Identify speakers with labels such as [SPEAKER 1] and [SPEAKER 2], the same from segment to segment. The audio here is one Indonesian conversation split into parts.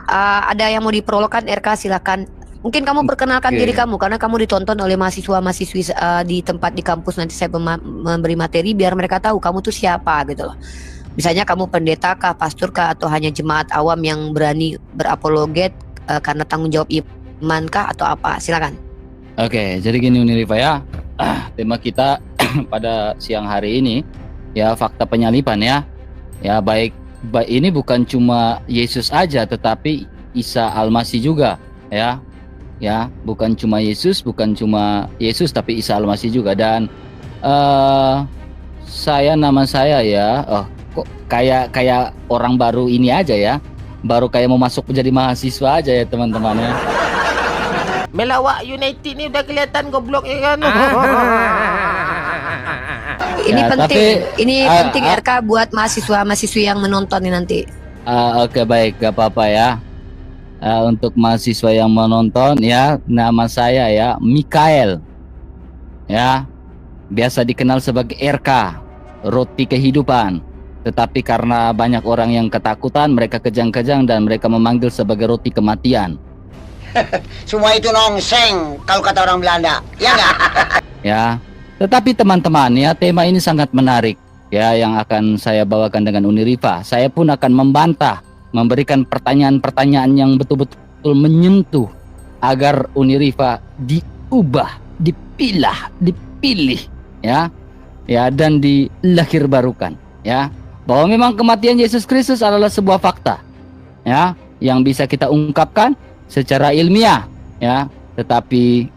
[SPEAKER 1] ada yang mau diprologkan, RK silakan. Mungkin kamu perkenalkan diri kamu, karena kamu ditonton oleh mahasiswa-mahasiswi di tempat di kampus. Nanti saya memberi materi biar mereka tahu kamu tuh siapa gitu loh. Misalnya kamu pendeta kah, pastor kah, atau hanya jemaat awam yang berani berapologet karena tanggung jawab iman kah, atau apa? Silakan.
[SPEAKER 2] Oke, jadi gini Uniriva ya. Tema kita pada siang hari ini ya fakta penyaliban ya. Ya baik ini bukan cuma Yesus aja, tetapi Isa Al-Masih juga ya. Ya, bukan cuma Yesus tapi Isa Al-Masih juga. Dan nama saya ya, kok kayak orang baru ini aja ya, baru kayak mau masuk menjadi mahasiswa aja ya teman-teman ya.
[SPEAKER 3] Melawak United ni udah kelihatan goblok ya kan.
[SPEAKER 1] Ini
[SPEAKER 2] Ya,
[SPEAKER 1] penting,
[SPEAKER 2] tapi,
[SPEAKER 1] penting RK buat mahasiswa-mahasiswi yang menonton ini nanti.
[SPEAKER 2] Oke baik, gak apa-apa ya. Untuk mahasiswa yang menonton ya, nama saya ya Mikael ya, biasa dikenal sebagai RK, Roti Kehidupan. Tetapi karena banyak orang yang ketakutan, mereka kejang-kejang dan mereka memanggil sebagai Roti Kematian.
[SPEAKER 4] Semua itu nongseng kalau kata orang Belanda, ya nggak?
[SPEAKER 2] Ya, tetapi teman-teman ya, tema ini sangat menarik ya yang akan saya bawakan dengan Uniriva. Saya pun akan membantah, memberikan pertanyaan-pertanyaan yang betul-betul menyentuh agar Uniriva diubah, dipilih ya dan dilahirbarukan ya, bahwa memang kematian Yesus Kristus adalah sebuah fakta ya yang bisa kita ungkapkan secara ilmiah ya, tetapi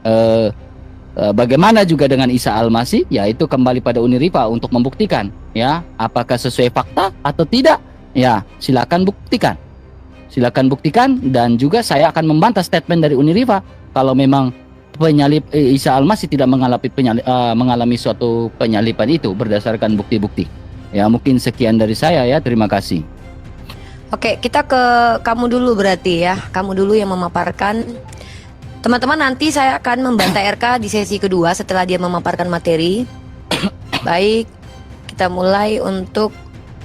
[SPEAKER 2] bagaimana juga dengan Isa Al-Masih, yaitu kembali pada Uniriva untuk membuktikan ya apakah sesuai fakta atau tidak. Ya, silakan buktikan. Dan juga saya akan membantah statement dari Uniriva kalau memang Isa Al-Masih tidak mengalami suatu penyalipan itu berdasarkan bukti-bukti. Ya, mungkin sekian dari saya ya. Terima kasih.
[SPEAKER 1] Oke, kita ke kamu dulu berarti ya. Kamu dulu yang memaparkan. Teman-teman, nanti saya akan membantah RK di sesi kedua setelah dia memaparkan materi. Baik, kita mulai untuk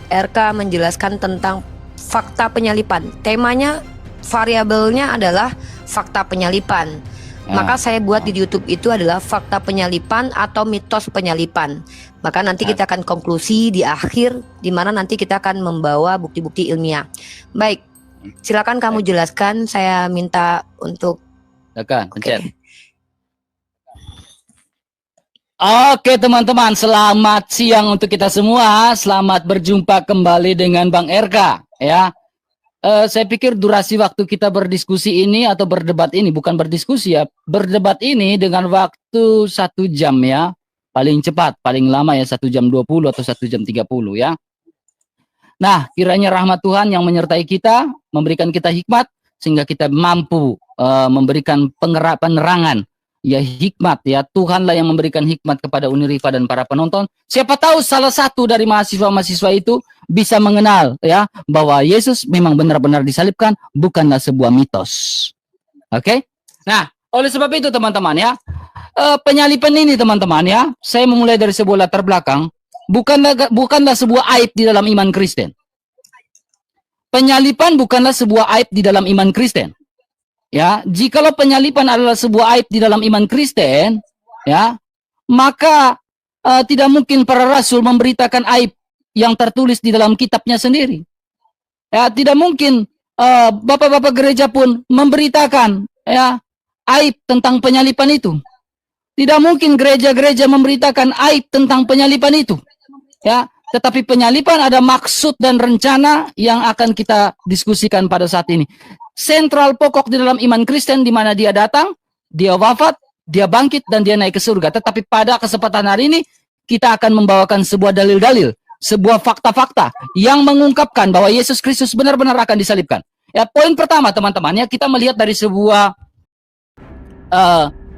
[SPEAKER 1] RK menjelaskan tentang fakta penyalipan. Temanya, variabelnya adalah fakta penyalipan. Maka saya buat di YouTube itu adalah fakta penyalipan atau mitos penyalipan. Maka nanti kita akan konklusi di akhir, di mana nanti kita akan membawa bukti-bukti ilmiah. Baik, silakan kamu jelaskan. Saya minta untuk
[SPEAKER 2] pencet. Oke teman-teman, selamat siang untuk kita semua. Selamat berjumpa kembali dengan Bang RK ya. Saya pikir durasi waktu kita berdiskusi ini atau berdebat ini, bukan berdiskusi ya, berdebat ini dengan waktu 1 jam ya. Paling cepat, paling lama ya 1 jam 20 atau 1 jam 30 ya. Nah, kiranya rahmat Tuhan yang menyertai kita, memberikan kita hikmat sehingga kita mampu memberikan penerangan. Ya hikmat ya, Tuhanlah yang memberikan hikmat kepada Uniriva dan para penonton. Siapa tahu salah satu dari mahasiswa-mahasiswa itu bisa mengenal ya bahwa Yesus memang benar-benar disalibkan, bukanlah sebuah mitos. Oke? Nah, oleh sebab itu teman-teman ya, penyaliban ini teman-teman ya, saya memulai dari sebuah latar belakang, bukanlah sebuah aib di dalam iman Kristen. Penyaliban bukanlah sebuah aib di dalam iman Kristen. Ya, jikalau penyaliban adalah sebuah aib di dalam iman Kristen, ya, maka tidak mungkin para rasul memberitakan aib yang tertulis di dalam kitabnya sendiri. Ya, tidak mungkin bapak-bapak gereja pun memberitakan ya aib tentang penyaliban itu. Tidak mungkin gereja-gereja memberitakan aib tentang penyaliban itu. Ya, tetapi penyaliban ada maksud dan rencana yang akan kita diskusikan pada saat ini. Sentral pokok di dalam iman Kristen di mana dia datang, dia wafat, dia bangkit dan dia naik ke surga. Tetapi pada kesempatan hari ini kita akan membawakan sebuah dalil-dalil, sebuah fakta-fakta yang mengungkapkan bahwa Yesus Kristus benar-benar akan disalibkan. Ya, poin pertama teman-teman ya, kita melihat dari sebuah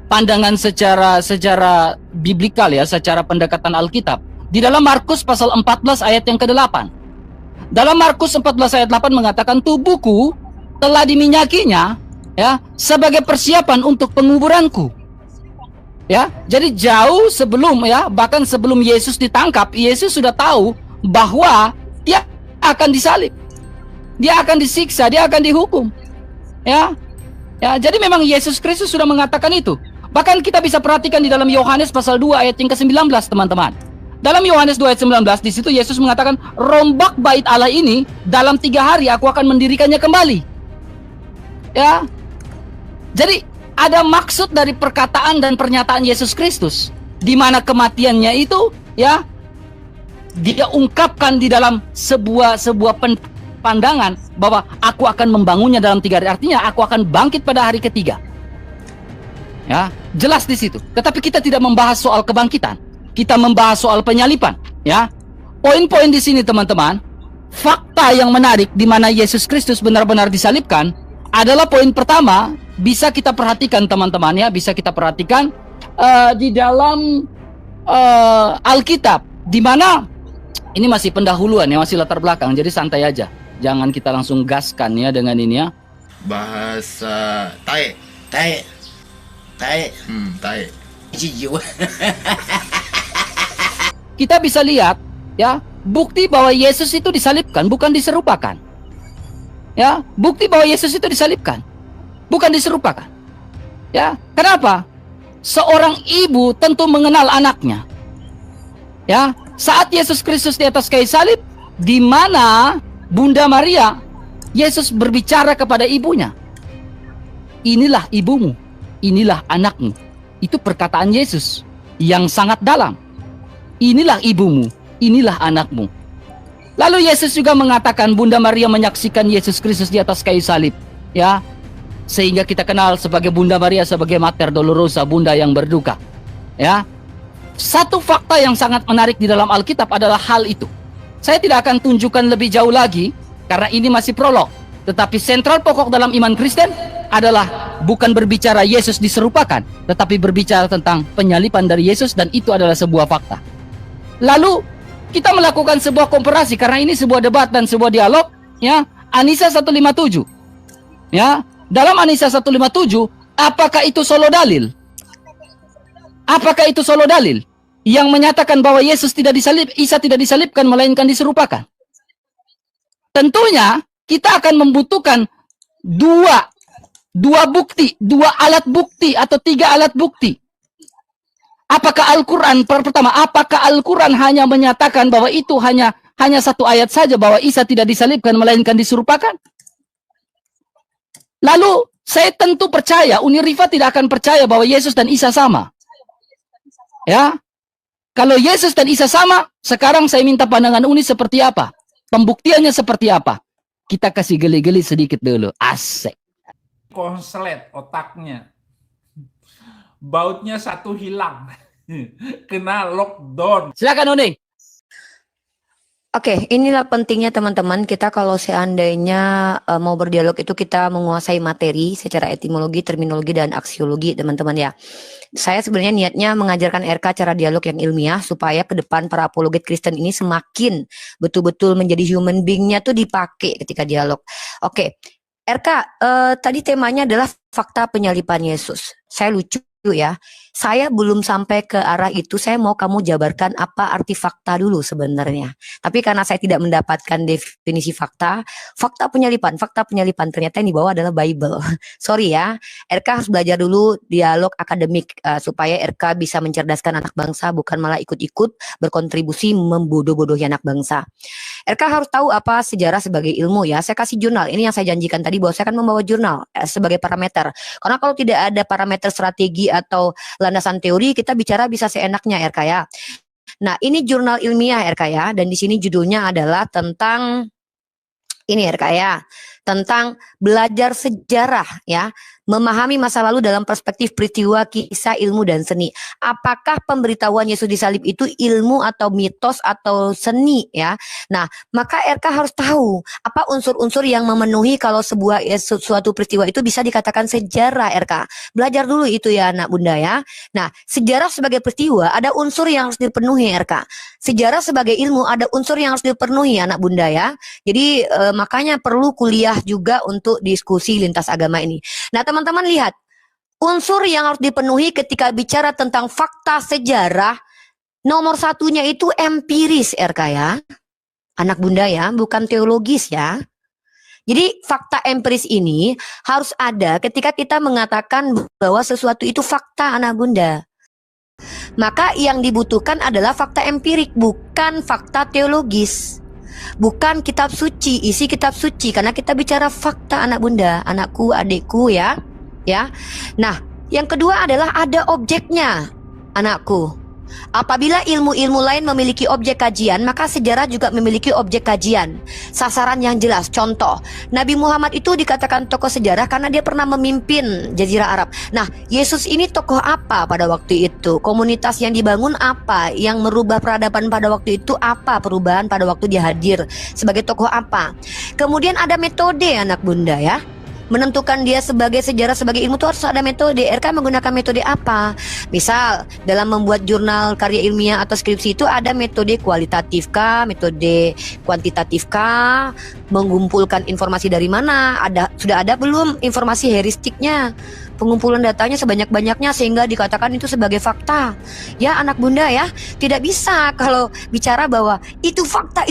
[SPEAKER 2] pandangan secara biblikal ya, secara pendekatan Alkitab. Di dalam Markus pasal 14 ayat yang ke-8. Dalam Markus 14 ayat 8 mengatakan tubuhku telah diminyakinya ya sebagai persiapan untuk penguburanku. Ya, jadi jauh sebelum ya, bahkan sebelum Yesus ditangkap, Yesus sudah tahu bahwa dia akan disalib. Dia akan disiksa, dia akan dihukum. Ya, ya, jadi memang Yesus Kristus sudah mengatakan itu. Bahkan kita bisa perhatikan di dalam Yohanes pasal 2 ayat yang ke-19, teman-teman. Dalam Yohanes 2 ayat 19, di situ Yesus mengatakan, rombak bait Allah ini dalam 3 hari aku akan mendirikannya kembali. Ya, jadi ada maksud dari perkataan dan pernyataan Yesus Kristus, di mana kematiannya itu, ya, dia ungkapkan di dalam sebuah pandangan bahwa aku akan membangunnya dalam 3 hari. Artinya aku akan bangkit pada hari ketiga. Ya, jelas di situ. Tetapi kita tidak membahas soal kebangkitan. Kita membahas soal penyalipan, ya. Poin-poin di sini, teman-teman, fakta yang menarik di mana Yesus Kristus benar-benar disalibkan adalah poin pertama, bisa kita perhatikan, teman-teman, ya, bisa kita perhatikan di dalam Alkitab, di mana ini masih pendahuluan, ya, masih latar belakang, jadi santai aja. Jangan kita langsung gaskan, ya, dengan ini, ya.
[SPEAKER 5] Bahasa tae.
[SPEAKER 4] Tae. Tae.
[SPEAKER 5] Tae.
[SPEAKER 4] Jijiwa.
[SPEAKER 2] Kita bisa lihat, ya, bukti bahwa Yesus itu disalibkan, bukan diserupakan. Ya, bukti bahwa Yesus itu disalibkan, bukan diserupakan. Ya, kenapa? Seorang ibu tentu mengenal anaknya. Ya, saat Yesus Kristus di atas kayu salib, di mana Bunda Maria, Yesus berbicara kepada ibunya. Inilah ibumu, inilah anakmu. Itu perkataan Yesus yang sangat dalam. Inilah ibumu, inilah anakmu. Lalu Yesus juga mengatakan Bunda Maria menyaksikan Yesus Kristus di atas kayu salib, ya. Sehingga kita kenal sebagai Bunda Maria sebagai Mater Dolorosa, bunda yang berduka. Ya. Satu fakta yang sangat menarik di dalam Alkitab adalah hal itu. Saya tidak akan tunjukkan lebih jauh lagi karena ini masih prolog. Tetapi sentral pokok dalam iman Kristen adalah bukan berbicara Yesus diserupakan, tetapi berbicara tentang penyalipan dari Yesus, dan itu adalah sebuah fakta. Lalu kita melakukan sebuah komparasi karena ini sebuah debat dan sebuah dialog, ya. Anisa 157. Ya, dalam Anisa 157, apakah itu solo dalil? Apakah itu solo dalil yang menyatakan bahwa Yesus tidak disalib, Isa tidak disalibkan melainkan diserupakan? Tentunya kita akan membutuhkan dua bukti, 2 alat bukti atau 3 alat bukti. Apakah Al-Quran, pertama, apakah Al-Quran hanya menyatakan bahwa itu hanya 1 ayat saja bahwa Isa tidak disalibkan melainkan diserupakan? Lalu saya tentu percaya, Unirifa tidak akan percaya bahwa Yesus dan Isa sama. Ya, kalau Yesus dan Isa sama, sekarang saya minta pandangan Uni seperti apa? Pembuktiannya seperti apa? Kita kasih geli-geli sedikit dulu. Asik.
[SPEAKER 6] Konslet otaknya. Bautnya satu hilang. Kena lockdown.
[SPEAKER 2] Silakan Uni.
[SPEAKER 1] Oke, inilah pentingnya teman-teman kita kalau seandainya mau berdialog itu kita menguasai materi secara etimologi, terminologi, dan aksiologi, teman-teman, ya. Saya sebenarnya niatnya mengajarkan RK cara dialog yang ilmiah supaya ke depan para apologet Kristen ini semakin betul-betul menjadi human being-nya tuh dipakai ketika dialog. Oke, RK, tadi temanya adalah fakta penyalipan Yesus. Saya lucu ya, saya belum sampai ke arah itu. Saya mau kamu jabarkan apa arti fakta dulu sebenarnya. Tapi karena saya tidak mendapatkan definisi fakta penyalipan ternyata yang dibawa adalah Bible. Sorry ya, RK harus belajar dulu dialog akademik supaya RK bisa mencerdaskan anak bangsa, bukan malah ikut-ikut berkontribusi membodoh-bodohi anak bangsa. RK harus tahu apa sejarah sebagai ilmu, ya. Saya kasih jurnal, ini yang saya janjikan tadi bahwa saya akan membawa jurnal sebagai parameter. Karena kalau tidak ada parameter strategi atau landasan teori, kita bicara bisa seenaknya, RK, ya. Nah, ini jurnal ilmiah, RK, ya, dan di sini judulnya adalah tentang ini, RK, ya, tentang belajar sejarah, ya, memahami masa lalu dalam perspektif peristiwa, kisah, ilmu, dan seni. Apakah pemberitahuan Yesus disalib itu ilmu atau mitos atau seni, ya? Nah, maka RK harus tahu apa unsur-unsur yang memenuhi kalau suatu peristiwa itu bisa dikatakan sejarah, RK. Belajar dulu itu, ya, anak bunda, ya. Nah, sejarah sebagai peristiwa ada unsur yang harus dipenuhi, RK. Sejarah sebagai ilmu ada unsur yang harus dipenuhi, anak bunda, ya. Jadi makanya perlu kuliah juga untuk diskusi lintas agama ini. Nah, teman-teman lihat, unsur yang harus dipenuhi ketika bicara tentang fakta sejarah, nomor satunya itu empiris, RK, ya. Anak bunda, ya, bukan teologis, ya. Jadi fakta empiris ini harus ada ketika kita mengatakan bahwa sesuatu itu fakta, anak bunda. Maka yang dibutuhkan adalah fakta empirik, bukan fakta teologis. Bukan kitab suci, isi kitab suci, karena kita bicara fakta, anak bunda, anakku, adikku, ya. Nah, yang kedua adalah ada objeknya, anakku. Apabila ilmu-ilmu lain memiliki objek kajian, maka sejarah juga memiliki objek kajian. Sasaran yang jelas. Contoh, Nabi Muhammad itu dikatakan tokoh sejarah karena dia pernah memimpin Jazirah Arab. Nah, Yesus ini tokoh apa pada waktu itu? Komunitas yang dibangun apa? Yang merubah peradaban pada waktu itu apa? Perubahan pada waktu dia hadir sebagai tokoh apa? Kemudian ada metode, anak bunda, ya. Menentukan dia sebagai sejarah, sebagai ilmu itu harus ada metode. RK menggunakan metode apa? Misal dalam membuat jurnal karya ilmiah atau skripsi itu ada metode kualitatif kah, metode kuantitatif kah, mengumpulkan informasi dari mana, sudah ada belum informasi heuristiknya, pengumpulan datanya sebanyak-banyaknya sehingga dikatakan itu sebagai fakta. Ya anak bunda ya, tidak bisa kalau bicara bahwa itu fakta,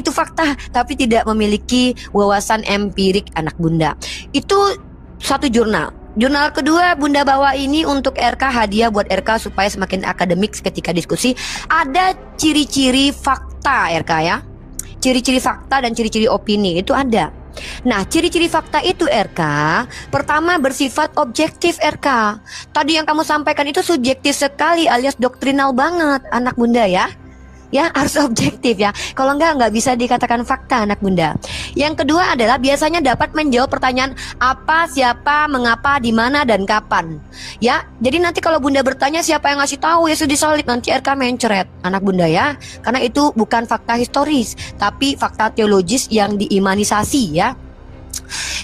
[SPEAKER 1] tapi tidak memiliki wawasan empirik anak bunda. Itu satu jurnal. Jurnal kedua bunda bawa ini untuk RK, hadiah buat RK supaya semakin akademik ketika diskusi. Ada ciri-ciri fakta RK ya. Ciri-ciri fakta dan ciri-ciri opini itu ada. Nah, ciri-ciri fakta itu RK, pertama bersifat objektif RK. Tadi yang kamu sampaikan itu subjektif sekali alias doktrinal banget anak bunda ya. Ya harus objektif ya. Kalau nggak bisa dikatakan fakta anak bunda. Yang kedua adalah biasanya dapat menjawab pertanyaan apa, siapa, mengapa, di mana dan kapan. Ya, jadi nanti kalau bunda bertanya siapa yang ngasih tahu Yesus disalib, nanti RK mencret anak bunda ya. Karena itu bukan fakta historis, tapi fakta teologis yang diimanisasi ya.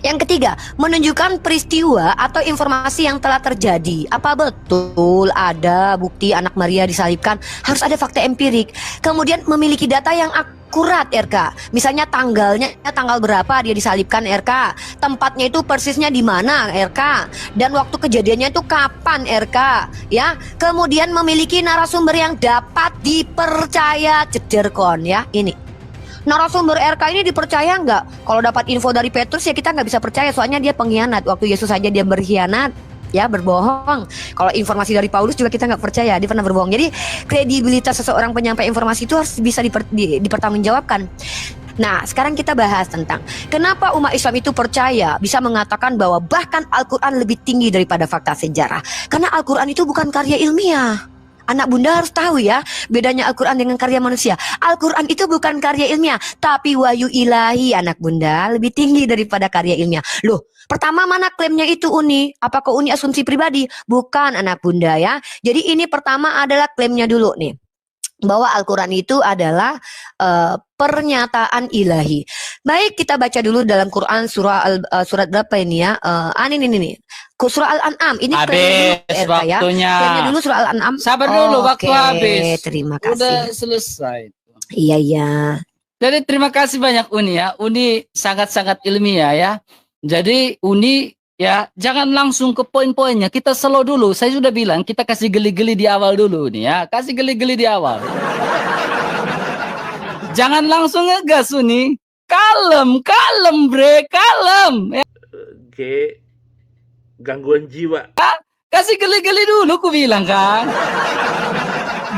[SPEAKER 1] Yang ketiga, menunjukkan peristiwa atau informasi yang telah terjadi. Apa betul ada bukti anak Maria disalibkan? Harus ada fakta empirik. Kemudian memiliki data yang akurat RK. Misalnya tanggalnya, tanggal berapa dia disalibkan RK. Tempatnya itu persisnya di mana RK. Dan waktu kejadiannya itu kapan RK. Ya. Kemudian memiliki narasumber yang dapat dipercaya. Jederkon ya. Ini narasumber RK ini dipercaya nggak? Kalau dapat info dari Petrus ya kita nggak bisa percaya, soalnya dia pengkhianat. Waktu Yesus saja dia berkhianat, ya berbohong. Kalau informasi dari Paulus juga kita nggak percaya, dia pernah berbohong. Jadi kredibilitas seseorang penyampai informasi itu harus bisa dipertanggungjawabkan. Nah, sekarang kita bahas tentang kenapa umat Islam itu percaya, bisa mengatakan bahwa bahkan Al-Quran lebih tinggi daripada fakta sejarah. Karena Al-Quran itu bukan karya ilmiah. Anak bunda harus tahu ya, bedanya Al-Quran dengan karya manusia. Al-Quran itu bukan karya ilmiah, tapi wahyu ilahi anak bunda, lebih tinggi daripada karya ilmiah. Loh, pertama mana klaimnya itu Uni? Apakah Uni asumsi pribadi? Bukan anak bunda ya. Jadi ini pertama adalah klaimnya dulu nih, bahwa Al-Quran itu adalah pernyataan ilahi. Baik, kita baca dulu dalam Quran surat berapa ini ya? Ini surah Al-An'am. Ini
[SPEAKER 2] habis waktunya.
[SPEAKER 1] Klaimnya dulu surah Al-An'am.
[SPEAKER 2] Sabar dulu, waktu habis.
[SPEAKER 1] Terima kasih.
[SPEAKER 2] Udah selesai.
[SPEAKER 1] Iya.
[SPEAKER 2] Jadi terima kasih banyak Uni ya. Uni sangat-sangat ilmiah ya. Jadi Uni ya jangan langsung ke poin-poinnya. Kita slow dulu. Saya sudah bilang kita kasih geli-geli di awal dulu nih ya. Kasih geli-geli di awal. Jangan langsung ngegas Uni. Kalem bre, kalem. Ya.
[SPEAKER 7] Oke. Gangguan jiwa.
[SPEAKER 2] Kasih geli-geli dulu ku bilang kan.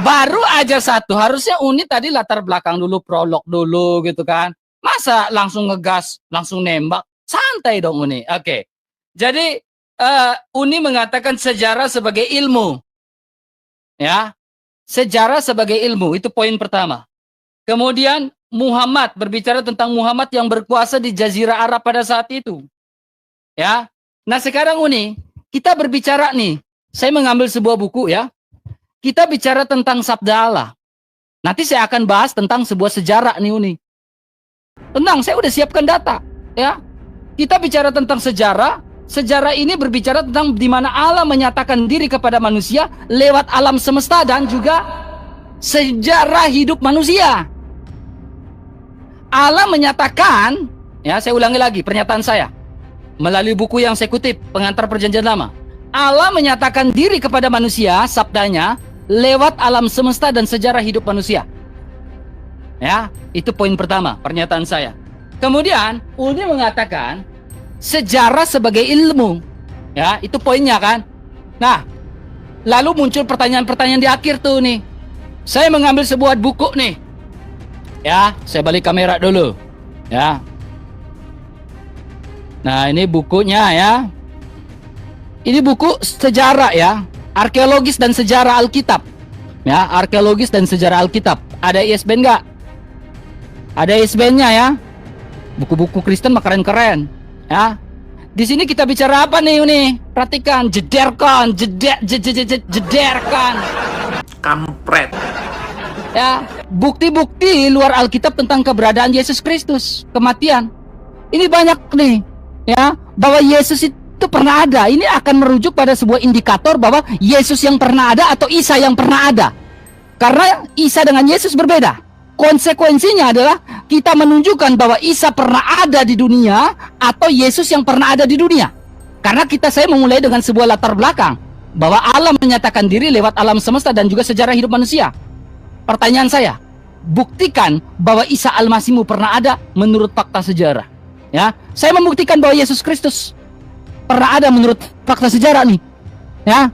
[SPEAKER 2] Baru aja satu. Harusnya Uni tadi latar belakang dulu, prolog dulu gitu kan. Masa langsung ngegas, langsung nembak? Santai dong Uni. Oke. Jadi Uni mengatakan sejarah sebagai ilmu. Ya. Sejarah sebagai ilmu, itu poin pertama. Kemudian Muhammad, berbicara tentang Muhammad yang berkuasa di Jazirah Arab pada saat itu. Ya. Nah sekarang Uni, kita berbicara nih, saya mengambil sebuah buku ya. Kita bicara tentang sabda Allah. Nanti saya akan bahas tentang sebuah sejarah nih Uni. Tenang, saya udah siapkan data ya. Kita bicara tentang sejarah. Sejarah ini berbicara tentang di mana Allah menyatakan diri kepada manusia lewat alam semesta dan juga sejarah hidup manusia. Allah menyatakan, ya saya ulangi lagi pernyataan saya. Melalui buku yang saya kutip, Pengantar Perjanjian Lama. Allah menyatakan diri kepada manusia, sabdanya, lewat alam semesta dan sejarah hidup manusia. Ya, itu poin pertama, pernyataan saya. Kemudian, Uni mengatakan, sejarah sebagai ilmu. Ya, itu poinnya kan. Nah, lalu muncul pertanyaan-pertanyaan di akhir tuh nih. Saya mengambil sebuah buku nih. Ya, saya balik kamera dulu. Ya. Nah, ini bukunya ya. Ini buku sejarah ya, arkeologis dan sejarah Alkitab. Ya, arkeologis dan sejarah Alkitab. Ada ISBN nggak? Ada ISBN-nya ya. Buku-buku Kristen mah keren-keren. Ya. Di sini kita bicara apa nih Uni? Perhatikan, jederkan, jederkan.
[SPEAKER 6] Kampret.
[SPEAKER 2] Ya, bukti-bukti luar Alkitab tentang keberadaan Yesus Kristus, kematian. Ini banyak nih, ya, bahwa Yesus itu pernah ada. Ini akan merujuk pada sebuah indikator bahwa Yesus yang pernah ada atau Isa yang pernah ada. Karena Isa dengan Yesus berbeda. Konsekuensinya adalah kita menunjukkan bahwa Isa pernah ada di dunia atau Yesus yang pernah ada di dunia. Karena saya memulai dengan sebuah latar belakang bahwa Allah menyatakan diri lewat alam semesta dan juga sejarah hidup manusia. Pertanyaan saya, buktikan bahwa Isa Al-Masihmu pernah ada menurut fakta sejarah. Ya, saya membuktikan bahwa Yesus Kristus pernah ada menurut fakta sejarah nih. Ya,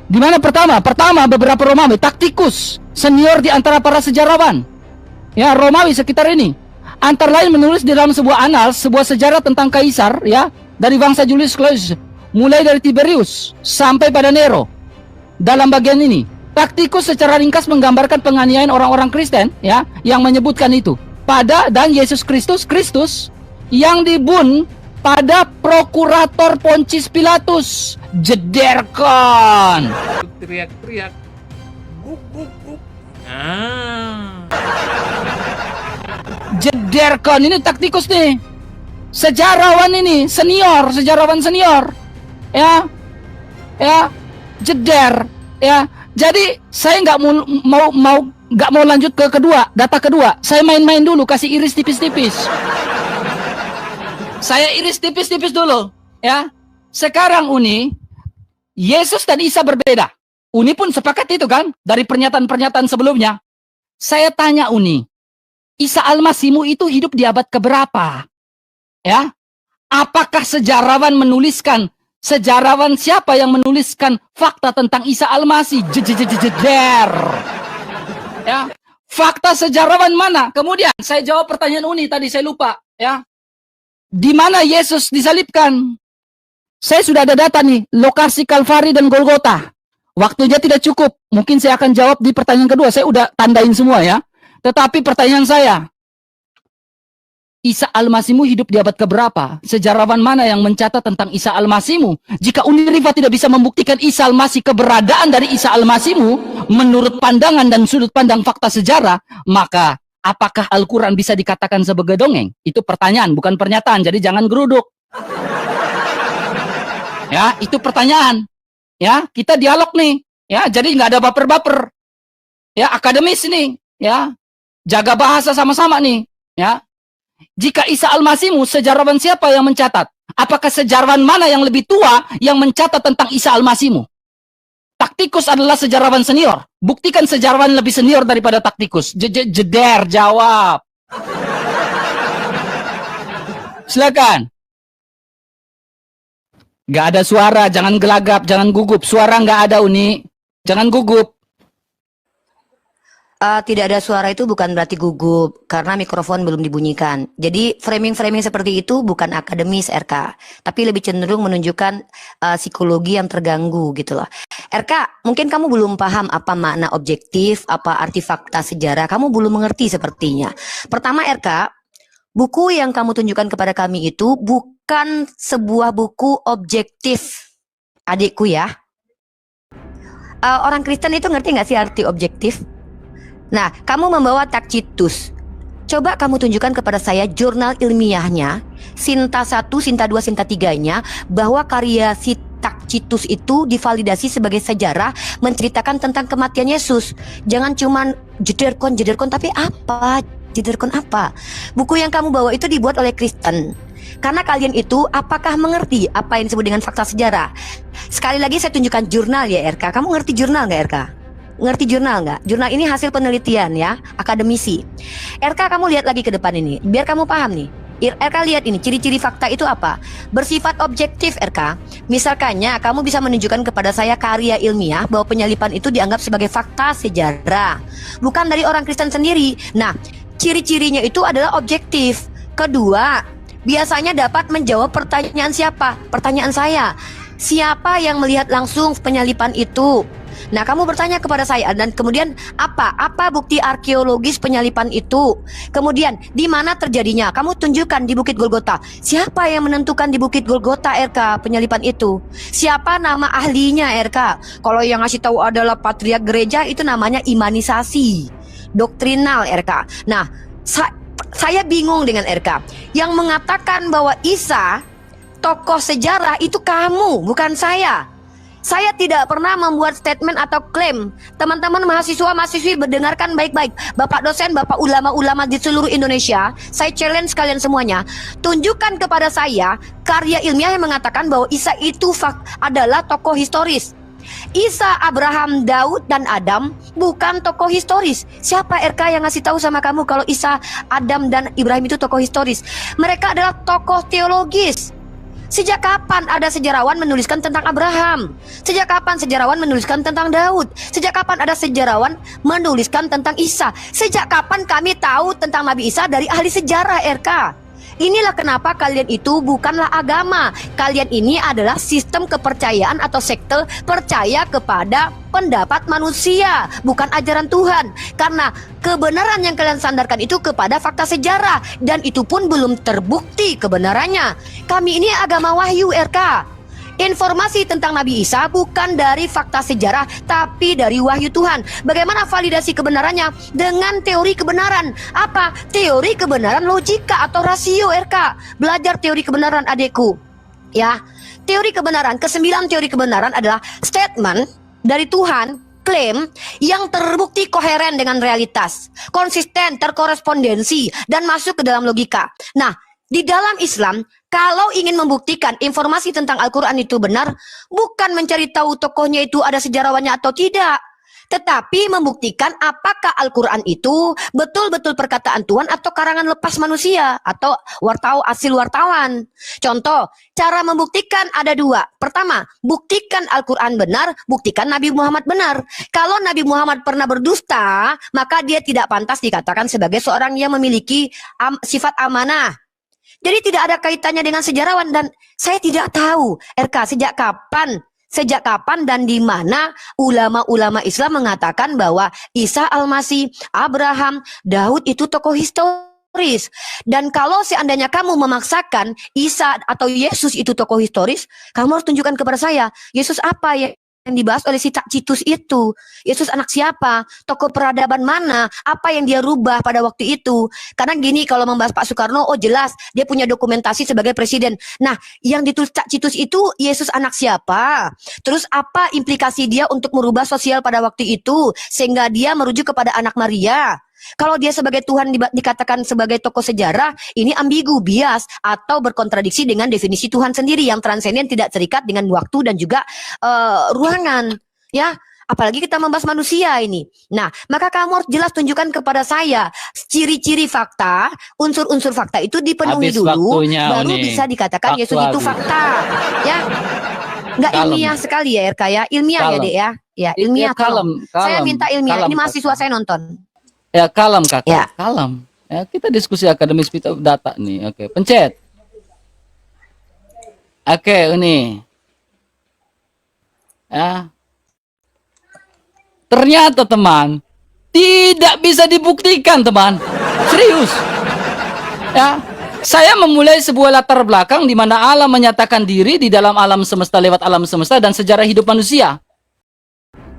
[SPEAKER 2] di mana pertama beberapa Romawi, Taktikus, senior di antara para sejarawan. Ya, Romawi sekitar ini. Antara lain menulis di dalam sebuah anal, sebuah sejarah tentang kaisar, ya, dari bangsa Julius Claudius, mulai dari Tiberius sampai pada Nero. Dalam bagian ini, Taktikus secara ringkas menggambarkan penganiayaan orang-orang Kristen, ya, yang menyebutkan itu pada dan Yesus Kristus yang dibun pada prokurator Pontius Pilatus. Jederkan.
[SPEAKER 6] Teriak-teriak. Guk, guk, guk.
[SPEAKER 2] Jederkan, ini Taktikus nih. Sejarawan ini, sejarawan senior. Ya. Ya, jeder, ya. Jadi saya nggak mau lanjut ke data kedua. Saya main-main dulu, kasih iris tipis-tipis. Saya iris tipis-tipis dulu, ya. Sekarang Uni, Yesus dan Isa berbeda. Uni pun sepakat itu kan dari pernyataan-pernyataan sebelumnya. Saya tanya Uni, Isa Al-Masihmu itu hidup di abad keberapa? Ya. Apakah sejarawan siapa yang menuliskan fakta tentang Isa Al-Masih? Jeder. Ya. Fakta sejarawan mana? Kemudian saya jawab pertanyaan Uni tadi, saya lupa, ya. Di mana Yesus disalibkan? Saya sudah ada data nih, lokasi Kalvari dan Golgota. Waktunya tidak cukup. Mungkin saya akan jawab di pertanyaan kedua. Saya udah tandain semua ya. Tetapi pertanyaan saya, Isa Al-Masihmu hidup di abad keberapa? Sejarawan mana yang mencatat tentang Isa Al-Masihmu? Jika Uniriva tidak bisa membuktikan Isa Al-Masih, keberadaan dari Isa Al-Masihmu menurut pandangan dan sudut pandang fakta sejarah, maka apakah Al-Quran bisa dikatakan sebagai dongeng? Itu pertanyaan, bukan pernyataan. Jadi jangan geruduk. Ya, itu pertanyaan. Ya, kita dialog nih. Ya, jadi nggak ada baper-baper. Ya, akademis nih. Ya, jaga bahasa sama-sama nih. Ya. Jika Isa Al-Masihmu, sejarawan siapa yang mencatat? Apakah sejarawan mana yang lebih tua yang mencatat tentang Isa Al-Masihmu? Taktikus adalah sejarawan senior. Buktikan sejarawan lebih senior daripada Taktikus. Jeder, jawab. Silakan. Gak ada suara, jangan gelagap, jangan gugup. Suara gak ada, Uni. Jangan gugup.
[SPEAKER 1] Tidak ada suara itu bukan berarti gugup, karena mikrofon belum dibunyikan. Jadi framing-framing seperti itu bukan akademis RK, tapi lebih cenderung menunjukkan psikologi yang terganggu gitu loh. RK, mungkin kamu belum paham apa makna objektif, apa arti fakta sejarah, kamu belum mengerti sepertinya. Pertama RK, buku yang kamu tunjukkan kepada kami itu bukan sebuah buku objektif, adikku ya. Orang Kristen itu ngerti nggak sih arti objektif? Nah, kamu membawa Tacitus. Coba kamu tunjukkan kepada saya jurnal ilmiahnya, Sinta 1, Sinta 2, Sinta 3-nya, bahwa karya si Tacitus itu divalidasi sebagai sejarah menceritakan tentang kematian Yesus. Jangan cuman jederkon, tapi apa? Jederkon apa? Buku yang kamu bawa itu dibuat oleh Kristen. Karena kalian itu apakah mengerti apa yang disebut dengan fakta sejarah? Sekali lagi saya tunjukkan jurnal ya RK. Kamu ngerti jurnal nggak RK? Ngerti jurnal nggak? Jurnal ini hasil penelitian ya, akademisi. RK kamu lihat lagi ke depan ini, biar kamu paham nih. RK lihat ini, ciri-ciri fakta itu apa? Bersifat objektif RK. Misalkannya kamu bisa menunjukkan kepada saya karya ilmiah bahwa penyalipan itu dianggap sebagai fakta sejarah, bukan dari orang Kristen sendiri. Nah, ciri-cirinya itu adalah objektif. Kedua, biasanya dapat menjawab pertanyaan siapa? Pertanyaan saya. Siapa yang melihat langsung penyalipan itu? Nah, kamu bertanya kepada saya dan kemudian apa bukti arkeologis penyalipan itu? Kemudian di mana terjadinya? Kamu tunjukkan di Bukit Golgota. Siapa yang menentukan di Bukit Golgota RK penyalipan itu? Siapa nama ahlinya RK? Kalau yang ngasih tahu adalah patriark gereja, itu namanya imanisasi doktrinal RK. Nah, saya bingung dengan RK yang mengatakan bahwa Isa tokoh sejarah itu kamu, bukan saya. Saya tidak pernah membuat statement atau klaim. Teman-teman mahasiswa-mahasiswi berdengarkan baik-baik. Bapak dosen, bapak ulama-ulama di seluruh Indonesia, saya challenge kalian semuanya. Tunjukkan kepada saya karya ilmiah yang mengatakan bahwa Isa itu adalah tokoh historis. Isa, Abraham, Daud, dan Adam bukan tokoh historis. Siapa RK yang ngasih tahu sama kamu kalau Isa, Adam, dan Ibrahim itu tokoh historis? Mereka adalah tokoh teologis. Sejak kapan ada sejarawan menuliskan tentang Abraham? Sejak kapan sejarawan menuliskan tentang Daud? Sejak kapan ada sejarawan menuliskan tentang Isa? Sejak kapan kami tahu tentang Nabi Isa dari ahli sejarah RK? Inilah kenapa kalian itu bukanlah agama. Kalian ini adalah sistem kepercayaan atau sekte percaya kepada pendapat manusia, bukan ajaran Tuhan. Karena kebenaran yang kalian sandarkan itu kepada fakta sejarah, dan itu pun belum terbukti kebenarannya. Kami ini agama wahyu RK. Informasi tentang Nabi Isa bukan dari fakta sejarah, tapi dari wahyu Tuhan. Bagaimana validasi kebenarannya? Dengan teori kebenaran. Apa? Teori kebenaran logika atau rasio RK. Belajar teori kebenaran adekku. Ya, teori kebenaran, ke-9 teori kebenaran adalah statement dari Tuhan, klaim yang terbukti koheren dengan realitas, konsisten, terkorespondensi, dan masuk ke dalam logika. Nah, di dalam Islam, kalau ingin membuktikan informasi tentang Al-Quran itu benar, bukan mencari tahu tokohnya itu ada sejarawannya atau tidak, tetapi membuktikan apakah Al-Quran itu betul-betul perkataan Tuhan atau karangan lepas manusia atau hasil wartawan. Contoh, cara membuktikan ada 2. Pertama, buktikan Al-Quran benar, buktikan Nabi Muhammad benar. Kalau Nabi Muhammad pernah berdusta, maka dia tidak pantas dikatakan sebagai seorang yang memiliki sifat amanah. Jadi tidak ada kaitannya dengan sejarawan, dan saya tidak tahu RK sejak kapan dan di mana ulama-ulama Islam mengatakan bahwa Isa Al-Masih, Abraham, Daud itu tokoh historis. Dan kalau seandainya kamu memaksakan Isa atau Yesus itu tokoh historis, kamu harus tunjukkan kepada saya Yesus apa yang dibahas oleh si Tacitus itu. Yesus anak siapa? Tokoh peradaban mana? Apa yang dia rubah pada waktu itu? Karena gini, kalau membahas Pak Soekarno, oh jelas dia punya dokumentasi sebagai presiden. Nah, yang ditulis Tacitus itu Yesus anak siapa? Terus apa implikasi dia untuk merubah sosial pada waktu itu sehingga dia merujuk kepada anak Maria? Kalau dia sebagai Tuhan dikatakan sebagai tokoh sejarah, ini ambigu, bias, atau berkontradiksi dengan definisi Tuhan sendiri yang transenden, tidak terikat dengan waktu dan juga ruangan, ya. Apalagi kita membahas manusia ini. Nah, maka kamu harus jelas tunjukkan kepada saya ciri-ciri fakta, unsur-unsur fakta itu dipenuhi dulu, baru bisa dikatakan Yesus itu fakta, ya. Nggak ilmiah sekali ya RK ya, ilmiah ya Dek ya. Ya, ilmiah. Saya minta ilmiah. Ini mahasiswa saya nonton.
[SPEAKER 2] Ya, kalem kakak,
[SPEAKER 1] ya.
[SPEAKER 2] Kalem. Ya, kita diskusi akademis bit of data nih. Oke, pencet. Oke, ini. Ya. Ternyata teman, tidak bisa dibuktikan teman. Serius. Ya, saya memulai sebuah latar belakang di mana Allah menyatakan diri di dalam alam semesta lewat alam semesta dan sejarah hidup manusia.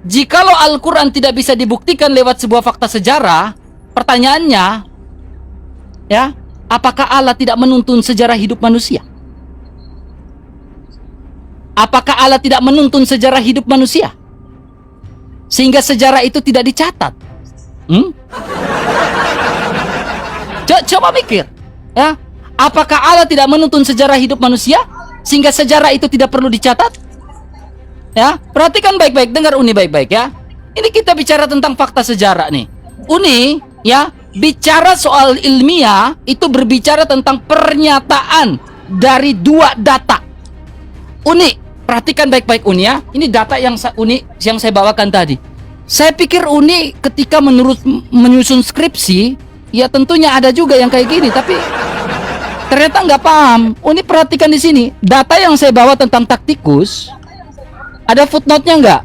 [SPEAKER 2] Jikalau Al-Quran tidak bisa dibuktikan lewat sebuah fakta sejarah, pertanyaannya, ya, apakah Allah tidak menuntun sejarah hidup manusia? Apakah Allah tidak menuntun sejarah hidup manusia? Sehingga sejarah itu tidak dicatat? Coba mikir, ya, apakah Allah tidak menuntun sejarah hidup manusia sehingga sejarah itu tidak perlu dicatat? Ya, perhatikan baik-baik, dengar Uni baik-baik ya. Ini kita bicara tentang fakta sejarah nih. Uni, ya, bicara soal ilmiah itu berbicara tentang pernyataan dari dua data. Uni, perhatikan baik-baik Uni ya. Ini data yang Uni yang saya bawakan tadi. Saya pikir Uni ketika menyusun skripsi, ya tentunya ada juga yang kayak gini, tapi ternyata nggak paham. Uni perhatikan di sini, data yang saya bawa tentang taktikus, ada footnote-nya nggak?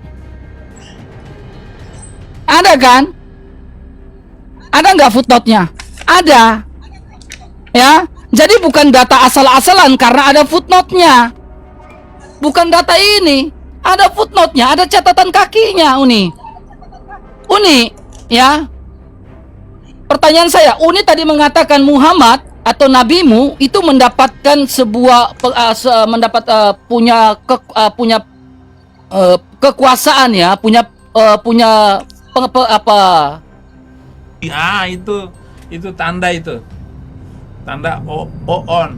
[SPEAKER 2] Ada kan? Ada nggak footnote-nya? Ada. Ya, jadi bukan data asal-asalan karena ada footnote-nya. Bukan data ini, ada footnote-nya, ada catatan kakinya, Uni. Uni, ya. Pertanyaan saya, Uni tadi mengatakan Muhammad atau nabimu itu mendapatkan sebuah punya kekuasaan ya, punya apa?
[SPEAKER 6] Itu tanda itu. Tanda on.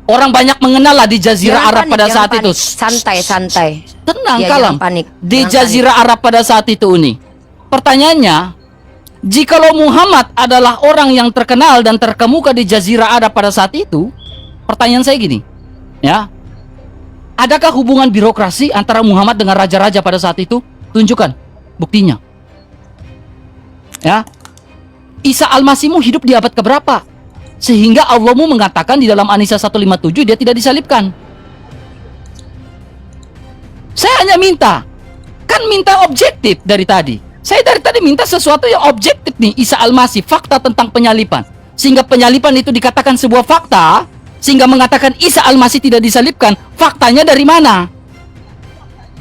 [SPEAKER 2] Orang banyak mengenal lah di Jazirah
[SPEAKER 1] Jangan
[SPEAKER 2] Arab
[SPEAKER 1] panik,
[SPEAKER 2] pada
[SPEAKER 1] jangan
[SPEAKER 2] saat
[SPEAKER 1] panik.
[SPEAKER 2] itu.
[SPEAKER 1] Santai.
[SPEAKER 2] Tenang,
[SPEAKER 1] Ya,
[SPEAKER 2] kalem.
[SPEAKER 1] jangan panik.
[SPEAKER 2] Di
[SPEAKER 1] Jangan
[SPEAKER 2] Jazirah Arab pada saat itu, Uni. Pertanyaannya, jikalau Muhammad adalah orang yang terkenal dan terkemuka di Jazirah Arab pada saat itu, pertanyaan saya gini, ya. Adakah hubungan birokrasi antara Muhammad dengan raja-raja pada saat itu? Tunjukkan buktinya. Ya. Isa Al-Masihmu hidup di abad keberapa? Sehingga Allahmu mengatakan di dalam An-Nisa 157 dia tidak disalibkan. Saya hanya minta objektif dari tadi. Saya dari tadi minta sesuatu yang objektif nih, Isa Al-Masih, fakta tentang penyalipan. Sehingga penyalipan itu dikatakan sebuah fakta, sehingga mengatakan Isa Al-Masih tidak disalibkan. Faktanya dari mana?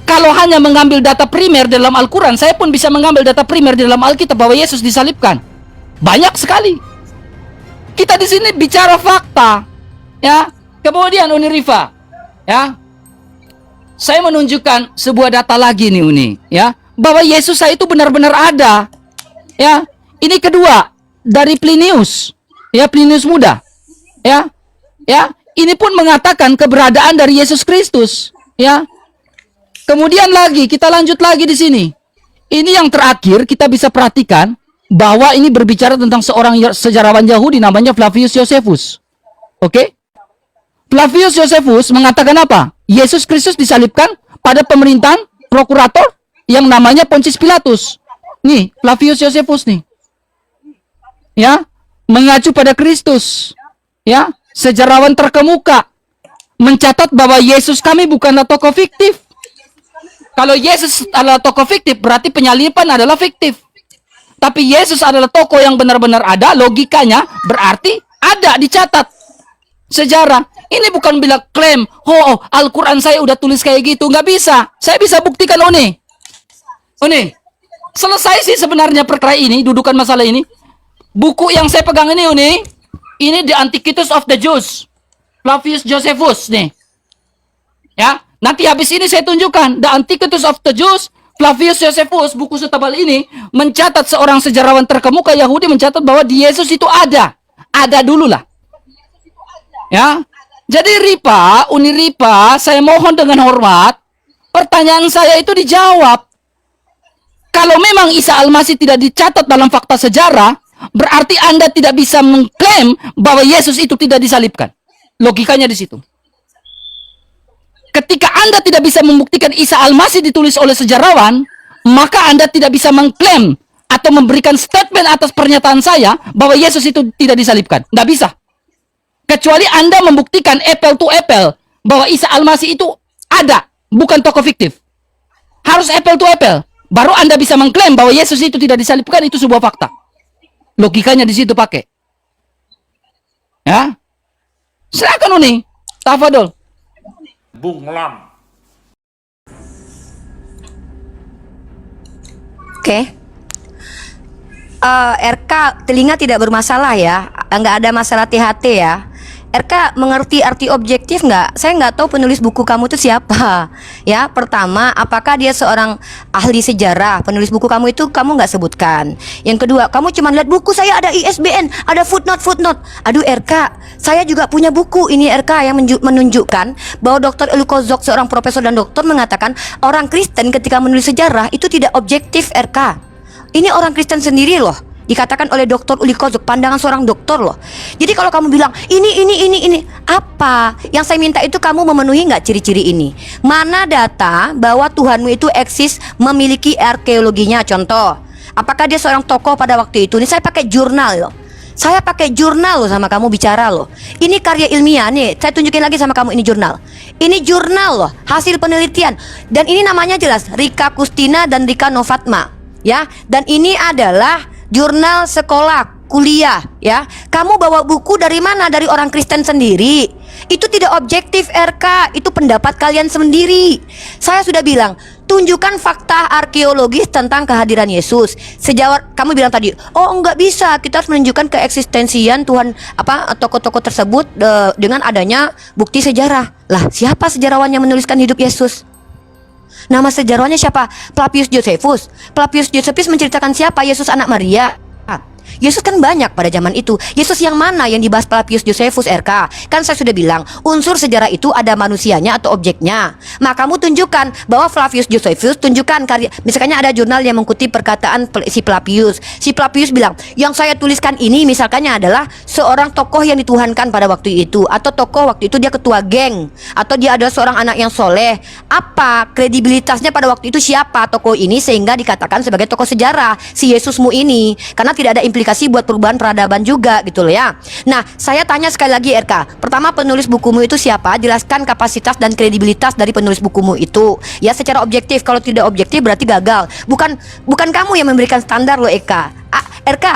[SPEAKER 2] Kalau hanya mengambil data primer dalam Al-Quran, saya pun bisa mengambil data primer di dalam Alkitab bahwa Yesus disalibkan. Banyak sekali. Kita di sini bicara fakta, ya. Kemudian Uni Rifa, ya. Saya menunjukkan sebuah data lagi nih Uni, ya, bahwa Yesus saya itu benar-benar ada, ya. Ini kedua dari Plinius, ya, Plinius Muda, ya. Ini pun mengatakan keberadaan dari Yesus Kristus, ya. Kemudian lagi kita lanjut lagi di sini. Ini yang terakhir kita bisa perhatikan bahwa ini berbicara tentang seorang sejarawan Yahudi namanya Flavius Josephus. Oke? Flavius Josephus mengatakan apa? Yesus Kristus disalibkan pada pemerintahan prokurator yang namanya Pontius Pilatus. Nih, Flavius Josephus nih. Ya, mengacu pada Kristus. Ya, sejarawan terkemuka mencatat bahwa Yesus kami bukanlah tokoh fiktif. Kalau Yesus adalah tokoh fiktif, berarti penyalipan adalah fiktif. Tapi Yesus adalah tokoh yang benar-benar ada, logikanya berarti ada dicatat sejarah. Ini bukan bilang klaim, oh Al-Quran saya udah tulis kayak gitu. Nggak bisa. Saya bisa buktikan, Uni. Selesai sih sebenarnya perkara ini, dudukan masalah ini. Buku yang saya pegang ini, Uni, ini The Antiquities of the Jews, Flavius Josephus nih. Ya, nanti habis ini saya tunjukkan The Antiquities of the Jews, Flavius Josephus, buku setebal ini mencatat seorang sejarawan terkemuka Yahudi mencatat bahwa di Yesus itu ada dulu lah. Ya, jadi Uni Ripa, saya mohon dengan hormat, pertanyaan saya itu dijawab. Kalau memang Isa Al-Masih tidak dicatat dalam fakta sejarah, berarti Anda tidak bisa mengklaim bahwa Yesus itu tidak disalibkan. Logikanya di situ. Ketika Anda tidak bisa membuktikan Isa Al-Masih ditulis oleh sejarawan, maka Anda tidak bisa mengklaim atau memberikan statement atas pernyataan saya bahwa Yesus itu tidak disalibkan. Nggak bisa. Kecuali Anda membuktikan apple to apple bahwa Isa Al-Masih itu ada, bukan tokoh fiktif. Harus apple to apple. Baru Anda bisa mengklaim bahwa Yesus itu tidak disalibkan, itu sebuah fakta. Logikanya di situ pakai. Ya. Silakan Uni. Tafadol.
[SPEAKER 6] Bung Lam.
[SPEAKER 1] Oke. RK telinga tidak bermasalah ya, nggak ada masalah THT ya. RK mengerti arti objektif nggak? Saya nggak tahu penulis buku kamu itu siapa. Ya, pertama, apakah dia seorang ahli sejarah? Penulis buku kamu itu kamu nggak sebutkan. Yang kedua, kamu cuma lihat buku saya ada ISBN, ada footnote. Aduh RK, saya juga punya buku ini RK yang menunjukkan bahwa Dr. Elukozok, seorang profesor dan doktor, mengatakan orang Kristen ketika menulis sejarah itu tidak objektif RK. Ini orang Kristen sendiri loh Dikatakan oleh Dr. Uli Kozuk, pandangan seorang dokter loh. Jadi kalau kamu bilang ini apa? Yang saya minta itu kamu memenuhi nggak ciri-ciri ini? Mana data bahwa Tuhanmu itu eksis memiliki arkeologinya? Contoh, apakah dia seorang tokoh pada waktu itu? Ini saya pakai jurnal loh. Saya pakai jurnal loh sama kamu bicara loh. Ini karya ilmiah nih. Saya tunjukin lagi sama kamu ini jurnal. Ini jurnal loh, hasil penelitian. Dan ini namanya jelas Rika Kustina dan Rika Novatma, ya. Dan ini adalah jurnal sekolah, kuliah, ya. Kamu bawa buku dari mana? Dari orang Kristen sendiri. Itu tidak objektif RK, itu pendapat kalian sendiri. Saya sudah bilang, tunjukkan fakta arkeologis tentang kehadiran Yesus. Sejauh kamu bilang tadi, oh enggak bisa, kita harus menunjukkan keeksistensian Tuhan tokoh-tokoh tersebut dengan adanya bukti sejarah. Lah, siapa sejarawan yang menuliskan hidup Yesus? Nama sejarawannya siapa? Flavius Josephus. Flavius Josephus menceritakan siapa? Yesus anak Maria. Yesus kan banyak pada zaman itu. Yesus yang mana yang dibahas Flavius Josephus RK? Kan saya sudah bilang, unsur sejarah itu ada manusianya atau objeknya. Maka kamu tunjukkan bahwa Flavius Josephus, tunjukkan karya. Misalnya ada jurnal yang mengutip perkataan si Flavius. Si Flavius bilang, yang saya tuliskan ini misalkannya adalah seorang tokoh yang dituhankan pada waktu itu, atau tokoh waktu itu dia ketua geng, atau dia adalah seorang anak yang soleh. Apa kredibilitasnya pada waktu itu, siapa tokoh ini sehingga dikatakan sebagai tokoh sejarah si Yesusmu ini? Karena tidak ada implikasi buat perubahan peradaban juga gitu loh ya. Nah, saya tanya sekali lagi RK. Pertama, penulis bukumu itu siapa? Jelaskan kapasitas dan kredibilitas dari penulis bukumu itu. Ya, secara objektif. Kalau tidak objektif berarti gagal. Bukan kamu yang memberikan standar loh Eka. RK,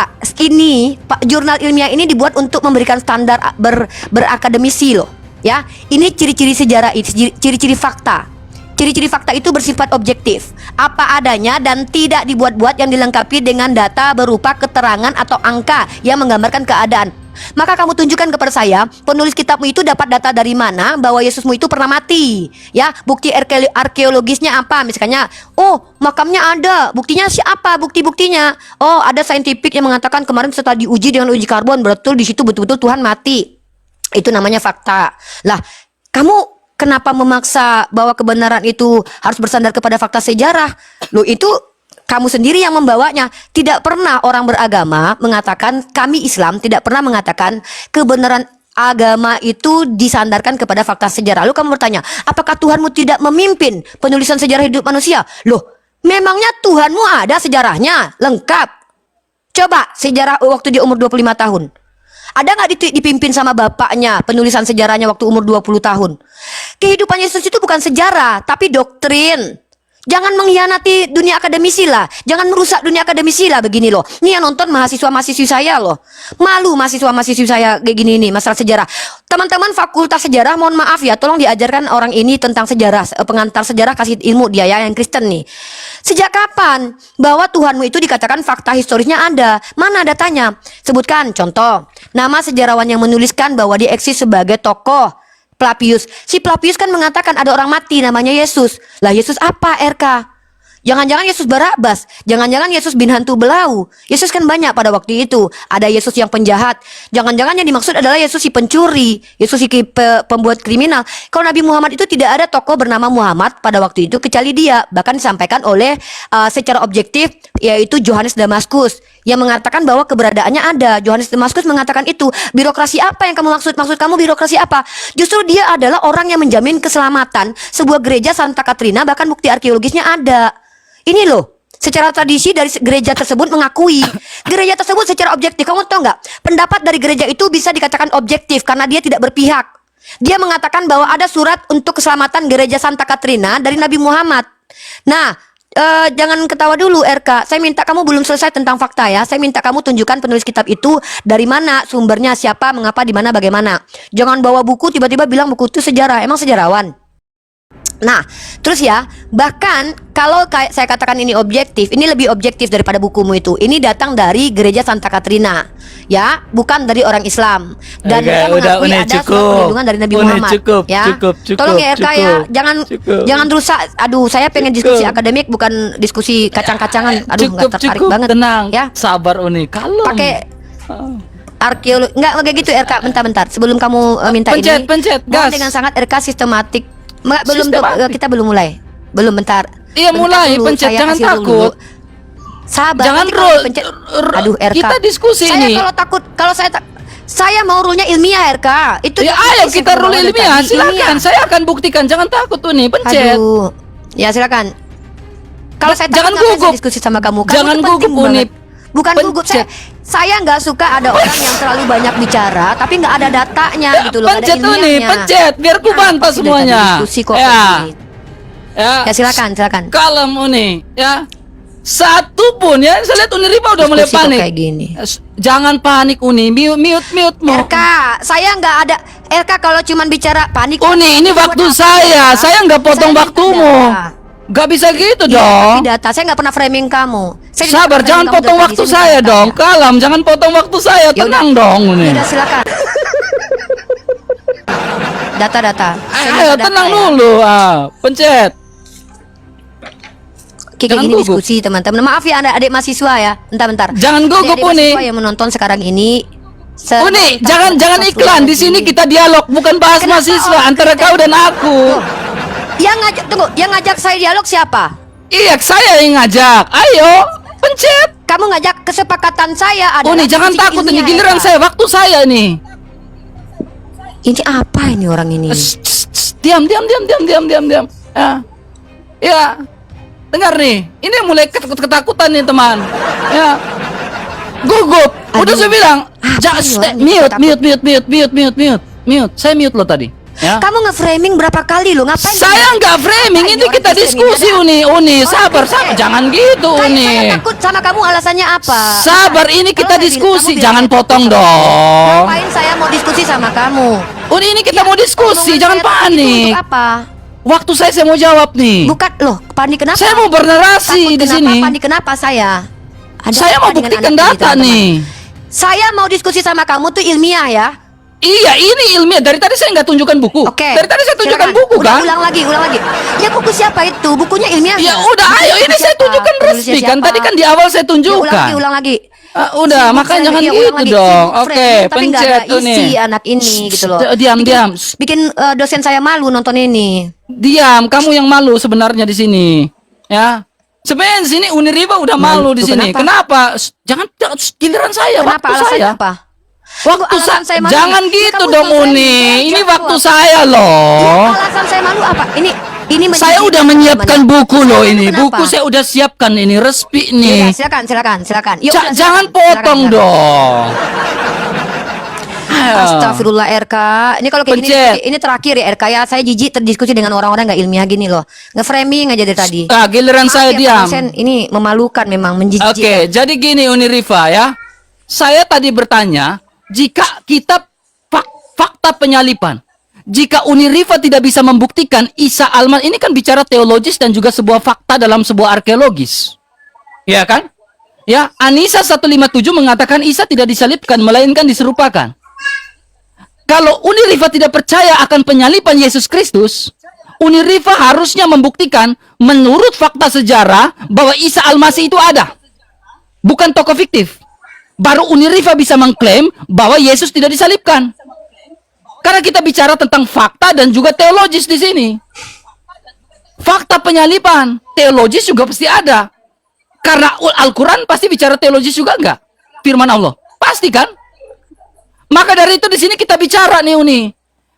[SPEAKER 1] ini jurnal ilmiah ini dibuat untuk memberikan standar berakademisi loh. Ya, ini ciri-ciri sejarah, ciri-ciri fakta. Ciri-ciri fakta itu bersifat objektif, apa adanya dan tidak dibuat-buat, yang dilengkapi dengan data berupa keterangan atau angka yang menggambarkan keadaan. Maka kamu tunjukkan kepada saya, penulis kitabmu itu dapat data dari mana bahwa Yesusmu itu pernah mati. Ya, bukti arkeologisnya apa? Misalnya, oh makamnya ada, buktinya siapa? Bukti-buktinya, oh ada saintifik yang mengatakan kemarin setelah diuji dengan uji karbon, betul di situ betul-betul Tuhan mati. Itu namanya fakta. Lah, kamu kenapa memaksa bahwa kebenaran itu harus bersandar kepada fakta sejarah? Loh, itu kamu sendiri yang membawanya. Tidak pernah orang beragama mengatakan, kami Islam tidak pernah mengatakan kebenaran agama itu disandarkan kepada fakta sejarah. Lalu kamu bertanya, apakah Tuhanmu tidak memimpin penulisan sejarah hidup manusia? Loh, memangnya Tuhanmu ada sejarahnya lengkap? Coba sejarah waktu dia umur 25 tahun. Ada nggak dipimpin sama bapaknya penulisan sejarahnya waktu umur 20 tahun? Kehidupan Yesus itu bukan sejarah, tapi doktrin. Jangan mengkhianati dunia akademisi lah. Jangan merusak dunia akademisi lah begini loh. Ini yang nonton mahasiswa-mahasiswi saya loh. Malu mahasiswa-mahasiswi saya kayak gini nih, masalah sejarah. Teman-teman fakultas sejarah, mohon maaf ya, tolong diajarkan orang ini tentang sejarah. Pengantar sejarah, kasih ilmu dia ya, yang Kristen nih. Sejak kapan bahwa Tuhanmu itu dikatakan fakta historisnya ada? Mana datanya? Sebutkan contoh. Nama sejarawan yang menuliskan bahwa dia eksis sebagai tokoh. Flavius. Si Flavius kan mengatakan ada orang mati namanya Yesus. Lah, Yesus apa RK? Jangan-jangan Yesus Barabas, jangan-jangan Yesus bin hantu belau. Yesus kan banyak pada waktu itu. Ada Yesus yang penjahat, jangan-jangan yang dimaksud adalah Yesus si pencuri, Yesus si pembuat kriminal. Kalau Nabi Muhammad itu tidak ada tokoh bernama Muhammad pada waktu itu kecuali dia. Bahkan disampaikan oleh secara objektif, yaitu Yohanes Damaskus, yang mengatakan bahwa keberadaannya ada. Yohanes Damaskus mengatakan itu. Birokrasi apa yang kamu maksud? Maksud kamu birokrasi apa? Justru dia adalah orang yang menjamin keselamatan sebuah gereja Santa Katrina, bahkan bukti arkeologisnya ada. Ini loh, secara tradisi dari gereja tersebut mengakui gereja tersebut secara objektif. Kamu tahu nggak? Pendapat dari gereja itu bisa dikatakan objektif karena dia tidak berpihak. Dia mengatakan bahwa ada surat untuk keselamatan gereja Santa Katrina dari Nabi Muhammad. Nah, jangan ketawa dulu RK. Saya minta kamu belum selesai tentang fakta ya. Saya minta kamu tunjukkan penulis kitab itu dari mana, sumbernya siapa, mengapa, di mana, bagaimana. Jangan bawa buku tiba-tiba bilang buku itu sejarah. Emang sejarawan? Nah, terus ya, bahkan kalau saya katakan ini objektif, ini lebih objektif daripada bukumu itu. Ini datang dari gereja Santa Katrina, ya, bukan dari orang Islam. Dan mereka mengakui ada surat perlindungan dari Nabi Muhammad. Ya, tolong ya RK ya, jangan rusak. Aduh, saya pengen diskusi akademik, bukan diskusi kacang-kacangan. Aduh, nggak tertarik banget.
[SPEAKER 2] Tenang,
[SPEAKER 1] ya.
[SPEAKER 2] Sabar Uni, kalem.
[SPEAKER 1] Pakai arkeologi, nggak kayak gitu RK. Bentar. Sebelum kamu minta
[SPEAKER 2] pencet,
[SPEAKER 1] mohon
[SPEAKER 2] gas.
[SPEAKER 1] dengan sangat RK sistematik. Belum, kita belum mulai. Belum, bentar.
[SPEAKER 2] Iya, mulai,
[SPEAKER 1] dulu,
[SPEAKER 2] pencet,
[SPEAKER 1] saya
[SPEAKER 2] jangan
[SPEAKER 1] kasih
[SPEAKER 2] takut.
[SPEAKER 1] Sabar.
[SPEAKER 2] Jangan
[SPEAKER 1] nanti kalau dipencet- Aduh, RK.
[SPEAKER 2] Kita diskusi
[SPEAKER 1] saya
[SPEAKER 2] ini.
[SPEAKER 1] kalau takut, kalau saya mau rule-nya ilmiah, RK. Itu
[SPEAKER 2] Ya
[SPEAKER 1] yang
[SPEAKER 2] ayo
[SPEAKER 1] saya
[SPEAKER 2] kita
[SPEAKER 1] bawa
[SPEAKER 2] rule
[SPEAKER 1] dari
[SPEAKER 2] ilmiah.
[SPEAKER 1] tadi,
[SPEAKER 2] Silakan.
[SPEAKER 1] ilmiah.
[SPEAKER 2] Saya akan buktikan. Jangan takut tuh nih. Pencet.
[SPEAKER 1] Aduh. Ya silakan. Kalau saya
[SPEAKER 2] Jangan
[SPEAKER 1] takut, ngapain
[SPEAKER 2] gugup.
[SPEAKER 1] saya diskusi sama kamu.
[SPEAKER 2] Jangan
[SPEAKER 1] tuh penting
[SPEAKER 2] gugup, Uni.
[SPEAKER 1] banget. Bukan gugup.
[SPEAKER 2] Pencet.
[SPEAKER 1] Saya nggak suka ada orang yang terlalu banyak bicara, tapi nggak ada datanya
[SPEAKER 2] Ya,
[SPEAKER 1] gitu loh. Nggak ada
[SPEAKER 2] pencet tuh nih.
[SPEAKER 1] ilmiahnya.
[SPEAKER 2] Pencet. Biar ku
[SPEAKER 1] Ah,
[SPEAKER 2] bantah
[SPEAKER 1] pasti dari tadi
[SPEAKER 2] semuanya.
[SPEAKER 1] diskusi kok,
[SPEAKER 2] Ya.
[SPEAKER 1] Uni.
[SPEAKER 2] Ya.
[SPEAKER 1] Ya silakan, silakan.
[SPEAKER 2] Kalem Uni. Ya. Satu pun ya. Saya lihat Uni Rifa udah mulai
[SPEAKER 1] Diskusi kok
[SPEAKER 2] panik.
[SPEAKER 1] kayak gini.
[SPEAKER 2] Jangan panik Uni. Mute mu.
[SPEAKER 1] RK, saya nggak ada. RK kalau cuman bicara panik.
[SPEAKER 2] Uni, ini
[SPEAKER 1] buat
[SPEAKER 2] waktu
[SPEAKER 1] apa,
[SPEAKER 2] saya.
[SPEAKER 1] RK?
[SPEAKER 2] Saya nggak potong
[SPEAKER 1] Saya minta
[SPEAKER 2] waktumu.
[SPEAKER 1] data.
[SPEAKER 2] Gak bisa gitu
[SPEAKER 1] Iya,
[SPEAKER 2] dong.
[SPEAKER 1] tapi data. Saya nggak pernah framing kamu. Saya
[SPEAKER 2] Sabar,
[SPEAKER 1] tidak pernah
[SPEAKER 2] jangan
[SPEAKER 1] framing kamu
[SPEAKER 2] potong
[SPEAKER 1] dari
[SPEAKER 2] waktu
[SPEAKER 1] tadi.
[SPEAKER 2] saya
[SPEAKER 1] minta
[SPEAKER 2] dong.
[SPEAKER 1] datanya.
[SPEAKER 2] Kalem, jangan potong waktu saya.
[SPEAKER 1] Ya
[SPEAKER 2] Tenang
[SPEAKER 1] udah.
[SPEAKER 2] dong Uni.
[SPEAKER 1] Ya udah silakan. Data. Saya
[SPEAKER 2] Ayo
[SPEAKER 1] minta
[SPEAKER 2] tenang
[SPEAKER 1] data ya.
[SPEAKER 2] dulu. Pencet.
[SPEAKER 1] Oke, kayak
[SPEAKER 2] Jangan
[SPEAKER 1] gini
[SPEAKER 2] gugup.
[SPEAKER 1] diskusi teman-teman. Maaf ya adik mahasiswa ya. Bentar.
[SPEAKER 2] Jangan gugup,
[SPEAKER 1] Adik-adik
[SPEAKER 2] Uni.
[SPEAKER 1] mahasiswa yang menonton sekarang ini.
[SPEAKER 2] Uni, jangan iklan. Di sini kita dialog, bukan bahas
[SPEAKER 1] Kenapa
[SPEAKER 2] mahasiswa
[SPEAKER 1] orang
[SPEAKER 2] antara
[SPEAKER 1] Kristen?
[SPEAKER 2] kau dan aku.
[SPEAKER 1] Tuh. Yang ngajak saya dialog siapa?
[SPEAKER 2] Iya, saya yang ngajak. Ayo, pencet.
[SPEAKER 1] Kamu ngajak kesepakatan saya adalah
[SPEAKER 2] Uni, jangan
[SPEAKER 1] diskusi
[SPEAKER 2] takut ini
[SPEAKER 1] ilmiah,
[SPEAKER 2] giliran
[SPEAKER 1] Eka.
[SPEAKER 2] saya, waktu saya nih.
[SPEAKER 1] Ini apa ini orang ini?
[SPEAKER 2] Diam. Ya. Dengar nih. Ini mulai ketakutan nih, teman. Ya. Gugup. Udah
[SPEAKER 1] Aduh.
[SPEAKER 2] saya bilang,
[SPEAKER 1] Apa nih orang ini
[SPEAKER 2] mute. Saya mute lo tadi. Ya.
[SPEAKER 1] Kamu nge-framing berapa kali lo? Ngapain?
[SPEAKER 2] Saya nggak framing,
[SPEAKER 1] Ngapain
[SPEAKER 2] ini
[SPEAKER 1] orang
[SPEAKER 2] kita
[SPEAKER 1] Kristen
[SPEAKER 2] diskusi
[SPEAKER 1] ini?
[SPEAKER 2] Uni.
[SPEAKER 1] Orang
[SPEAKER 2] Sabar,
[SPEAKER 1] Kristen.
[SPEAKER 2] jangan gitu
[SPEAKER 1] Saya
[SPEAKER 2] Uni.
[SPEAKER 1] takut sama kamu, alasannya apa?
[SPEAKER 2] Sabar, ini
[SPEAKER 1] Kalau
[SPEAKER 2] kita
[SPEAKER 1] saya
[SPEAKER 2] diskusi,
[SPEAKER 1] kamu
[SPEAKER 2] jangan
[SPEAKER 1] bilang
[SPEAKER 2] potong
[SPEAKER 1] saya takut sama kamu.
[SPEAKER 2] dong.
[SPEAKER 1] Ngapain saya mau diskusi sama kamu?
[SPEAKER 2] Uni, ini kita
[SPEAKER 1] Ya,
[SPEAKER 2] mau diskusi,
[SPEAKER 1] omongan
[SPEAKER 2] jangan
[SPEAKER 1] saya tadi itu
[SPEAKER 2] panik.
[SPEAKER 1] Untuk apa?
[SPEAKER 2] Waktu saya mau jawab nih.
[SPEAKER 1] Bukan loh, panik kenapa?
[SPEAKER 2] Saya mau bernarasi
[SPEAKER 1] Takut
[SPEAKER 2] di
[SPEAKER 1] kenapa?
[SPEAKER 2] sini.
[SPEAKER 1] Panik kenapa saya? Ada
[SPEAKER 2] Saya
[SPEAKER 1] apa
[SPEAKER 2] mau
[SPEAKER 1] dengan
[SPEAKER 2] buktikan
[SPEAKER 1] anak ini,
[SPEAKER 2] data
[SPEAKER 1] teman-teman?
[SPEAKER 2] nih.
[SPEAKER 1] Saya mau diskusi sama kamu tuh ilmiah ya.
[SPEAKER 2] Iya, ini ilmiah. Dari tadi saya nggak tunjukkan buku.
[SPEAKER 1] Oke.
[SPEAKER 2] Dari tadi saya tunjukkan
[SPEAKER 1] silakan.
[SPEAKER 2] buku kan.
[SPEAKER 1] Ulang lagi. Ya buku siapa itu? Bukunya ilmiah.
[SPEAKER 2] Ya
[SPEAKER 1] nggak?
[SPEAKER 2] udah,
[SPEAKER 1] Buku
[SPEAKER 2] ayo ini saya
[SPEAKER 1] siapa?
[SPEAKER 2] tunjukkan
[SPEAKER 1] Penulisnya
[SPEAKER 2] resmi kan.
[SPEAKER 1] siapa?
[SPEAKER 2] Tadi kan di awal saya
[SPEAKER 1] Ya,
[SPEAKER 2] tunjukkan.
[SPEAKER 1] ulang lagi.
[SPEAKER 2] Udah,
[SPEAKER 1] Sibuk
[SPEAKER 2] makanya jangan
[SPEAKER 1] framing, ya, ulang
[SPEAKER 2] gitu
[SPEAKER 1] lagi.
[SPEAKER 2] dong.
[SPEAKER 1] Sibuk
[SPEAKER 2] Oke,
[SPEAKER 1] framing, tapi nggak
[SPEAKER 2] pencet
[SPEAKER 1] ada
[SPEAKER 2] tuh
[SPEAKER 1] isi
[SPEAKER 2] nih.
[SPEAKER 1] anak ini gitu loh.
[SPEAKER 2] Diam.
[SPEAKER 1] Bikin dosen saya malu nonton ini.
[SPEAKER 2] Diam, kamu yang malu sebenarnya di sini. Ya. Sebenarnya di sini Uni Rifa udah malu di
[SPEAKER 1] Tuh,
[SPEAKER 2] sini. Kenapa? Jangan giliran saya,
[SPEAKER 1] Kenapa?
[SPEAKER 2] waktu
[SPEAKER 1] Alasannya
[SPEAKER 2] saya.
[SPEAKER 1] apa?
[SPEAKER 2] Waktu
[SPEAKER 1] alasan saya malu.
[SPEAKER 2] jangan
[SPEAKER 1] Ini
[SPEAKER 2] gitu
[SPEAKER 1] kamu
[SPEAKER 2] dong
[SPEAKER 1] nonton
[SPEAKER 2] Uni.
[SPEAKER 1] saya
[SPEAKER 2] Ini
[SPEAKER 1] jawab.
[SPEAKER 2] waktu saya loh.
[SPEAKER 1] Alasan saya malu apa? Ini
[SPEAKER 2] Saya udah menyiapkan buku loh ini.
[SPEAKER 1] Kenapa?
[SPEAKER 2] Buku saya udah siapkan ini resmi
[SPEAKER 1] Ya
[SPEAKER 2] nih.
[SPEAKER 1] udah, silakan. Ya udah,
[SPEAKER 2] Jangan
[SPEAKER 1] silakan,
[SPEAKER 2] potong
[SPEAKER 1] silakan.
[SPEAKER 2] dong. Ayo.
[SPEAKER 1] Astagfirullah RK. Ini kalau kayak gini
[SPEAKER 2] Pencet.
[SPEAKER 1] ini terakhir ya RK ya. Saya jijik terdiskusi dengan orang-orang nggak ilmiah gini loh. Nge-framing aja dari tadi.
[SPEAKER 2] Giliran
[SPEAKER 1] Maaf
[SPEAKER 2] saya
[SPEAKER 1] ya, Pak
[SPEAKER 2] diam.
[SPEAKER 1] dosen, ini memalukan memang
[SPEAKER 2] Oke,
[SPEAKER 1] menjijik.
[SPEAKER 2] jadi gini Uni Rifa ya. Saya tadi bertanya, jika kita fakta penyalipan, jika Uni Rifa tidak bisa membuktikan Isa Almas, ini kan bicara teologis dan juga sebuah fakta dalam sebuah arkeologis. Ya kan? Ya, Anisa 157 mengatakan Isa tidak disalibkan, melainkan diserupakan. Kalau Uni Rifa tidak percaya akan penyalipan Yesus Kristus, Uni Rifa harusnya membuktikan menurut fakta sejarah bahwa Isa Almasih itu ada. Bukan tokoh fiktif. Baru Uni Rifa bisa mengklaim bahwa Yesus tidak disalibkan. Karena kita bicara tentang fakta dan juga teologis di sini. Fakta penyalipan, teologis juga pasti ada. Karena Al-Quran pasti bicara teologis juga enggak? Firman Allah. Pasti kan? Maka dari itu di sini kita bicara nih Uni.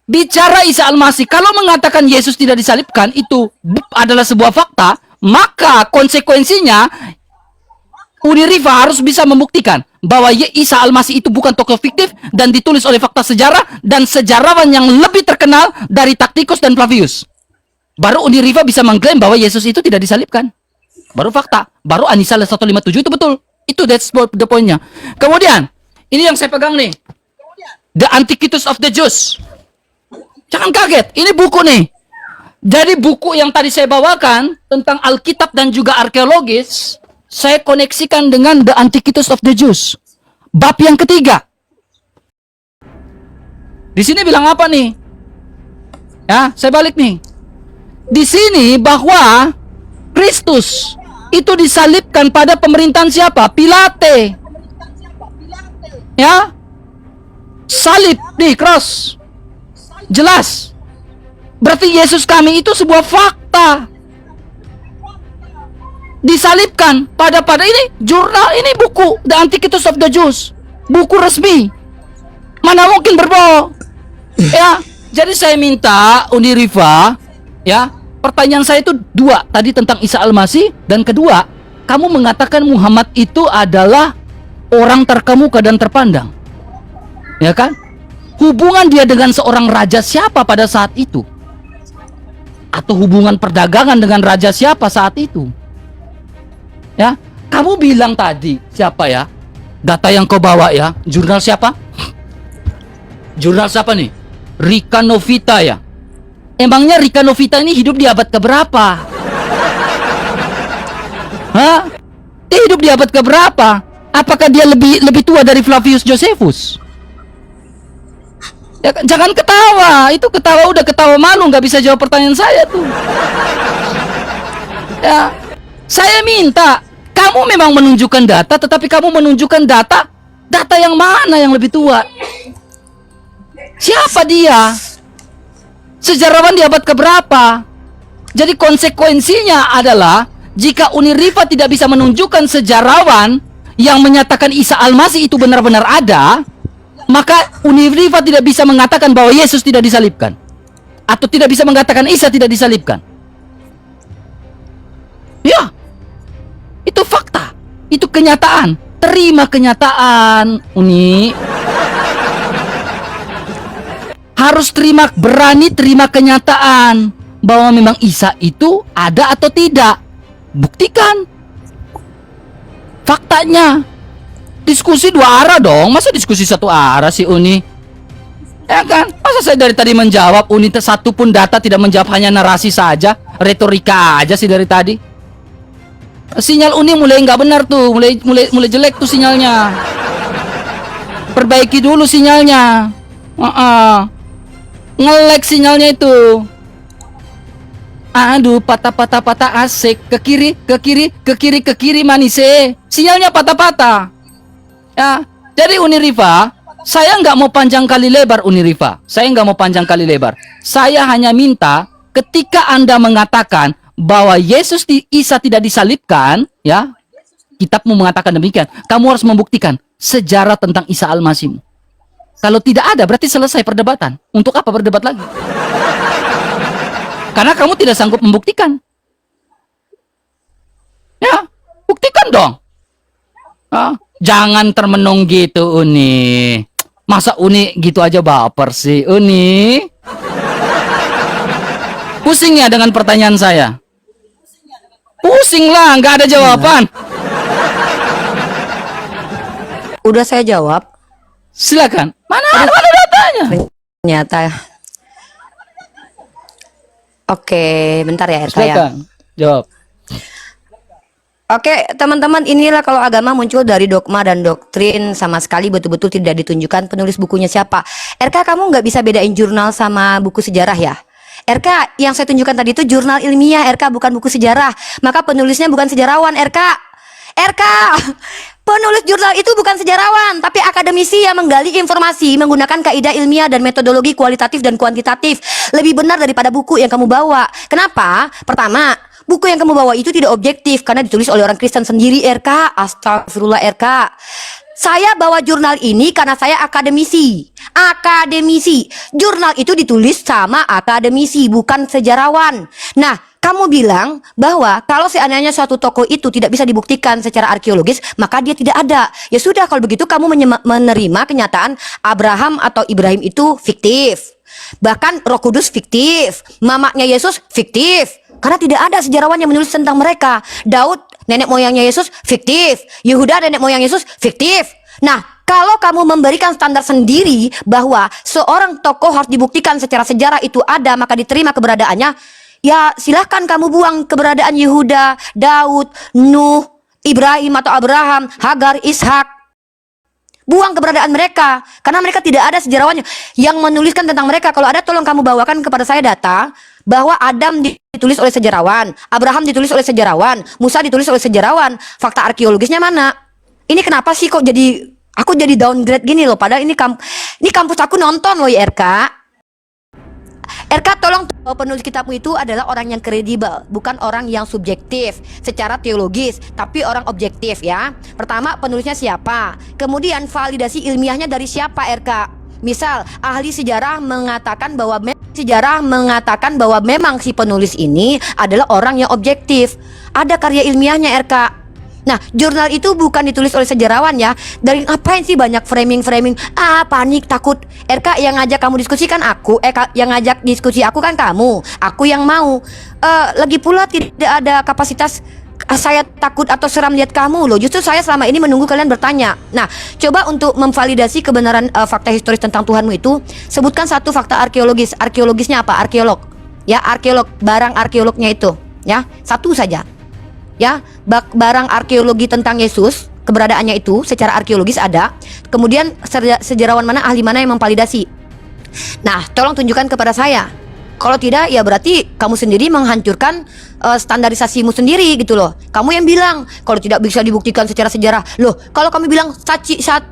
[SPEAKER 2] Bicara Isa Almasih. Kalau mengatakan Yesus tidak disalibkan itu adalah sebuah fakta, maka konsekuensinya Uni Rifa harus bisa membuktikan bahwa Isa Almasih itu bukan tokoh fiktif dan ditulis oleh fakta sejarah dan sejarawan yang lebih terkenal dari Tacitus dan Flavius. Baru Uni Rifa bisa mengklaim bahwa Yesus itu tidak disalibkan. Baru fakta. Baru Anisa 157 itu betul. Itu that's the point-nya. Kemudian, ini yang saya pegang nih. The Antiquities of the Jews. Jangan kaget, ini buku nih. Jadi buku yang tadi saya bawakan tentang Alkitab dan juga arkeologis, saya koneksikan dengan The Antiquities of the Jews. Bab yang ketiga. Di sini bilang apa nih? Ya, saya balik nih. Di sini bahwa Kristus itu disalibkan pada pemerintahan siapa? Pilate. Ya. Salib nih, cross. Jelas. Berarti Yesus kami itu sebuah fakta. disalibkan pada ini jurnal, ini buku The Antiquities of the Jews, buku resmi. Mana mungkin berbohong? Ya, jadi saya minta Uniriva, ya, pertanyaan saya itu dua, tadi tentang Isa Al-Masih, dan kedua, kamu mengatakan Muhammad itu adalah orang terkemuka dan terpandang, ya kan? Hubungan dia dengan seorang raja siapa pada saat itu? Atau hubungan perdagangan dengan raja siapa saat itu? Ya, kamu bilang tadi siapa ya? Data yang kau bawa ya, jurnal siapa? Jurnal siapa nih? Rika Novita ya? Emangnya Rika Novita ini hidup di abad keberapa? Hah? Dia hidup di abad keberapa? Apakah dia lebih tua dari Flavius Josephus? Ya, jangan ketawa, itu ketawa udah ketawa malu, nggak bisa jawab pertanyaan saya tuh. Ya, saya minta kamu memang menunjukkan data, tetapi kamu menunjukkan data yang mana yang lebih tua? Siapa dia? Sejarawan di abad keberapa? Jadi konsekuensinya adalah jika Uniriva tidak bisa menunjukkan sejarawan yang menyatakan Isa Al-Masih itu benar-benar ada, maka Uniriva tidak bisa mengatakan bahwa Yesus tidak disalibkan, atau tidak bisa mengatakan Isa tidak disalibkan. Ya, itu fakta, itu kenyataan. Terima kenyataan, Uni. Harus berani terima kenyataan bahwa memang Isa itu ada atau tidak. Buktikan faktanya. Diskusi dua arah dong, masa diskusi satu arah sih Uni? Ya kan? Masa saya dari tadi menjawab, Uni satu pun data tidak menjawab, hanya narasi saja, retorika aja sih dari tadi. Sinyal Uni mulai nggak benar tuh, mulai jelek tuh sinyalnya. Perbaiki dulu sinyalnya. Nge-lag sinyalnya itu. Aduh, patah asik, ke kiri manise. Sinyalnya patah-patah. Ya, jadi Uniriva, saya nggak mau panjang kali lebar Uniriva. Saya nggak mau panjang kali lebar. Saya hanya minta ketika Anda mengatakan bahwa Yesus Isa tidak disalibkan, ya, kitabmu mengatakan demikian. Kamu harus membuktikan sejarah tentang Isa Al-Masih. Kalau tidak ada, berarti selesai perdebatan. Untuk apa berdebat lagi? Karena kamu tidak sanggup membuktikan. Ya, buktikan dong. Jangan termenung gitu, Uni. Masa Uni gitu aja baper sih, Uni? Pusing ya dengan pertanyaan saya? Pusing lah, nggak ada jawaban.
[SPEAKER 1] Udah saya jawab.
[SPEAKER 2] Silakan. Mana datanya?
[SPEAKER 1] Ternyata. Oke, bentar ya RK ya.
[SPEAKER 2] Silakan, jawab.
[SPEAKER 1] Oke, teman-teman, inilah kalau agama muncul dari dogma dan doktrin, sama sekali betul-betul tidak ditunjukkan penulis bukunya siapa. RK, kamu nggak bisa bedain jurnal sama buku sejarah ya? RK, yang saya tunjukkan tadi itu jurnal ilmiah, RK, bukan buku sejarah. Maka penulisnya bukan sejarawan, RK. RK, penulis jurnal itu bukan sejarawan, tapi akademisi yang menggali informasi menggunakan kaidah ilmiah dan metodologi kualitatif dan kuantitatif. Lebih benar daripada buku yang kamu bawa. Kenapa? Pertama, buku yang kamu bawa itu tidak objektif karena ditulis oleh orang Kristen sendiri, RK. Astagfirullah, RK. Saya bawa jurnal ini karena saya akademisi. Akademisi. Jurnal itu ditulis sama akademisi, bukan sejarawan. Nah, kamu bilang bahwa kalau seandainya suatu tokoh itu tidak bisa dibuktikan secara arkeologis, maka dia tidak ada. Ya sudah, kalau begitu kamu menerima kenyataan Abraham atau Ibrahim itu fiktif. Bahkan Roh Kudus fiktif. Mamanya Yesus fiktif. Karena tidak ada sejarawan yang menulis tentang mereka. Daud, nenek moyangnya Yesus, fiktif. Yehuda, nenek moyang Yesus, fiktif. Nah, kalau kamu memberikan standar sendiri bahwa seorang tokoh harus dibuktikan secara sejarah itu ada, maka diterima keberadaannya, ya silahkan kamu buang keberadaan Yehuda, Daud, Nuh, Ibrahim atau Abraham, Hagar, Ishak. Buang keberadaan mereka, karena mereka tidak ada sejarawannya yang menuliskan tentang mereka. Kalau ada, tolong kamu bawakan kepada saya data bahwa Adam ditulis oleh sejarawan, Abraham ditulis oleh sejarawan, Musa ditulis oleh sejarawan. Fakta arkeologisnya mana? Ini kenapa sih kok jadi aku jadi downgrade gini loh? Padahal ini kampus aku nonton loh, RK. RK tolong, penulis kitabmu itu adalah orang yang kredibel, bukan orang yang subjektif secara teologis, tapi orang objektif ya. Pertama, penulisnya siapa? Kemudian validasi ilmiahnya dari siapa, RK? Misal, ahli sejarah mengatakan bahwa memang si penulis ini adalah orang yang objektif. Ada karya ilmiahnya, RK. Nah, jurnal itu bukan ditulis oleh sejarawan ya. Dari ngapain sih banyak framing? Panik, takut. RK yang ngajak kamu diskusi kan aku. Yang ngajak diskusi aku kan kamu. Aku yang mau. Lagi pula tidak ada kapasitas. Saya takut atau seram lihat kamu loh. Justru saya selama ini menunggu kalian bertanya. Nah, coba untuk memvalidasi kebenaran fakta historis tentang Tuhanmu itu, sebutkan satu fakta arkeologis. Arkeologisnya apa? Arkeolog. Ya, arkeolog, barang arkeolognya itu. Ya, satu saja. Ya, barang arkeologi tentang Yesus, keberadaannya itu secara arkeologis ada. Kemudian sejarawan mana, ahli mana yang memvalidasi. Nah, tolong tunjukkan kepada saya. Kalau tidak, ya berarti kamu sendiri menghancurkan standarisasimu sendiri gitu loh. Kamu yang bilang kalau tidak bisa dibuktikan secara sejarah. Loh, kalau kami bilang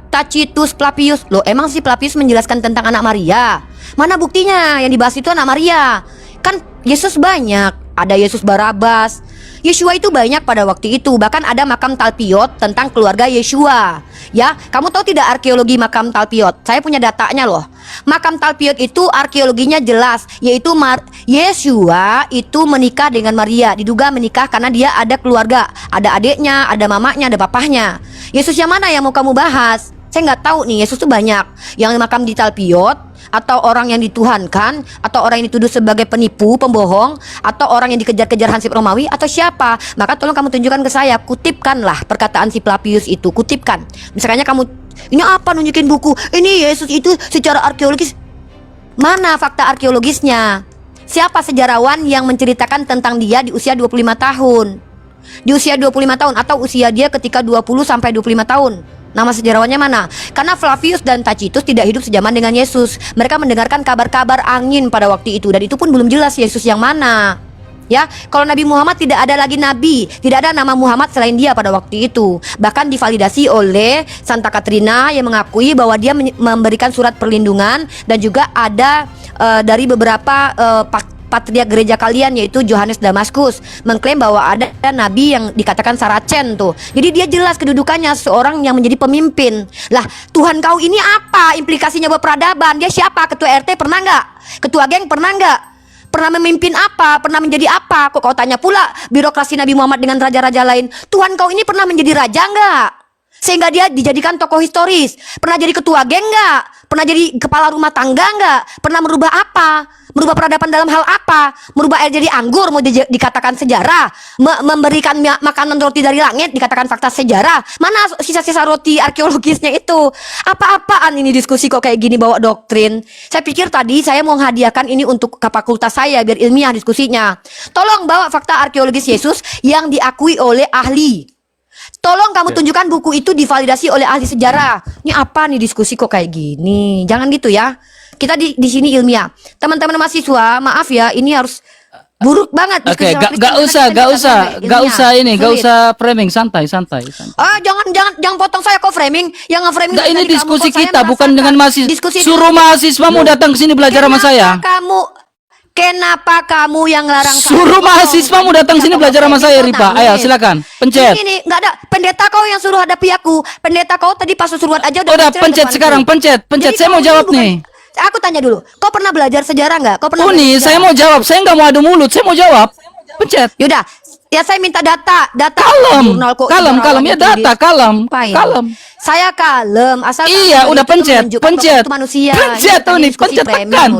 [SPEAKER 1] Tacitus Flavius, loh emang si Flavius menjelaskan tentang anak Maria? Mana buktinya? Yang dibahas itu anak Maria. Kan Yesus banyak, ada Yesus Barabas. Yeshua itu banyak pada waktu itu. Bahkan ada makam Talpiot tentang keluarga Yeshua. Ya, kamu tahu tidak arkeologi makam Talpiot? Saya punya datanya loh. Makam Talpiot itu arkeologinya jelas, yaitu Yeshua itu menikah dengan Maria. Diduga menikah karena dia ada keluarga, ada adiknya, ada mamanya, ada papahnya. Yesus yang mana yang mau kamu bahas? Saya nggak tahu nih. Yesus tuh banyak. Yang makam di Talpiot, atau orang yang dituhankan, atau orang yang dituduh sebagai penipu, pembohong, atau orang yang dikejar-kejar Hansip Romawi, atau siapa? Maka tolong kamu tunjukkan ke saya. Kutipkanlah perkataan si Flavius itu. Kutipkan. Misalnya kamu, ini apa, nunjukin buku, ini Yesus itu secara arkeologis. Mana fakta arkeologisnya? Siapa sejarawan yang menceritakan tentang dia di usia 25 tahun? Di usia 25 tahun atau usia dia ketika 20 sampai 25 tahun. Nama sejarawannya mana? Karena Flavius dan Tacitus tidak hidup sejaman dengan Yesus. Mereka mendengarkan kabar-kabar angin pada waktu itu, dan itu pun belum jelas Yesus yang mana. Ya, kalau Nabi Muhammad tidak ada lagi nabi, tidak ada nama Muhammad selain dia pada waktu itu. Bahkan divalidasi oleh Santa Katrina yang mengakui bahwa dia memberikan surat perlindungan, dan juga ada dari beberapa patriark gereja kalian, yaitu Yohanes Damaskus, mengklaim bahwa ada nabi yang dikatakan Saracen tuh. Jadi dia jelas kedudukannya, seorang yang menjadi pemimpin. Lah, Tuhan kau ini apa implikasinya buat peradaban? Dia siapa? Ketua RT pernah nggak? Ketua geng pernah nggak? Pernah memimpin apa? Pernah menjadi apa? Kok kau tanya pula birokrasi Nabi Muhammad dengan raja-raja lain? Tuhan kau ini pernah menjadi raja nggak? Sehingga dia dijadikan tokoh historis. Pernah jadi ketua geng nggak? Pernah jadi kepala rumah tangga nggak? Pernah merubah apa? Merubah peradaban dalam hal apa? Merubah air jadi anggur mau dikatakan sejarah? Memberikan makanan roti dari langit dikatakan fakta sejarah? Mana sisa-sisa roti arkeologisnya itu? Apa-apaan ini diskusi kok kayak gini bawa doktrin? Saya pikir tadi saya mau hadiahkan ini untuk ke fakultas saya biar ilmiah diskusinya. Tolong bawa fakta arkeologis Yesus yang diakui oleh ahli. Tolong kamu tunjukkan buku itu divalidasi oleh ahli sejarah. Ini apa nih diskusi kok kayak gini? Jangan gitu ya. Kita di sini ilmiah. Teman-teman mahasiswa, maaf ya, ini harus buruk banget.
[SPEAKER 2] Oke, gak usah framing, santai.
[SPEAKER 1] Jangan potong saya kok framing. Yang nge-framing
[SPEAKER 2] ini diskusi kita, bukan dengan mahasiswa. Suruh mahasiswamu datang ke sini belajar sama saya.
[SPEAKER 1] Kenapa kamu yang larang saya?
[SPEAKER 2] Suruh mahasiswamu datang sini belajar sama saya, Ripa. Ayo, silakan. Pencet.
[SPEAKER 1] Ini nggak ada. Pendeta kau yang suruh hadapi aku. Pendeta kau tadi pas suruhan aja
[SPEAKER 2] udah pencet sekarang, pencet. Saya mau jawab nih.
[SPEAKER 1] Aku tanya dulu. Kau pernah belajar sejarah nggak? Kau pernah?
[SPEAKER 2] Saya mau jawab. Saya nggak mau adu mulut. Saya mau jawab. Pencet.
[SPEAKER 1] Yaudah. Ya saya minta data.
[SPEAKER 2] Kalem. Ya data. Kalem. Saya kalem. Asal iya, udah pencet. Pencet tuh nih. Pencet tekan.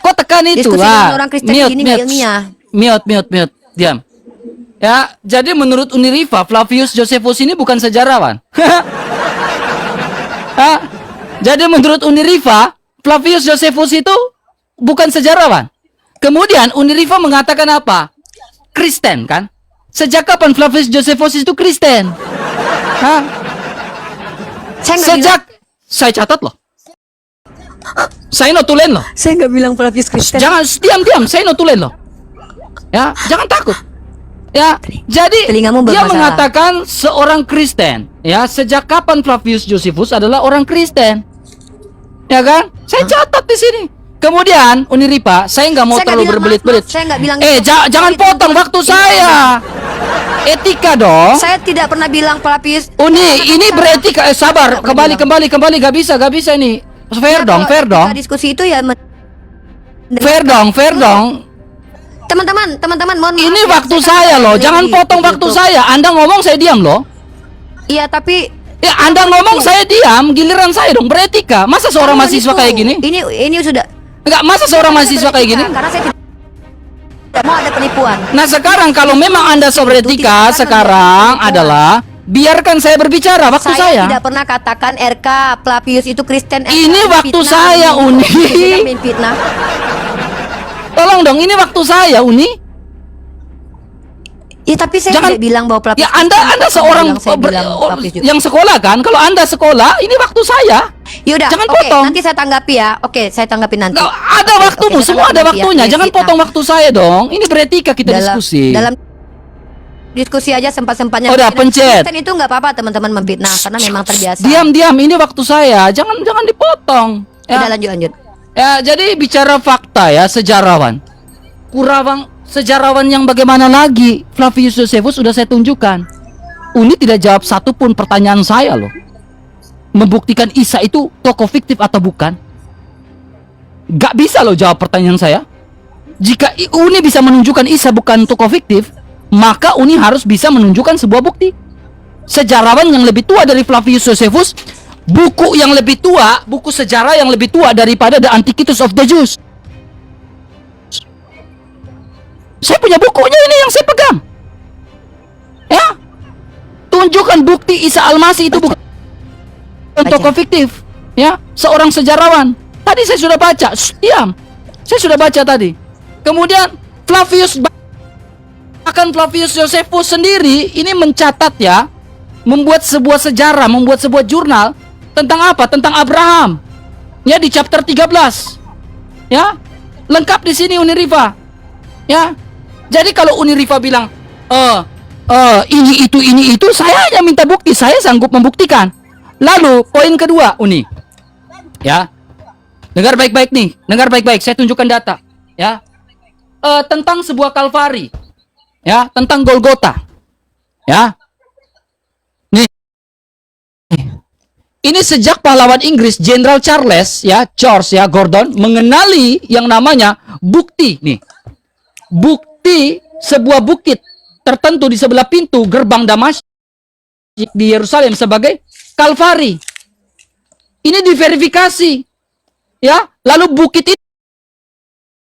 [SPEAKER 2] Kok tekan itu lah. Mute. Diam. Ya, jadi menurut Uniriva, Flavius Josephus ini bukan sejarawan. Jadi menurut Uniriva, Flavius Josephus itu bukan sejarawan. Kemudian Uniriva mengatakan apa? Kristen kan? Sejak kapan Flavius Josephus itu Kristen? Saya catat loh. Saya notulen loh.
[SPEAKER 1] Saya nggak bilang Flavius Kristen.
[SPEAKER 2] Jangan diam. Saya notulen loh. Ya, jangan takut. Ya, jadi dia mengatakan seorang Kristen. Ya, sejak kapan Flavius Josephus adalah orang Kristen? Ya kan? Saya catat di sini. Kemudian Uniripa, saya nggak mau
[SPEAKER 1] Saya nggak
[SPEAKER 2] terlalu
[SPEAKER 1] bilang
[SPEAKER 2] berbelit-belit.
[SPEAKER 1] maaf, saya nggak bilang
[SPEAKER 2] Eh,
[SPEAKER 1] itu.
[SPEAKER 2] jangan
[SPEAKER 1] Itu
[SPEAKER 2] potong
[SPEAKER 1] bukan-
[SPEAKER 2] waktu
[SPEAKER 1] ini
[SPEAKER 2] saya. Etika dong.
[SPEAKER 1] Saya tidak pernah bilang pelapis.
[SPEAKER 2] Ini beretika. Sabar, kembali. Gak bisa ini. Fair
[SPEAKER 1] Ya,
[SPEAKER 2] dong,
[SPEAKER 1] kalau
[SPEAKER 2] fair
[SPEAKER 1] kita
[SPEAKER 2] dong.
[SPEAKER 1] Diskusi itu ya.
[SPEAKER 2] Fair dong.
[SPEAKER 1] Teman-teman, mohon maaf.
[SPEAKER 2] Ini
[SPEAKER 1] ya,
[SPEAKER 2] waktu
[SPEAKER 1] kan
[SPEAKER 2] saya loh,
[SPEAKER 1] boleh
[SPEAKER 2] jangan
[SPEAKER 1] di
[SPEAKER 2] potong waktu
[SPEAKER 1] YouTube.
[SPEAKER 2] saya. Anda ngomong saya diam loh.
[SPEAKER 1] Iya, tapi
[SPEAKER 2] Ya Anda ngomong saya diam, giliran saya dong beretika. Masa seorang
[SPEAKER 1] bukan
[SPEAKER 2] mahasiswa
[SPEAKER 1] itu.
[SPEAKER 2] kayak gini?
[SPEAKER 1] Ini sudah.
[SPEAKER 2] Enggak, masa seorang mahasiswa kayak gini?
[SPEAKER 1] Karena saya tidak mau ada penipuan.
[SPEAKER 2] Nah sekarang kalau memang Anda sobretika
[SPEAKER 1] Itu tidak akan
[SPEAKER 2] sekarang
[SPEAKER 1] menjadi penipuan.
[SPEAKER 2] adalah biarkan saya berbicara waktu saya.
[SPEAKER 1] Tidak pernah katakan RK Plapius itu Kristen.
[SPEAKER 2] Ini waktu saya, Uni.
[SPEAKER 1] Fitnah.
[SPEAKER 2] Tolong dong, ini waktu saya, Uni.
[SPEAKER 1] Ya tapi saya
[SPEAKER 2] Jangan-
[SPEAKER 1] tidak bilang bahwa Plapius.
[SPEAKER 2] Ya Anda seorang
[SPEAKER 1] saya bilang Plapius juga.
[SPEAKER 2] yang sekolah kan? Kalau Anda sekolah, ini waktu saya.
[SPEAKER 1] Yaudah,
[SPEAKER 2] jangan
[SPEAKER 1] oke,
[SPEAKER 2] potong.
[SPEAKER 1] nanti saya tanggapi ya. Oke, saya tanggapi nanti.
[SPEAKER 2] Nggak, ada
[SPEAKER 1] Oke,
[SPEAKER 2] waktumu,
[SPEAKER 1] saya
[SPEAKER 2] semua ada
[SPEAKER 1] tanggapi nanti ya.
[SPEAKER 2] waktunya.
[SPEAKER 1] Ini
[SPEAKER 2] Jangan
[SPEAKER 1] fitnah.
[SPEAKER 2] potong waktu saya dong. Ini beretika kita diskusi.
[SPEAKER 1] Dalam diskusi aja sempat-sempatnya.
[SPEAKER 2] Udah, pencet.
[SPEAKER 1] Kristen itu nggak apa-apa teman-teman memfitnah karena memang terbiasa.
[SPEAKER 2] Diam, ini waktu saya. Jangan dipotong.
[SPEAKER 1] Udah
[SPEAKER 2] Ya.
[SPEAKER 1] lanjut.
[SPEAKER 2] Ya, jadi bicara fakta ya, sejarawan. Sejarawan yang bagaimana lagi? Flavius Josephus sudah saya tunjukkan. Uni tidak jawab satu pun pertanyaan saya loh. Membuktikan Isa itu tokoh fiktif atau bukan? Gak bisa loh jawab pertanyaan saya. Jika Uni bisa menunjukkan Isa bukan tokoh fiktif, maka Uni harus bisa menunjukkan sebuah bukti. Sejarawan yang lebih tua dari Flavius Josephus, buku yang lebih tua, buku sejarah yang lebih tua daripada The Antiquities of the Jews. Saya punya bukunya ini yang saya pegang. Ya, tunjukkan bukti Isa Al-Masih itu bukan tokoh fiktif. Ya, seorang sejarawan. Tadi saya sudah baca. Shh, diam. Saya sudah baca tadi. Kemudian bahkan Flavius Josephus sendiri ini mencatat ya, membuat sebuah sejarah, membuat sebuah jurnal tentang apa? Tentang Abraham. Ya, di chapter 13. Ya, lengkap di sini Uniriva. Ya. Jadi kalau Uniriva bilang ini itu, saya hanya minta bukti, saya sanggup membuktikan. Lalu poin kedua, Uni. Ya. Dengar baik-baik nih, dengar baik-baik, saya tunjukkan data. Ya. Tentang sebuah Kalvari. Ya, tentang Golgota. Ya. Nih. Ini sejak pahlawan Inggris Jenderal Charles George Gordon mengenali yang namanya bukti nih. Bukti sebuah bukit tertentu di sebelah pintu gerbang Damaskus di Yerusalem sebagai Kalvari. Ini diverifikasi. Ya, lalu bukit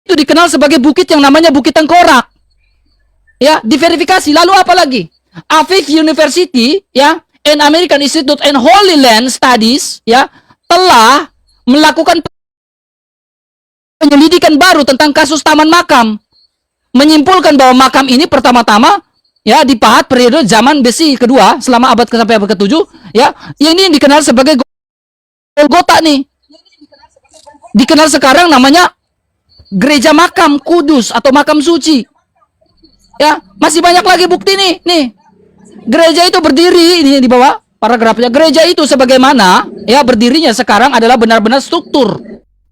[SPEAKER 2] itu dikenal sebagai bukit yang namanya Bukit Tengkorak. Ya, diverifikasi. Lalu apa lagi? Aviv University and American Institute and Holy Land Studies telah melakukan penyelidikan baru tentang kasus Taman Makam. Menyimpulkan bahwa makam ini pertama-tama dipahat periode zaman besi kedua selama abad ke sampai abad ke-7 ini dikenal sebagai Golgota nih. Dikenal sekarang namanya Gereja Makam Kudus atau Makam Suci. Ya, masih banyak lagi bukti nih. Nih. Gereja itu berdiri ini di bawah paragrafnya. Gereja itu sebagaimana berdirinya sekarang adalah benar-benar struktur.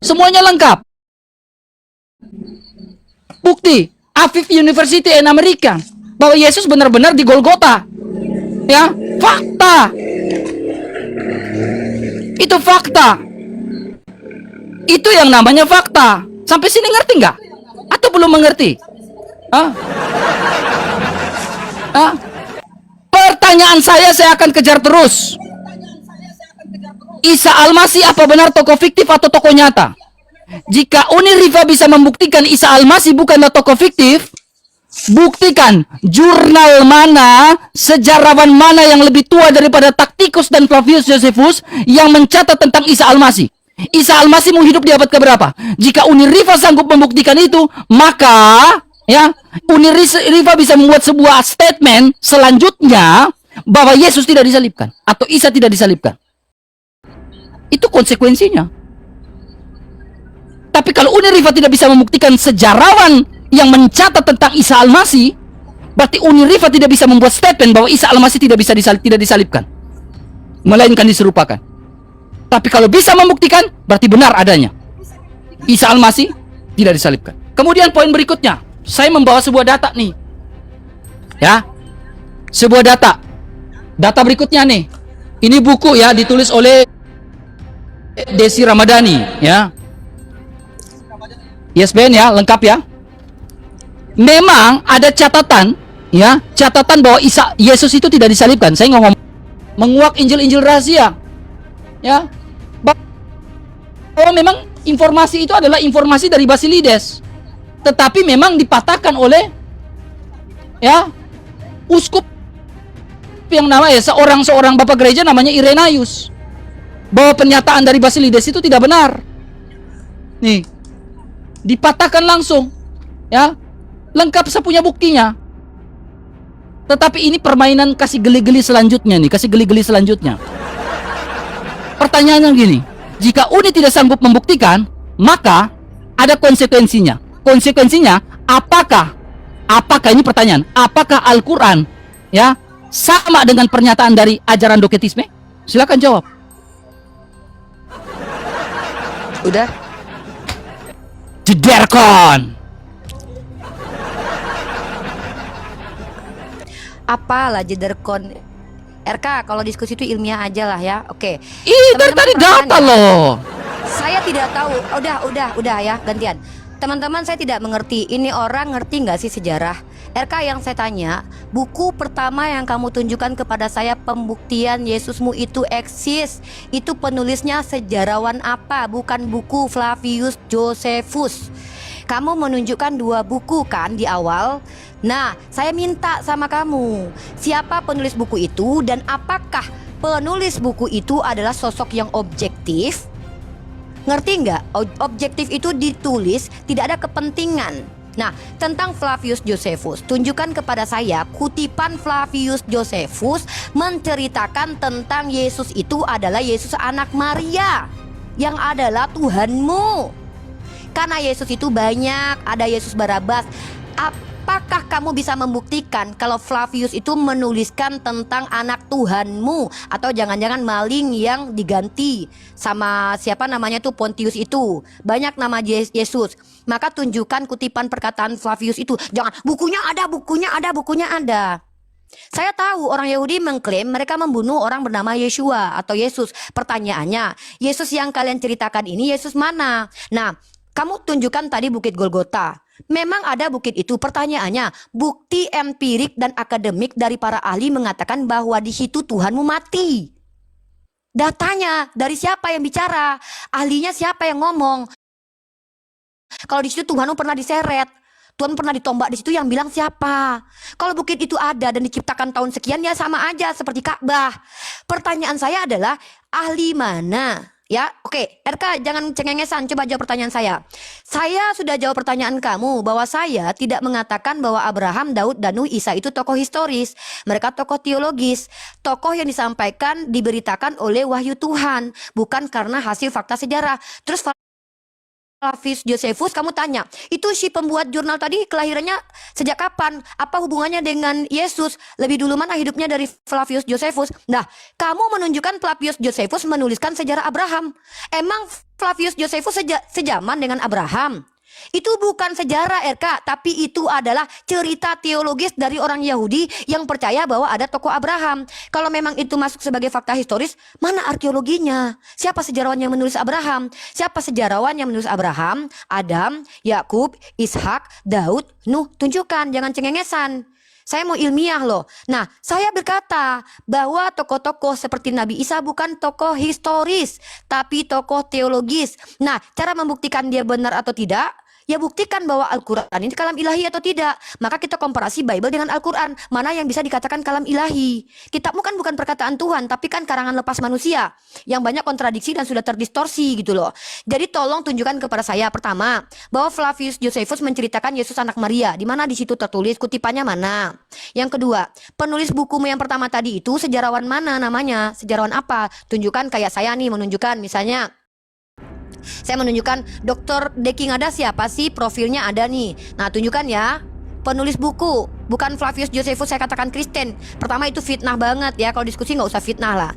[SPEAKER 2] Semuanya lengkap. Bukti Aviv University and America bahwa Yesus benar-benar di Golgota. Ya, fakta. Itu fakta. Itu yang namanya fakta. Sampai sini ngerti nggak? Atau belum mengerti? Pertanyaan saya akan kejar terus. Isa Al-Masih apa benar tokoh fiktif atau tokoh nyata? Jika Uniriva bisa membuktikan Isa Al-Masih bukanlah tokoh fiktif, buktikan jurnal mana, sejarawan mana yang lebih tua daripada Tacitus dan Flavius Josephus yang mencatat tentang Isa Al-Masih. Isa Al-Masih mau hidup di abad keberapa? Jika Uniriva sanggup membuktikan itu, maka Uniriva bisa membuat sebuah statement selanjutnya bahwa Yesus tidak disalibkan atau Isa tidak disalibkan. Itu konsekuensinya. Tapi kalau Uniriva tidak bisa membuktikan sejarawan yang mencatat tentang Isa Al-Masih, berarti Uniriva tidak bisa membuat statement bahwa Isa Al-Masih tidak disalibkan, melainkan diserupakan. Tapi kalau bisa membuktikan, berarti benar adanya. Isa Al-Masih tidak disalibkan. Kemudian poin berikutnya, saya membawa sebuah data nih. Ya. Sebuah data. Data berikutnya nih. Ini buku ya, ditulis oleh Desi Ramadhani ya. ISBN ya, lengkap ya. Memang ada catatan ya, catatan bahwa Yesus itu tidak disalibkan. Saya ngomong menguak Injil-Injil rahasia. Ya. Bahwa memang informasi itu adalah informasi dari Basilides. Tetapi memang dipatahkan oleh ya uskup yang namanya seorang bapak gereja namanya Irenaeus, bahwa pernyataan dari Basilides itu tidak benar. Nih, dipatahkan langsung ya. Lengkap saya punya buktinya. Tetapi ini permainan kasih geli-geli selanjutnya nih, kasih geli-geli selanjutnya. Pertanyaannya gini, jika Uni tidak sanggup membuktikan, maka ada konsekuensinya. Konsekuensinya apakah ini pertanyaan, apakah Al-Qur'an ya sama dengan pernyataan dari ajaran doketisme? Silakan jawab.
[SPEAKER 1] Udah.
[SPEAKER 2] Jederkon.
[SPEAKER 1] Apalah jederkon? RK, kalau diskusi itu ilmiah aja lah ya. Oke.
[SPEAKER 2] Ih, dari tadi data loh.
[SPEAKER 1] Saya tidak tahu. Udah ya, gantian. Teman-teman, saya tidak mengerti. Ini orang ngerti nggak sih sejarah? RK, yang saya tanya, buku pertama yang kamu tunjukkan kepada saya pembuktian Yesusmu itu eksis, itu penulisnya sejarawan apa? Bukan buku Flavius Josephus. Kamu menunjukkan 2 buku kan di awal. Nah, saya minta sama kamu, siapa penulis buku itu dan apakah penulis buku itu adalah sosok yang objektif? Ngerti nggak? Objektif itu ditulis, tidak ada kepentingan. Nah, tentang Flavius Josephus, tunjukkan kepada saya kutipan Flavius Josephus menceritakan tentang Yesus itu adalah Yesus anak Maria, yang adalah Tuhanmu. Karena Yesus itu banyak, ada Yesus Barabas. Apakah kamu bisa membuktikan kalau Flavius itu menuliskan tentang anak Tuhanmu? Atau jangan-jangan maling yang diganti sama siapa namanya tuh, Pontius itu. Banyak nama Yesus. Maka tunjukkan kutipan perkataan Flavius itu. Jangan, bukunya ada. Saya tahu orang Yahudi mengklaim mereka membunuh orang bernama Yeshua atau Yesus. Pertanyaannya, Yesus yang kalian ceritakan ini Yesus mana? Nah, kamu tunjukkan tadi Bukit Golgota. Memang ada bukit itu. Pertanyaannya, bukti empirik dan akademik dari para ahli mengatakan bahwa di situ Tuhanmu mati. Datanya dari siapa yang bicara? Ahlinya siapa yang ngomong? Kalau di situ Tuhanmu pernah diseret, Tuhan pernah ditombak di situ, yang bilang siapa? Kalau bukit itu ada dan diciptakan tahun sekian, ya sama aja seperti Ka'bah. Pertanyaan saya adalah, ahli mana? Ya, oke, RK jangan cengengesan, coba jawab pertanyaan saya. Saya sudah jawab pertanyaan kamu bahwa saya tidak mengatakan bahwa Abraham, Daud, dan Nuh, Isa itu tokoh historis. Mereka tokoh teologis, tokoh yang disampaikan, diberitakan oleh wahyu Tuhan, bukan karena hasil fakta sejarah. Terus Flavius Josephus, kamu tanya, itu si pembuat jurnal tadi kelahirannya sejak kapan? Apa hubungannya dengan Yesus? Lebih dulu mana hidupnya dari Flavius Josephus? Nah, kamu menunjukkan Flavius Josephus menuliskan sejarah Abraham. Emang Flavius Josephus sejaman dengan Abraham? Itu bukan sejarah RK, tapi itu adalah cerita teologis dari orang Yahudi yang percaya bahwa ada tokoh Abraham. Kalau memang itu masuk sebagai fakta historis, mana arkeologinya? Siapa sejarawan yang menulis Abraham? Siapa sejarawan yang menulis Abraham, Adam, Yakub, Ishak, Daud, Nuh? Tunjukkan, jangan cengengesan. Saya mau ilmiah loh. Nah, saya berkata bahwa tokoh-tokoh seperti Nabi Isa bukan tokoh historis, tapi tokoh teologis. Nah, cara membuktikan dia benar atau tidak, ya buktikan bahwa Al-Quran ini kalam ilahi atau tidak. Maka kita komparasi Bible dengan Al-Quran. Mana yang bisa dikatakan kalam ilahi? Kitabmu kan bukan perkataan Tuhan, tapi kan karangan lepas manusia yang banyak kontradiksi dan sudah terdistorsi gitu loh. Jadi tolong tunjukkan kepada saya, pertama, bahwa Flavius Josephus menceritakan Yesus anak Maria. Di mana di situ tertulis, kutipannya mana? Yang kedua, penulis bukumu yang pertama tadi itu sejarawan mana namanya? Sejarawan apa? Tunjukkan, kayak saya nih menunjukkan misalnya, saya menunjukkan Dr. Deki Ngada siapa sih, profilnya ada nih. Nah, tunjukkan ya, penulis buku, bukan Flavius Josephus saya katakan Kristen. Pertama itu fitnah banget ya, kalau diskusi nggak usah fitnah lah.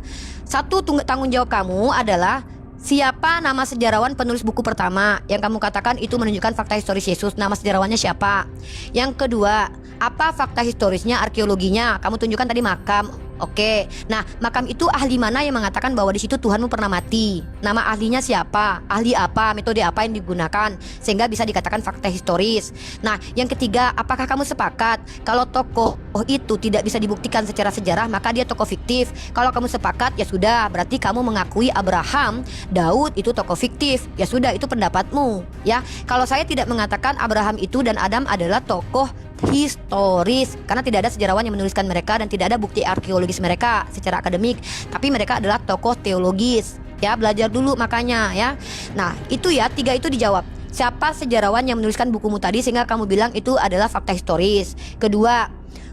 [SPEAKER 1] Satu tanggung jawab kamu adalah siapa nama sejarawan penulis buku pertama? Yang kamu katakan itu menunjukkan fakta historis Yesus. Nama sejarawannya siapa? Yang kedua, apa fakta historisnya, arkeologinya? Kamu tunjukkan tadi makam. Oke. Nah, makam itu ahli mana yang mengatakan bahwa di situ Tuhanmu pernah mati? Nama ahlinya siapa? Ahli apa? Metode apa yang digunakan sehingga bisa dikatakan fakta historis? Nah, yang ketiga, apakah kamu sepakat kalau tokoh itu tidak bisa dibuktikan secara sejarah, maka dia tokoh fiktif? Kalau kamu sepakat, ya sudah, berarti kamu mengakui Abraham, Daud itu tokoh fiktif. Ya sudah, itu pendapatmu, ya. Kalau saya tidak mengatakan Abraham itu dan Adam adalah tokoh historis karena tidak ada sejarawan yang menuliskan mereka dan tidak ada bukti arkeologis mereka secara akademik, tapi mereka adalah tokoh teologis, ya. Belajar dulu makanya, ya. Nah, itu ya, 3 itu dijawab. Siapa sejarawan yang menuliskan bukumu tadi sehingga kamu bilang itu adalah fakta historis? Kedua,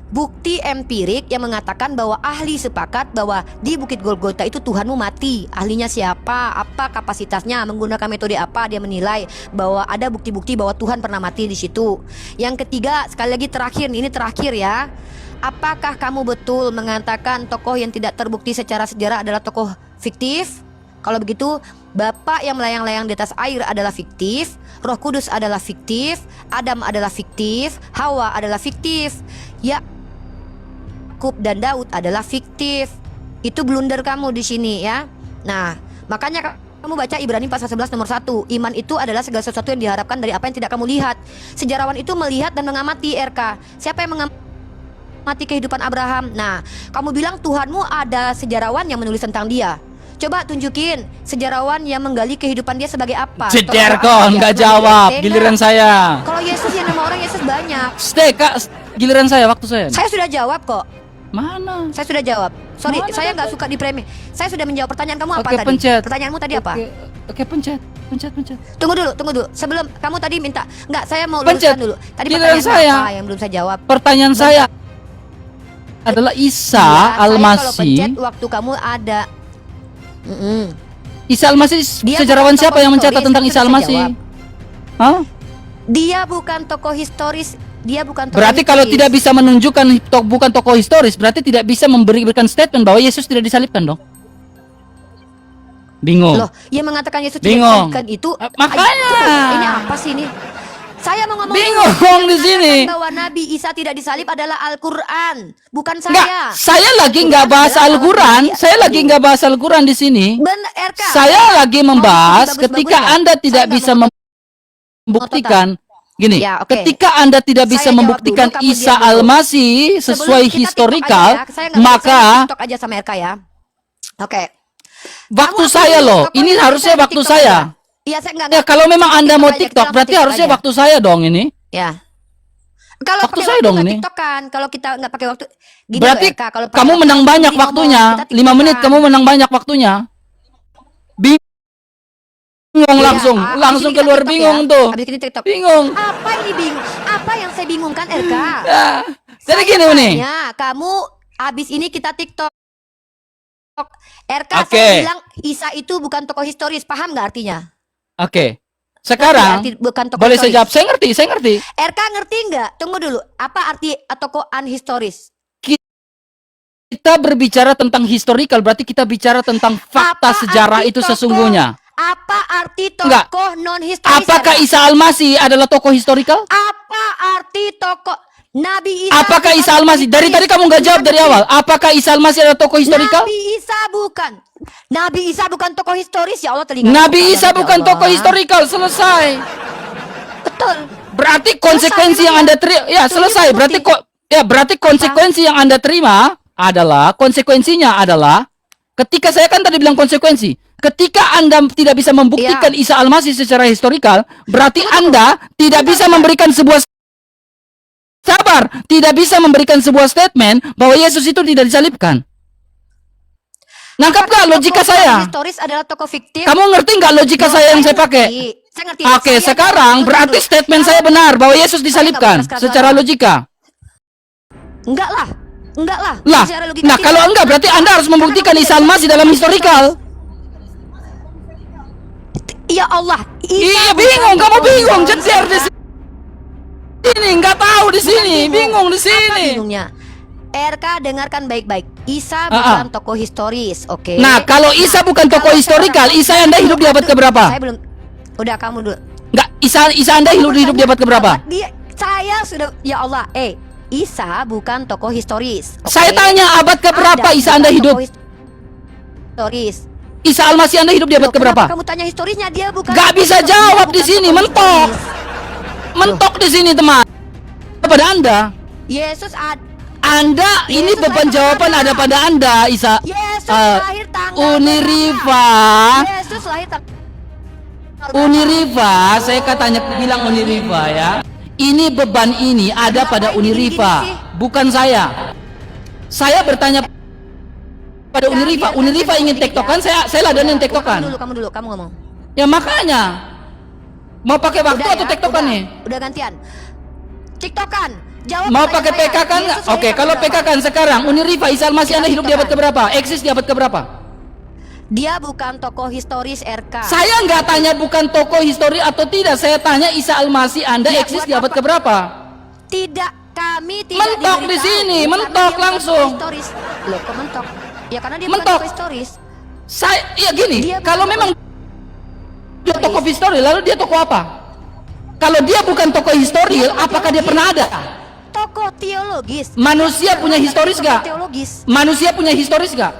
[SPEAKER 1] bukti empirik yang mengatakan bahwa ahli sepakat bahwa di Bukit Golgota itu Tuhanmu mati. Ahlinya siapa? Apa kapasitasnya? Menggunakan metode apa dia menilai bahwa ada bukti-bukti bahwa Tuhan pernah mati di situ? Yang ketiga, sekali lagi terakhir, ini terakhir ya. Apakah kamu betul mengatakan tokoh yang tidak terbukti secara sejarah adalah tokoh fiktif? Kalau begitu, Bapak yang melayang-layang di atas air adalah fiktif, Roh Kudus adalah fiktif, Adam adalah fiktif, Hawa adalah fiktif. Yakub dan Daud adalah fiktif. Itu blunder kamu di sini, ya. Nah, makanya kamu baca Ibrani pasal 11 nomor 1. Iman itu adalah segala sesuatu yang diharapkan dari apa yang tidak kamu lihat. Sejarawan itu melihat dan mengamati, RK. Siapa yang mengamati kehidupan Abraham? Nah, kamu bilang Tuhanmu ada sejarawan yang menulis tentang dia. Coba tunjukin sejarawan yang menggali kehidupan dia sebagai apa.
[SPEAKER 2] Ceder kok, nggak jawab. Giliran saya.
[SPEAKER 1] Kalau Yesus yang nama orang Yesus banyak.
[SPEAKER 2] Stay, Kak. Giliran saya, waktu saya.
[SPEAKER 1] Saya sudah jawab kok.
[SPEAKER 2] Mana?
[SPEAKER 1] Saya sudah jawab. Sorry,
[SPEAKER 2] Mana
[SPEAKER 1] saya nggak suka di premi. Saya sudah menjawab pertanyaan kamu apa
[SPEAKER 2] Oke,
[SPEAKER 1] tadi?
[SPEAKER 2] pencet.
[SPEAKER 1] Pertanyaanmu tadi apa?
[SPEAKER 2] Oke, pencet.
[SPEAKER 1] Tunggu dulu. Sebelum kamu tadi minta, nggak, saya mau
[SPEAKER 2] Pencet.
[SPEAKER 1] luruskan dulu. Tadi
[SPEAKER 2] Giliran
[SPEAKER 1] pertanyaan
[SPEAKER 2] saya.
[SPEAKER 1] apa yang belum saya jawab?
[SPEAKER 2] Pertanyaan saya adalah Isa
[SPEAKER 1] Iya, saya kalau
[SPEAKER 2] Al-Masih.
[SPEAKER 1] pencet waktu kamu ada.
[SPEAKER 2] Isa Al-Masih
[SPEAKER 1] Dia
[SPEAKER 2] sejarawan
[SPEAKER 1] bukan
[SPEAKER 2] siapa
[SPEAKER 1] tokoh
[SPEAKER 2] yang mencatat
[SPEAKER 1] historis,
[SPEAKER 2] tentang
[SPEAKER 1] itu
[SPEAKER 2] Isa
[SPEAKER 1] bisa
[SPEAKER 2] Al-Masih?
[SPEAKER 1] jawab.
[SPEAKER 2] Hah?
[SPEAKER 1] Dia bukan tokoh historis. Dia bukan tokoh
[SPEAKER 2] Berarti kalau
[SPEAKER 1] historis.
[SPEAKER 2] tidak bisa menunjukkan bukan tokoh historis, berarti tidak bisa memberikan statement bahwa Yesus tidak disalibkan dong. Bingung.
[SPEAKER 1] Loh, yang mengatakan Yesus
[SPEAKER 2] Bingung.
[SPEAKER 1] tidak disalibkan itu.
[SPEAKER 2] Makanya.
[SPEAKER 1] Ini apa sih ini? Saya mau ngomong
[SPEAKER 2] Bingung
[SPEAKER 1] dulu.
[SPEAKER 2] di
[SPEAKER 1] Yang
[SPEAKER 2] sini.
[SPEAKER 1] mengatakan bahwa Nabi Isa tidak disalib adalah Al-Quran, bukan
[SPEAKER 2] Enggak,
[SPEAKER 1] saya.
[SPEAKER 2] saya lagi nggak bahas
[SPEAKER 1] adalah
[SPEAKER 2] Al-Quran.
[SPEAKER 1] Al-Quran.
[SPEAKER 2] Saya lagi nggak bahas Al-Quran di sini.
[SPEAKER 1] Benar, RK.
[SPEAKER 2] Saya lagi membahas
[SPEAKER 1] bagus-bagus
[SPEAKER 2] ketika
[SPEAKER 1] ya?
[SPEAKER 2] Anda
[SPEAKER 1] Saya
[SPEAKER 2] tidak
[SPEAKER 1] nggak
[SPEAKER 2] bisa
[SPEAKER 1] mau
[SPEAKER 2] membuktikan gini,
[SPEAKER 1] Ya, oke.
[SPEAKER 2] ketika Anda tidak bisa
[SPEAKER 1] Saya jawab
[SPEAKER 2] membuktikan
[SPEAKER 1] dulu, kamu
[SPEAKER 2] Isa
[SPEAKER 1] diam dulu.
[SPEAKER 2] Al-Masih
[SPEAKER 1] Sebelum
[SPEAKER 2] sesuai
[SPEAKER 1] kita TikTok
[SPEAKER 2] historical,
[SPEAKER 1] aja ya. Saya nggak
[SPEAKER 2] maka
[SPEAKER 1] saya TikTok aja sama RK ya. Oke.
[SPEAKER 2] waktu
[SPEAKER 1] Kamu
[SPEAKER 2] saya
[SPEAKER 1] akui
[SPEAKER 2] loh,
[SPEAKER 1] tokoh
[SPEAKER 2] ini
[SPEAKER 1] Indonesia
[SPEAKER 2] harusnya
[SPEAKER 1] di
[SPEAKER 2] waktu
[SPEAKER 1] TikTok
[SPEAKER 2] saya.
[SPEAKER 1] aja. Iya, saya enggak.
[SPEAKER 2] Ya kalau memang Anda mau
[SPEAKER 1] aja, kita
[SPEAKER 2] TikTok,
[SPEAKER 1] langsung
[SPEAKER 2] berarti
[SPEAKER 1] TikTok
[SPEAKER 2] harusnya
[SPEAKER 1] aja.
[SPEAKER 2] waktu saya dong ini.
[SPEAKER 1] Ya. Kalau
[SPEAKER 2] Waktu
[SPEAKER 1] pakai
[SPEAKER 2] saya
[SPEAKER 1] waktu
[SPEAKER 2] dong
[SPEAKER 1] nggak
[SPEAKER 2] ini.
[SPEAKER 1] TikTok kan. Kalau kita nggak pakai waktu gini
[SPEAKER 2] Berarti
[SPEAKER 1] loh, RK, kalau pakai
[SPEAKER 2] kamu
[SPEAKER 1] waktu,
[SPEAKER 2] menang banyak
[SPEAKER 1] jadi ngomong,
[SPEAKER 2] waktunya.
[SPEAKER 1] kita
[SPEAKER 2] 5 menit
[SPEAKER 1] TikTokan.
[SPEAKER 2] kamu menang banyak waktunya. Bingung langsung,
[SPEAKER 1] Iya,
[SPEAKER 2] langsung
[SPEAKER 1] abis ini kita
[SPEAKER 2] keluar
[SPEAKER 1] TikTok
[SPEAKER 2] bingung
[SPEAKER 1] ya.
[SPEAKER 2] tuh.
[SPEAKER 1] Abis ini TikTok.
[SPEAKER 2] Bingung.
[SPEAKER 1] Apa ini bingung? Apa yang saya bingungkan, RK?
[SPEAKER 2] Ya, jadi gini nih.
[SPEAKER 1] Tanya, kamu abis ini kita TikTok. RK
[SPEAKER 2] Oke.
[SPEAKER 1] saya bilang Isa itu bukan tokoh historis, paham nggak artinya?
[SPEAKER 2] Oke. Sekarang
[SPEAKER 1] Arti bukan tokoh
[SPEAKER 2] boleh saya
[SPEAKER 1] historis.
[SPEAKER 2] jawab. Saya ngerti.
[SPEAKER 1] RK ngerti nggak? Tunggu dulu. Apa arti tokoh unhistoris?
[SPEAKER 2] Kita berbicara tentang historical, berarti kita bicara tentang fakta
[SPEAKER 1] Apa
[SPEAKER 2] sejarah
[SPEAKER 1] arti
[SPEAKER 2] itu
[SPEAKER 1] tokoh?
[SPEAKER 2] sesungguhnya.
[SPEAKER 1] Apa arti
[SPEAKER 2] Enggak.
[SPEAKER 1] tokoh non historis?
[SPEAKER 2] Apakah
[SPEAKER 1] RK?
[SPEAKER 2] Isa Al-Masih adalah tokoh historical?
[SPEAKER 1] Apa arti tokoh Nabi Isa?
[SPEAKER 2] Apakah
[SPEAKER 1] bukan
[SPEAKER 2] Isa
[SPEAKER 1] tokoh
[SPEAKER 2] Al-Masih? Dari
[SPEAKER 1] historis?
[SPEAKER 2] tadi kamu nggak jawab dari
[SPEAKER 1] Ngerti?
[SPEAKER 2] awal. Apakah Isa Al-Masih adalah tokoh historical?
[SPEAKER 1] Nabi Isa bukan. Nabi Isa bukan tokoh historis, ya Allah, telinga.
[SPEAKER 2] Nabi
[SPEAKER 1] Aku
[SPEAKER 2] Isa
[SPEAKER 1] sadar, ya
[SPEAKER 2] bukan
[SPEAKER 1] Allah.
[SPEAKER 2] tokoh historical. Selesai.
[SPEAKER 1] Betul.
[SPEAKER 2] Berarti konsekuensi yang Anda terima, ya
[SPEAKER 1] Tunjuk
[SPEAKER 2] selesai.
[SPEAKER 1] bukti.
[SPEAKER 2] Berarti konsekuensi yang Anda terima adalah ketika saya kan tadi bilang konsekuensi. Ketika Anda tidak bisa membuktikan
[SPEAKER 1] Iya.
[SPEAKER 2] Isa Al-Masih secara historical, berarti
[SPEAKER 1] Tunggu.
[SPEAKER 2] Anda tidak bisa memberikan sebuah tidak bisa memberikan sebuah statement bahwa Yesus itu tidak disalibkan. Nangkap
[SPEAKER 1] Apakah
[SPEAKER 2] nggak logika
[SPEAKER 1] tokoh
[SPEAKER 2] saya?
[SPEAKER 1] historis adalah tokoh fiktif?
[SPEAKER 2] Kamu ngerti nggak logika
[SPEAKER 1] Loh,
[SPEAKER 2] saya yang saya
[SPEAKER 1] ngerti.
[SPEAKER 2] pakai?
[SPEAKER 1] Saya ngerti.
[SPEAKER 2] Oke,
[SPEAKER 1] Saya
[SPEAKER 2] sekarang
[SPEAKER 1] nggak-
[SPEAKER 2] berarti
[SPEAKER 1] tunggu.
[SPEAKER 2] statement saya benar bahwa Yesus disalibkan
[SPEAKER 1] keras-keras
[SPEAKER 2] secara
[SPEAKER 1] suara.
[SPEAKER 2] logika.
[SPEAKER 1] Enggak lah. Enggak lah.
[SPEAKER 2] Lah,
[SPEAKER 1] Secara logika
[SPEAKER 2] nah
[SPEAKER 1] tidak.
[SPEAKER 2] kalau enggak berarti Anda harus membuktikan
[SPEAKER 1] Karena
[SPEAKER 2] Isa Al-Masih dalam historical.
[SPEAKER 1] Ya Allah.
[SPEAKER 2] Iya,
[SPEAKER 1] bukan
[SPEAKER 2] bingung, kamu
[SPEAKER 1] tokoh
[SPEAKER 2] bingung,
[SPEAKER 1] historis,
[SPEAKER 2] jejer di
[SPEAKER 1] RK.
[SPEAKER 2] sini, nggak tahu di sini,
[SPEAKER 1] Bukan
[SPEAKER 2] bingung di
[SPEAKER 1] Apa
[SPEAKER 2] sini.
[SPEAKER 1] bingungnya? RK dengarkan baik-baik. Isa bukan tokoh historis, oke?
[SPEAKER 2] Nah, kalau Isa bukan tokoh historikal, Isa Anda hidup di abad keberapa?
[SPEAKER 1] Saya belum. Udah kamu dulu.
[SPEAKER 2] Enggak, Isa Anda hidup di abad keberapa?
[SPEAKER 1] Saya sudah. Ya Allah, Isa bukan tokoh historis. oke?
[SPEAKER 2] Saya tanya abad keberapa
[SPEAKER 1] Anda
[SPEAKER 2] Isa Anda
[SPEAKER 1] bukan
[SPEAKER 2] hidup?
[SPEAKER 1] tokoh Historis.
[SPEAKER 2] Isa Al-Masih Anda hidup di abad
[SPEAKER 1] Loh,
[SPEAKER 2] keberapa?
[SPEAKER 1] kenapa kamu tanya historisnya? Dia bukan.
[SPEAKER 2] Gak bisa
[SPEAKER 1] dia
[SPEAKER 2] jawab
[SPEAKER 1] bukan
[SPEAKER 2] di sini,
[SPEAKER 1] tokoh
[SPEAKER 2] mentok.
[SPEAKER 1] historis.
[SPEAKER 2] Mentok di sini, teman. Kepada Anda,
[SPEAKER 1] Yesus
[SPEAKER 2] Anda ini
[SPEAKER 1] Yesus
[SPEAKER 2] beban
[SPEAKER 1] lahir
[SPEAKER 2] jawaban
[SPEAKER 1] tanggal
[SPEAKER 2] ada pada Anda, Isa.
[SPEAKER 1] Yesus lahir tanggal
[SPEAKER 2] Uniriva.
[SPEAKER 1] berapa? Yesus lahir tanggal berapa?
[SPEAKER 2] Uniriva, saya katanya bilang Uniriva ya. Ini beban ini ada
[SPEAKER 1] Kenapa
[SPEAKER 2] pada
[SPEAKER 1] ini
[SPEAKER 2] Uniriva,
[SPEAKER 1] gini-gini sih?
[SPEAKER 2] bukan saya. Saya bertanya pada Uniriva.
[SPEAKER 1] biarkan
[SPEAKER 2] Uniriva
[SPEAKER 1] saya
[SPEAKER 2] ingin
[SPEAKER 1] ngomong
[SPEAKER 2] tektokan,
[SPEAKER 1] ya.
[SPEAKER 2] saya ladenin tektokan.
[SPEAKER 1] Kamu dulu, kamu ngomong.
[SPEAKER 2] Ya makanya mau pakai waktu
[SPEAKER 1] Udah
[SPEAKER 2] atau
[SPEAKER 1] ya,
[SPEAKER 2] tektokan nih?
[SPEAKER 1] Udah gantian. TikTokan. Jawab
[SPEAKER 2] Mau
[SPEAKER 1] pertanyaan
[SPEAKER 2] pakai
[SPEAKER 1] saya.
[SPEAKER 2] PK kan?
[SPEAKER 1] Yesus
[SPEAKER 2] Oke,
[SPEAKER 1] lahir
[SPEAKER 2] kalau
[SPEAKER 1] tanggal
[SPEAKER 2] PK
[SPEAKER 1] berapa?
[SPEAKER 2] kan sekarang Uniriva Isa Al-Masih Anda hidup di abad
[SPEAKER 1] TikTokan.
[SPEAKER 2] keberapa? Eksis di abad keberapa?
[SPEAKER 1] Dia bukan tokoh historis RK.
[SPEAKER 2] Saya nggak tanya bukan tokoh histori atau tidak. Saya tanya Isa Al-Masih Anda
[SPEAKER 1] Ya,
[SPEAKER 2] eksis
[SPEAKER 1] buat
[SPEAKER 2] di abad
[SPEAKER 1] apa?
[SPEAKER 2] keberapa?
[SPEAKER 1] Tidak, kami tidak
[SPEAKER 2] Mentok di
[SPEAKER 1] diberitahu,
[SPEAKER 2] sini,
[SPEAKER 1] karena
[SPEAKER 2] mentok
[SPEAKER 1] dia bukan
[SPEAKER 2] langsung.
[SPEAKER 1] tokoh historis. Loh, kok mentok? Ya karena dia bukan
[SPEAKER 2] Mentok.
[SPEAKER 1] tokoh historis.
[SPEAKER 2] Saya, ya gini.
[SPEAKER 1] Dia bukan
[SPEAKER 2] Kalau
[SPEAKER 1] tokoh
[SPEAKER 2] memang dia tokoh histori, lalu dia tokoh apa? Kalau dia bukan tokoh histori, apakah dia pernah ada?
[SPEAKER 1] Tokoh teologis.
[SPEAKER 2] Manusia punya historis
[SPEAKER 1] Tokoh
[SPEAKER 2] gak?
[SPEAKER 1] Teologis.
[SPEAKER 2] Manusia punya historis gak?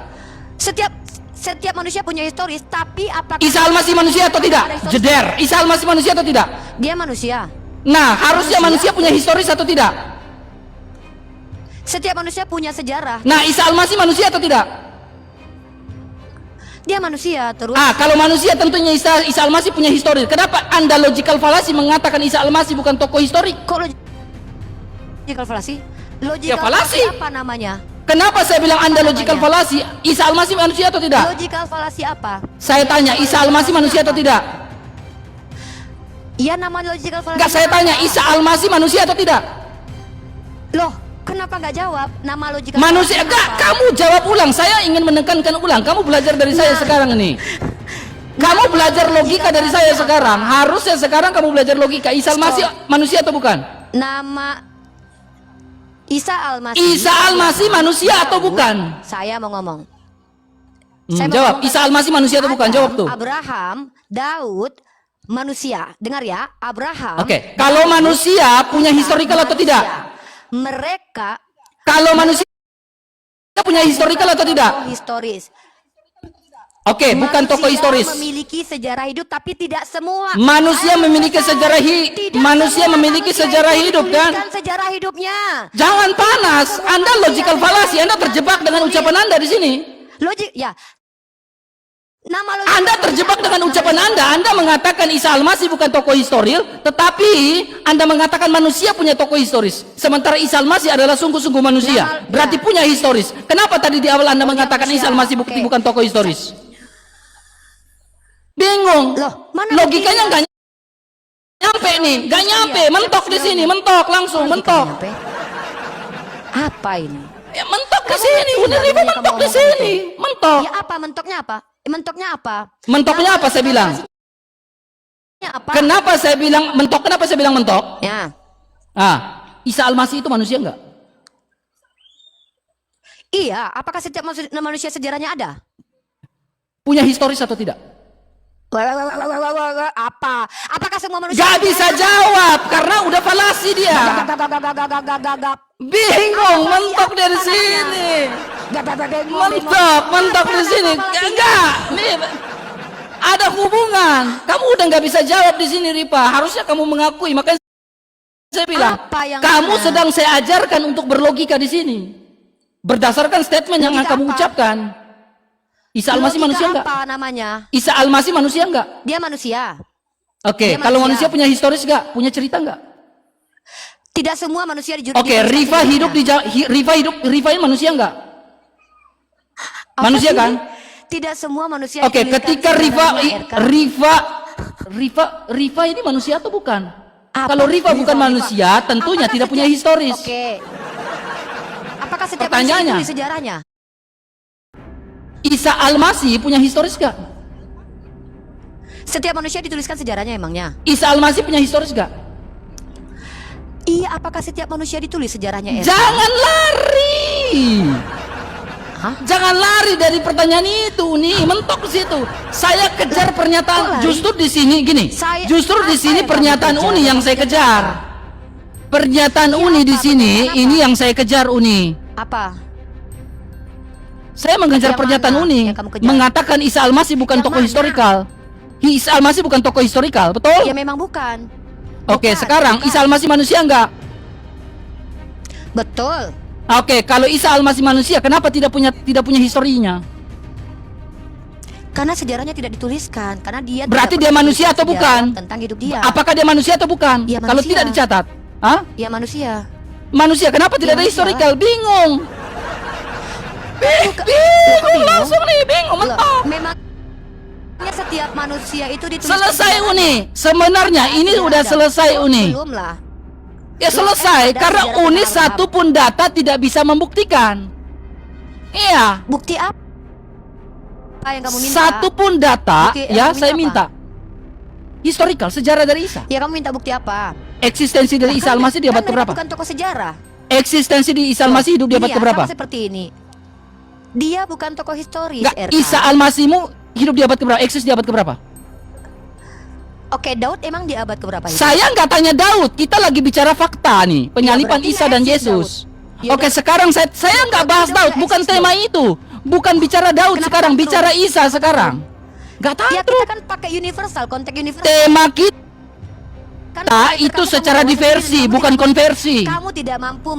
[SPEAKER 1] Setiap manusia punya historis, tapi apakah
[SPEAKER 2] Isa Al-Masih manusia atau tidak?
[SPEAKER 1] Ada historis?
[SPEAKER 2] Jeder. Isa Al-Masih manusia atau tidak?
[SPEAKER 1] Dia manusia.
[SPEAKER 2] Nah, harusnya manusia punya historis atau tidak?
[SPEAKER 1] Setiap manusia punya sejarah.
[SPEAKER 2] Nah, Isa Al-Masih manusia atau tidak?
[SPEAKER 1] Dia manusia terus.
[SPEAKER 2] Kalau manusia tentunya Isa Al-Masih punya historis. Kenapa Anda logical fallacy mengatakan Isa Al-Masih bukan tokoh historik?
[SPEAKER 1] Kok logical fallacy?
[SPEAKER 2] Ya,
[SPEAKER 1] Logical
[SPEAKER 2] fallacy.
[SPEAKER 1] apa namanya?
[SPEAKER 2] Kenapa saya bilang Anda logical
[SPEAKER 1] namanya?
[SPEAKER 2] fallacy? Isa Al-Masih manusia atau tidak?
[SPEAKER 1] Logical fallacy apa?
[SPEAKER 2] Saya tanya, Isa Al-Masih manusia atau tidak?
[SPEAKER 1] Iya, nama logical fallacy.
[SPEAKER 2] Enggak, saya tanya, Isa Al-Masih manusia atau tidak?
[SPEAKER 1] Loh, kenapa nggak jawab? Nama logical
[SPEAKER 2] Manusia,
[SPEAKER 1] fallacy
[SPEAKER 2] enggak,
[SPEAKER 1] apa?
[SPEAKER 2] kamu jawab ulang. Saya ingin menekankan ulang. Kamu belajar dari saya sekarang ini. Kamu belajar logika dari saya sekarang. Harusnya sekarang kamu belajar logika. Isa Al-Masih manusia atau bukan?
[SPEAKER 1] Nama Isa Al-Masih.
[SPEAKER 2] Isa Al-Masih manusia atau bukan?
[SPEAKER 1] Saya mau ngomong.
[SPEAKER 2] Jawab, Isa Al-Masih manusia atau bukan? Jawab tuh.
[SPEAKER 1] Abraham, Daud, manusia. Dengar ya, Abraham.
[SPEAKER 2] Oke, kalau manusia punya historical atau tidak?
[SPEAKER 1] Mereka
[SPEAKER 2] Kalau manusia punya historical atau tidak?
[SPEAKER 1] historis.
[SPEAKER 2] Oke, bukan tokoh historis.
[SPEAKER 1] Memiliki sejarah hidup, tapi tidak semua.
[SPEAKER 2] Manusia
[SPEAKER 1] Ayo,
[SPEAKER 2] memiliki
[SPEAKER 1] selesai.
[SPEAKER 2] sejarah
[SPEAKER 1] Tidak
[SPEAKER 2] manusia
[SPEAKER 1] semua
[SPEAKER 2] memiliki
[SPEAKER 1] manusia
[SPEAKER 2] sejarah
[SPEAKER 1] itu
[SPEAKER 2] hidup kan?
[SPEAKER 1] dituliskan sejarah hidupnya.
[SPEAKER 2] Jangan panas. Anda logical fallacy. Anda terjebak dengan ucapan Anda di sini.
[SPEAKER 1] Logik ya. Nama logik.
[SPEAKER 2] Anda terjebak dengan ucapan Anda. Anda mengatakan Isa Al-Masih bukan tokoh historil, tetapi Anda mengatakan manusia punya tokoh historis. Sementara Isa Al-Masih adalah sungguh-sungguh manusia. Berarti punya historis. Kenapa tadi di awal Anda mengatakan Isa Al-Masih bukan tokoh historis? Bingung.
[SPEAKER 1] Loh, mana
[SPEAKER 2] Logikanya
[SPEAKER 1] buktinya?
[SPEAKER 2] nggak nyampe nih, nggak nyampe. Mentok di sini, mentok langsung, mentok.
[SPEAKER 1] Nyampe. Apa ini?
[SPEAKER 2] Ya, mentok di sini, Uniriva mentok di sini, mentok.
[SPEAKER 1] Ya apa mentoknya apa? Mentoknya apa?
[SPEAKER 2] Mentoknya apa saya bilang?
[SPEAKER 1] Apa?
[SPEAKER 2] Kenapa saya bilang mentok? Kenapa saya bilang mentok?
[SPEAKER 1] Ya.
[SPEAKER 2] Isa Al-Masih itu manusia enggak?
[SPEAKER 1] Iya, apakah setiap manusia sejarahnya ada?
[SPEAKER 2] Punya historis atau tidak?
[SPEAKER 1] Apa? Apakah semua manusia?
[SPEAKER 2] Gak bisa jawab karena udah falasi dia. Bingung, mentok dari sini. Mentok di sini. Enggak, nih ada hubungan. Kamu udah nggak bisa jawab di sini, Ripa. Harusnya kamu mengakui. Makanya saya bilang,
[SPEAKER 1] Apa yang
[SPEAKER 2] kamu
[SPEAKER 1] mana?
[SPEAKER 2] sedang saya ajarkan untuk berlogika di sini. Berdasarkan statement yang
[SPEAKER 1] Logika
[SPEAKER 2] kamu
[SPEAKER 1] apa?
[SPEAKER 2] ucapkan. Isa Al-Masih
[SPEAKER 1] Logika
[SPEAKER 2] manusia enggak?
[SPEAKER 1] apa namanya?
[SPEAKER 2] Isa Al-Masih manusia enggak?
[SPEAKER 1] Dia manusia.
[SPEAKER 2] Oke,
[SPEAKER 1] Dia
[SPEAKER 2] kalau manusia
[SPEAKER 1] manusia.
[SPEAKER 2] punya historis enggak? Punya cerita enggak?
[SPEAKER 1] Tidak semua manusia di
[SPEAKER 2] Oke, Rifa hidup di Rifa ini manusia enggak? Manusia kan?
[SPEAKER 1] Tidak semua manusia.
[SPEAKER 2] Oke,
[SPEAKER 1] dituliskan
[SPEAKER 2] ketika
[SPEAKER 1] sejarahnya, RK.
[SPEAKER 2] Rifa ini manusia atau bukan?
[SPEAKER 1] Apa?
[SPEAKER 2] Kalau Rifa bukan manusia, tentunya
[SPEAKER 1] Apakah
[SPEAKER 2] tidak punya
[SPEAKER 1] setiap-
[SPEAKER 2] historis.
[SPEAKER 1] Oke. Apakah setiap
[SPEAKER 2] Pertanyaannya.
[SPEAKER 1] manusia itu di sejarahnya?
[SPEAKER 2] Isa Al-Masih punya historis enggak?
[SPEAKER 1] Setiap manusia dituliskan sejarahnya emangnya?
[SPEAKER 2] Isa Al-Masih punya historis enggak?
[SPEAKER 1] Iya, apakah setiap manusia ditulis sejarahnya, RK?
[SPEAKER 2] Jangan lari.
[SPEAKER 1] Hah?
[SPEAKER 2] Jangan lari dari pertanyaan itu nih, mentok di situ. Saya kejar
[SPEAKER 1] kok
[SPEAKER 2] pernyataan
[SPEAKER 1] lari?
[SPEAKER 2] justru di sini gini.
[SPEAKER 1] Apa
[SPEAKER 2] Justru di sini
[SPEAKER 1] yang
[SPEAKER 2] pernyataan
[SPEAKER 1] kamu kejar?
[SPEAKER 2] Uni yang saya kejar. Pernyataan
[SPEAKER 1] Iya,
[SPEAKER 2] Uni di
[SPEAKER 1] apa?
[SPEAKER 2] sini
[SPEAKER 1] Pernyataan
[SPEAKER 2] ini
[SPEAKER 1] apa?
[SPEAKER 2] yang saya kejar Uni.
[SPEAKER 1] Apa?
[SPEAKER 2] Saya mengejar
[SPEAKER 1] Yang
[SPEAKER 2] pernyataan
[SPEAKER 1] mana
[SPEAKER 2] Uni
[SPEAKER 1] yang kamu kejar?
[SPEAKER 2] mengatakan Isa Al-Masih bukan
[SPEAKER 1] Yang
[SPEAKER 2] tokoh
[SPEAKER 1] mana?
[SPEAKER 2] historikal. Isa Al-Masih bukan tokoh historikal, betul?
[SPEAKER 1] Ya memang bukan.
[SPEAKER 2] Oke,
[SPEAKER 1] Bukan,
[SPEAKER 2] sekarang
[SPEAKER 1] bukan.
[SPEAKER 2] Isa Al-Masih manusia enggak?
[SPEAKER 1] Betul.
[SPEAKER 2] Oke, kalau Isa Al-Masih manusia, kenapa tidak punya historinya?
[SPEAKER 1] Karena sejarahnya tidak dituliskan, karena dia
[SPEAKER 2] Berarti
[SPEAKER 1] tidak
[SPEAKER 2] dia
[SPEAKER 1] pernah
[SPEAKER 2] manusia
[SPEAKER 1] menuliskan
[SPEAKER 2] atau
[SPEAKER 1] sejarah
[SPEAKER 2] bukan?
[SPEAKER 1] tentang hidup dia.
[SPEAKER 2] Apakah dia manusia atau bukan?
[SPEAKER 1] Iya,
[SPEAKER 2] Kalau
[SPEAKER 1] manusia.
[SPEAKER 2] tidak dicatat, hah?
[SPEAKER 1] Ya manusia.
[SPEAKER 2] Manusia, kenapa tidak ada
[SPEAKER 1] manusia.
[SPEAKER 2] historikal? Bingung.
[SPEAKER 1] Bukan-
[SPEAKER 2] Bingung
[SPEAKER 1] bingung?
[SPEAKER 2] langsung nih, bingung
[SPEAKER 1] Loh,
[SPEAKER 2] mentok.
[SPEAKER 1] memangnya setiap manusia itu ditulis
[SPEAKER 2] Selesai Uni. Sebenarnya ini udah selesai Uni.
[SPEAKER 1] Belum lah.
[SPEAKER 2] Ya selesai,
[SPEAKER 1] ada
[SPEAKER 2] karena
[SPEAKER 1] sejarah
[SPEAKER 2] Uni
[SPEAKER 1] Abraham.
[SPEAKER 2] satu pun data tidak bisa membuktikan. Iya.
[SPEAKER 1] Bukti apa yang kamu minta?
[SPEAKER 2] Satu pun data,
[SPEAKER 1] Bukti,
[SPEAKER 2] ya
[SPEAKER 1] kamu
[SPEAKER 2] saya
[SPEAKER 1] minta
[SPEAKER 2] minta. Historikal, sejarah dari Isa.
[SPEAKER 1] Ya kamu minta bukti apa?
[SPEAKER 2] Eksistensi dari Isa Al-Masih di abad
[SPEAKER 1] Kan
[SPEAKER 2] keberapa?
[SPEAKER 1] mereka bukan tokoh sejarah.
[SPEAKER 2] Eksistensi di Isa Al-Masih hidup di abad
[SPEAKER 1] Iya,
[SPEAKER 2] keberapa?
[SPEAKER 1] sama seperti ini. Dia bukan tokoh historis,
[SPEAKER 2] Enggak,
[SPEAKER 1] RK.
[SPEAKER 2] Isa Al-Masihmu hidup di abad keberapa? Eksis di abad keberapa?
[SPEAKER 1] Oke, Daud emang di abad keberapa itu?
[SPEAKER 2] Saya nggak tanya Daud, kita lagi bicara fakta nih, penyalipan
[SPEAKER 1] berarti
[SPEAKER 2] Isa
[SPEAKER 1] nggak
[SPEAKER 2] dan
[SPEAKER 1] eksis
[SPEAKER 2] Yesus.
[SPEAKER 1] Daud. Ya
[SPEAKER 2] Oke,
[SPEAKER 1] udah.
[SPEAKER 2] sekarang saya nggak bahas
[SPEAKER 1] Daud
[SPEAKER 2] Daud,
[SPEAKER 1] nggak
[SPEAKER 2] bukan
[SPEAKER 1] eksis,
[SPEAKER 2] tema
[SPEAKER 1] Daud.
[SPEAKER 2] itu, bukan bicara Daud
[SPEAKER 1] Kenapa
[SPEAKER 2] sekarang,
[SPEAKER 1] tantrum?
[SPEAKER 2] bicara Isa sekarang. Nggak tahu.
[SPEAKER 1] Ya kita kan pakai universal, konteks universal.
[SPEAKER 2] Tema kita
[SPEAKER 1] Kan
[SPEAKER 2] itu
[SPEAKER 1] kamu
[SPEAKER 2] secara
[SPEAKER 1] membawa
[SPEAKER 2] diversi,
[SPEAKER 1] sendiri, kamu
[SPEAKER 2] bukan
[SPEAKER 1] tidak-
[SPEAKER 2] konversi.
[SPEAKER 1] Kamu tidak mampu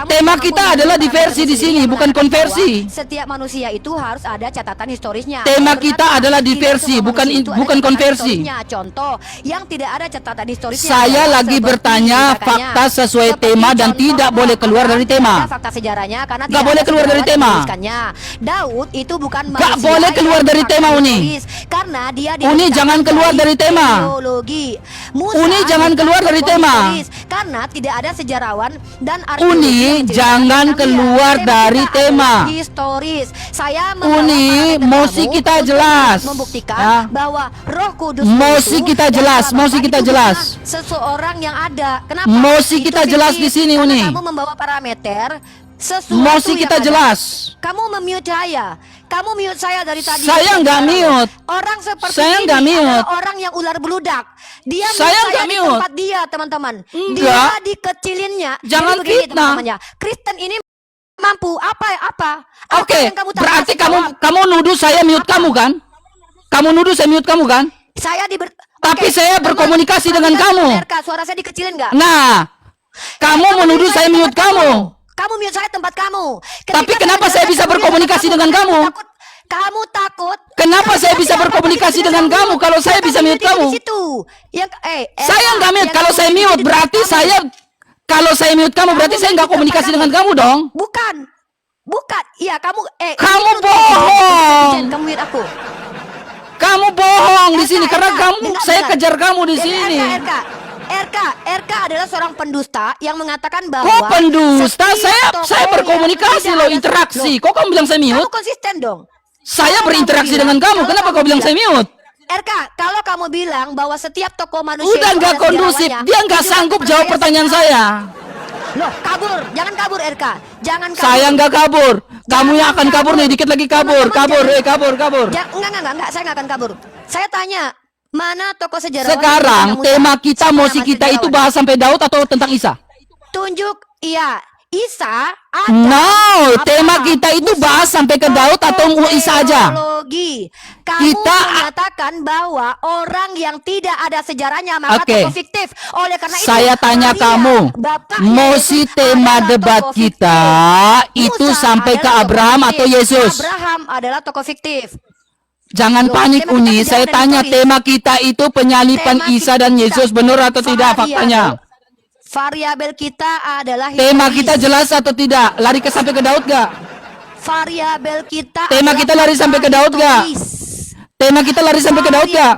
[SPEAKER 2] Tema kita adalah diversi di sini, bukan konversi.
[SPEAKER 1] Setiap manusia itu harus ada catatan historisnya.
[SPEAKER 2] Tema
[SPEAKER 1] Ternyata
[SPEAKER 2] kita adalah
[SPEAKER 1] tidak
[SPEAKER 2] diversi,
[SPEAKER 1] semua
[SPEAKER 2] bukan
[SPEAKER 1] manusia itu ada
[SPEAKER 2] bukan
[SPEAKER 1] catatan
[SPEAKER 2] konversi.
[SPEAKER 1] historisnya. Contoh, yang tidak ada catatan historisnya.
[SPEAKER 2] Saya
[SPEAKER 1] adalah
[SPEAKER 2] lagi
[SPEAKER 1] seperti
[SPEAKER 2] bertanya
[SPEAKER 1] makanya,
[SPEAKER 2] fakta sesuai
[SPEAKER 1] seperti
[SPEAKER 2] tema dan
[SPEAKER 1] contoh,
[SPEAKER 2] tidak boleh keluar dari
[SPEAKER 1] tidak
[SPEAKER 2] tema.
[SPEAKER 1] ada fakta sejarahnya karena
[SPEAKER 2] Nggak
[SPEAKER 1] tidak
[SPEAKER 2] boleh
[SPEAKER 1] ada
[SPEAKER 2] keluar dari
[SPEAKER 1] sejarawan yang
[SPEAKER 2] tema.
[SPEAKER 1] menuliskannya. Daud itu bukan
[SPEAKER 2] Nggak
[SPEAKER 1] manusia
[SPEAKER 2] boleh keluar
[SPEAKER 1] yang
[SPEAKER 2] dari
[SPEAKER 1] fakta
[SPEAKER 2] tema, Uni.
[SPEAKER 1] ditulis, karena dia
[SPEAKER 2] Uni,
[SPEAKER 1] diberikan
[SPEAKER 2] jangan keluar dari tema.
[SPEAKER 1] teologi. Musa
[SPEAKER 2] Uni, jangan
[SPEAKER 1] bukan
[SPEAKER 2] keluar dari
[SPEAKER 1] tokoh
[SPEAKER 2] tema.
[SPEAKER 1] historis, karena tidak ada sejarawan dan arkeologi
[SPEAKER 2] Uni,
[SPEAKER 1] yang menjelaskan
[SPEAKER 2] jangan
[SPEAKER 1] tentang dia.
[SPEAKER 2] keluar dari
[SPEAKER 1] kita
[SPEAKER 2] tema.
[SPEAKER 1] adalah historis. Saya membawa
[SPEAKER 2] Uni,
[SPEAKER 1] parameter
[SPEAKER 2] mosi
[SPEAKER 1] kamu
[SPEAKER 2] kita
[SPEAKER 1] untuk
[SPEAKER 2] jelas.
[SPEAKER 1] membuktikan
[SPEAKER 2] Ya.
[SPEAKER 1] bahwa Roh Kudus
[SPEAKER 2] Mosi
[SPEAKER 1] itu
[SPEAKER 2] kita
[SPEAKER 1] dan
[SPEAKER 2] jelas,
[SPEAKER 1] Allah
[SPEAKER 2] mosi
[SPEAKER 1] Bapa
[SPEAKER 2] kita
[SPEAKER 1] itu
[SPEAKER 2] jelas.
[SPEAKER 1] bukan seseorang yang ada. Kenapa?
[SPEAKER 2] Mosi
[SPEAKER 1] Itu
[SPEAKER 2] kita jelas di
[SPEAKER 1] fiktif,
[SPEAKER 2] sini,
[SPEAKER 1] karena
[SPEAKER 2] Uni.
[SPEAKER 1] Kamu membawa parameter sesuatu
[SPEAKER 2] Mosi
[SPEAKER 1] yang
[SPEAKER 2] kita
[SPEAKER 1] ada.
[SPEAKER 2] jelas.
[SPEAKER 1] Kamu memute saya. Kamu mute saya dari tadi.
[SPEAKER 2] Saya nggak mute.
[SPEAKER 1] Orang seperti
[SPEAKER 2] Saya
[SPEAKER 1] ini
[SPEAKER 2] nggak mute.
[SPEAKER 1] adalah orang yang ular beludak. Dia mute
[SPEAKER 2] Saya nggak
[SPEAKER 1] di
[SPEAKER 2] mute.
[SPEAKER 1] tempat dia, teman-teman. Dia
[SPEAKER 2] Enggak.
[SPEAKER 1] dikecilinnya.
[SPEAKER 2] Jangan
[SPEAKER 1] Jadi begini,
[SPEAKER 2] fitnah.
[SPEAKER 1] teman-temannya. Kristen ini mampu apa?
[SPEAKER 2] Oke,
[SPEAKER 1] yang kamu tak
[SPEAKER 2] berarti
[SPEAKER 1] kasih jawab?
[SPEAKER 2] kamu nuduh saya mute kamu kan? Kamu nuduh saya mute kamu kan?
[SPEAKER 1] Saya
[SPEAKER 2] Tapi
[SPEAKER 1] Oke,
[SPEAKER 2] saya
[SPEAKER 1] teman,
[SPEAKER 2] berkomunikasi dengan kamu.
[SPEAKER 1] RK, suara saya dikecilin nggak?
[SPEAKER 2] Nah, kamu menuduh saya mute kamu.
[SPEAKER 1] Kamu mute saya tempat kamu.
[SPEAKER 2] Tapi kenapa saya bisa
[SPEAKER 1] menjelaskan
[SPEAKER 2] berkomunikasi
[SPEAKER 1] kamu,
[SPEAKER 2] dengan kamu?
[SPEAKER 1] Kamu takut.
[SPEAKER 2] Kenapa saya bisa
[SPEAKER 1] Siapa
[SPEAKER 2] berkomunikasi
[SPEAKER 1] yang
[SPEAKER 2] dengan
[SPEAKER 1] tidak
[SPEAKER 2] kamu
[SPEAKER 1] tahu?
[SPEAKER 2] kalau saya
[SPEAKER 1] Siapa
[SPEAKER 2] bisa
[SPEAKER 1] yang
[SPEAKER 2] mute
[SPEAKER 1] tidak
[SPEAKER 2] kamu?
[SPEAKER 1] di situ? Yang
[SPEAKER 2] Saya nggak mute.
[SPEAKER 1] yang
[SPEAKER 2] Kalau
[SPEAKER 1] kamu
[SPEAKER 2] saya
[SPEAKER 1] di
[SPEAKER 2] mute
[SPEAKER 1] situ
[SPEAKER 2] berarti
[SPEAKER 1] tempat
[SPEAKER 2] saya
[SPEAKER 1] kamu.
[SPEAKER 2] kalau saya mute kamu berarti
[SPEAKER 1] Kamu
[SPEAKER 2] saya nggak
[SPEAKER 1] mute
[SPEAKER 2] komunikasi
[SPEAKER 1] tempat
[SPEAKER 2] dengan
[SPEAKER 1] kamu.
[SPEAKER 2] kamu dong.
[SPEAKER 1] Bukan. Iya, kamu
[SPEAKER 2] Kamu
[SPEAKER 1] ini
[SPEAKER 2] bohong.
[SPEAKER 1] Jen, kamu mute aku.
[SPEAKER 2] Kamu bohong di sini
[SPEAKER 1] RK,
[SPEAKER 2] karena kamu
[SPEAKER 1] dengar,
[SPEAKER 2] saya
[SPEAKER 1] dengar.
[SPEAKER 2] kejar kamu di
[SPEAKER 1] Jadi
[SPEAKER 2] sini.
[SPEAKER 1] RK adalah seorang pendusta yang mengatakan bahwa
[SPEAKER 2] Kok pendusta?
[SPEAKER 1] setiap tokoh
[SPEAKER 2] Saya
[SPEAKER 1] yang
[SPEAKER 2] berkomunikasi
[SPEAKER 1] tidak
[SPEAKER 2] loh,
[SPEAKER 1] ada-
[SPEAKER 2] interaksi.
[SPEAKER 1] Loh,
[SPEAKER 2] Kok kamu bilang saya
[SPEAKER 1] kamu
[SPEAKER 2] mute?
[SPEAKER 1] konsisten dong.
[SPEAKER 2] Saya
[SPEAKER 1] Kalau
[SPEAKER 2] berinteraksi
[SPEAKER 1] kamu
[SPEAKER 2] dengan
[SPEAKER 1] bilang-
[SPEAKER 2] kamu.
[SPEAKER 1] kalau
[SPEAKER 2] Kenapa
[SPEAKER 1] kamu
[SPEAKER 2] kau bilang saya mute?
[SPEAKER 1] RK, kalau kamu bilang bahwa setiap tokoh manusia
[SPEAKER 2] Udah
[SPEAKER 1] itu
[SPEAKER 2] nggak
[SPEAKER 1] ada
[SPEAKER 2] kondusif.
[SPEAKER 1] sejarawannya,
[SPEAKER 2] Dia nggak
[SPEAKER 1] itu
[SPEAKER 2] sanggup
[SPEAKER 1] kan
[SPEAKER 2] jawab
[SPEAKER 1] percaya
[SPEAKER 2] pertanyaan
[SPEAKER 1] sama-
[SPEAKER 2] saya.
[SPEAKER 1] Loh, kabur. Jangan kabur, RK. Jangan kabur.
[SPEAKER 2] Saya nggak kabur. Kamu yang akan
[SPEAKER 1] Jangan
[SPEAKER 2] kabur nih. Dikit lagi kabur.
[SPEAKER 1] Teman-teman,
[SPEAKER 2] Kabur.
[SPEAKER 1] Enggak. Saya nggak akan kabur. Saya tanya, mana tokoh sejarawan
[SPEAKER 2] Sekarang
[SPEAKER 1] yang
[SPEAKER 2] tema kita,
[SPEAKER 1] Siapa
[SPEAKER 2] mosi
[SPEAKER 1] nama
[SPEAKER 2] kita itu
[SPEAKER 1] sejarawan?
[SPEAKER 2] bahas sampai Daud atau tentang Isa?
[SPEAKER 1] Tunjuk, iya. Isa ada.
[SPEAKER 2] No,
[SPEAKER 1] Apa?
[SPEAKER 2] tema kita itu bahas sampai ke Daud atau Isa aja.
[SPEAKER 1] Teologi. Kamu
[SPEAKER 2] Kita-
[SPEAKER 1] menyatakan bahwa orang yang tidak ada sejarahnya maka
[SPEAKER 2] Oke.
[SPEAKER 1] tokoh fiktif. Oleh karena itu,
[SPEAKER 2] Saya tanya
[SPEAKER 1] Maria,
[SPEAKER 2] kamu,
[SPEAKER 1] bapaknya
[SPEAKER 2] mosi
[SPEAKER 1] Yesus
[SPEAKER 2] tema
[SPEAKER 1] adalah
[SPEAKER 2] debat
[SPEAKER 1] tokoh
[SPEAKER 2] kita
[SPEAKER 1] fiktif.
[SPEAKER 2] itu
[SPEAKER 1] Musa
[SPEAKER 2] sampai ke
[SPEAKER 1] adalah tokoh
[SPEAKER 2] Abraham
[SPEAKER 1] fiktif.
[SPEAKER 2] atau Yesus?
[SPEAKER 1] Abraham adalah tokoh fiktif.
[SPEAKER 2] Jangan
[SPEAKER 1] Loh,
[SPEAKER 2] panik
[SPEAKER 1] tema kita
[SPEAKER 2] Uni,
[SPEAKER 1] tidak
[SPEAKER 2] saya
[SPEAKER 1] ada
[SPEAKER 2] tanya
[SPEAKER 1] historis.
[SPEAKER 2] tema kita itu penyalipan
[SPEAKER 1] Tema
[SPEAKER 2] Isa dan
[SPEAKER 1] kita-
[SPEAKER 2] Yesus, benar atau tidak faktanya?
[SPEAKER 1] Variabel kita adalah
[SPEAKER 2] Tema
[SPEAKER 1] historis.
[SPEAKER 2] kita jelas atau tidak? Lari ke sampai ke Daud gak?
[SPEAKER 1] Variabel kita
[SPEAKER 2] Tema
[SPEAKER 1] adalah
[SPEAKER 2] kita lari sampai ke Daud gak?
[SPEAKER 1] historis.
[SPEAKER 2] Tema kita lari sampai ke Daud gak?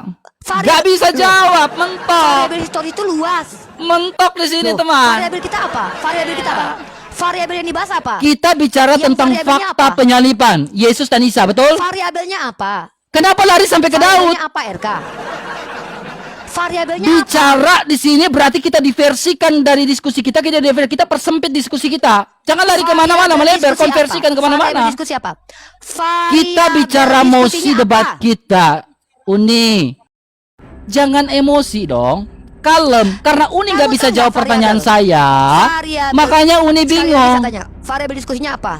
[SPEAKER 2] Gak bisa
[SPEAKER 1] Loh,
[SPEAKER 2] jawab, mentok.
[SPEAKER 1] variabel historis itu luas.
[SPEAKER 2] Mentok di sini
[SPEAKER 1] Loh,
[SPEAKER 2] teman.
[SPEAKER 1] Variabel kita apa? Variabel kita apa? Variabel yang dibahas apa?
[SPEAKER 2] Kita bicara
[SPEAKER 1] Yang
[SPEAKER 2] tentang
[SPEAKER 1] variabelnya
[SPEAKER 2] fakta
[SPEAKER 1] apa?
[SPEAKER 2] penyalipan Yesus dan Isa, betul?
[SPEAKER 1] Variabelnya apa?
[SPEAKER 2] Kenapa lari sampai ke Daud?
[SPEAKER 1] Variabelnya apa, RK? Variabelnya
[SPEAKER 2] Bicara di sini berarti kita diversikan dari diskusi kita, kita persempit diskusi kita. Jangan lari kemana-mana, melebar, konversikan kemana-mana.
[SPEAKER 1] Variabel diskusi apa?
[SPEAKER 2] Kita
[SPEAKER 1] Variabel
[SPEAKER 2] bicara mosi
[SPEAKER 1] diskusinya
[SPEAKER 2] debat
[SPEAKER 1] apa?
[SPEAKER 2] kita. Uni, jangan emosi dong. Kalem, karena Uni nggak
[SPEAKER 1] Kamu
[SPEAKER 2] bisa
[SPEAKER 1] tahu
[SPEAKER 2] jawab
[SPEAKER 1] nggak
[SPEAKER 2] pertanyaan
[SPEAKER 1] variabel?
[SPEAKER 2] saya.
[SPEAKER 1] Variabel.
[SPEAKER 2] Makanya Uni
[SPEAKER 1] Sekali lagi
[SPEAKER 2] bingung.
[SPEAKER 1] saya tanya, variabel diskusinya apa?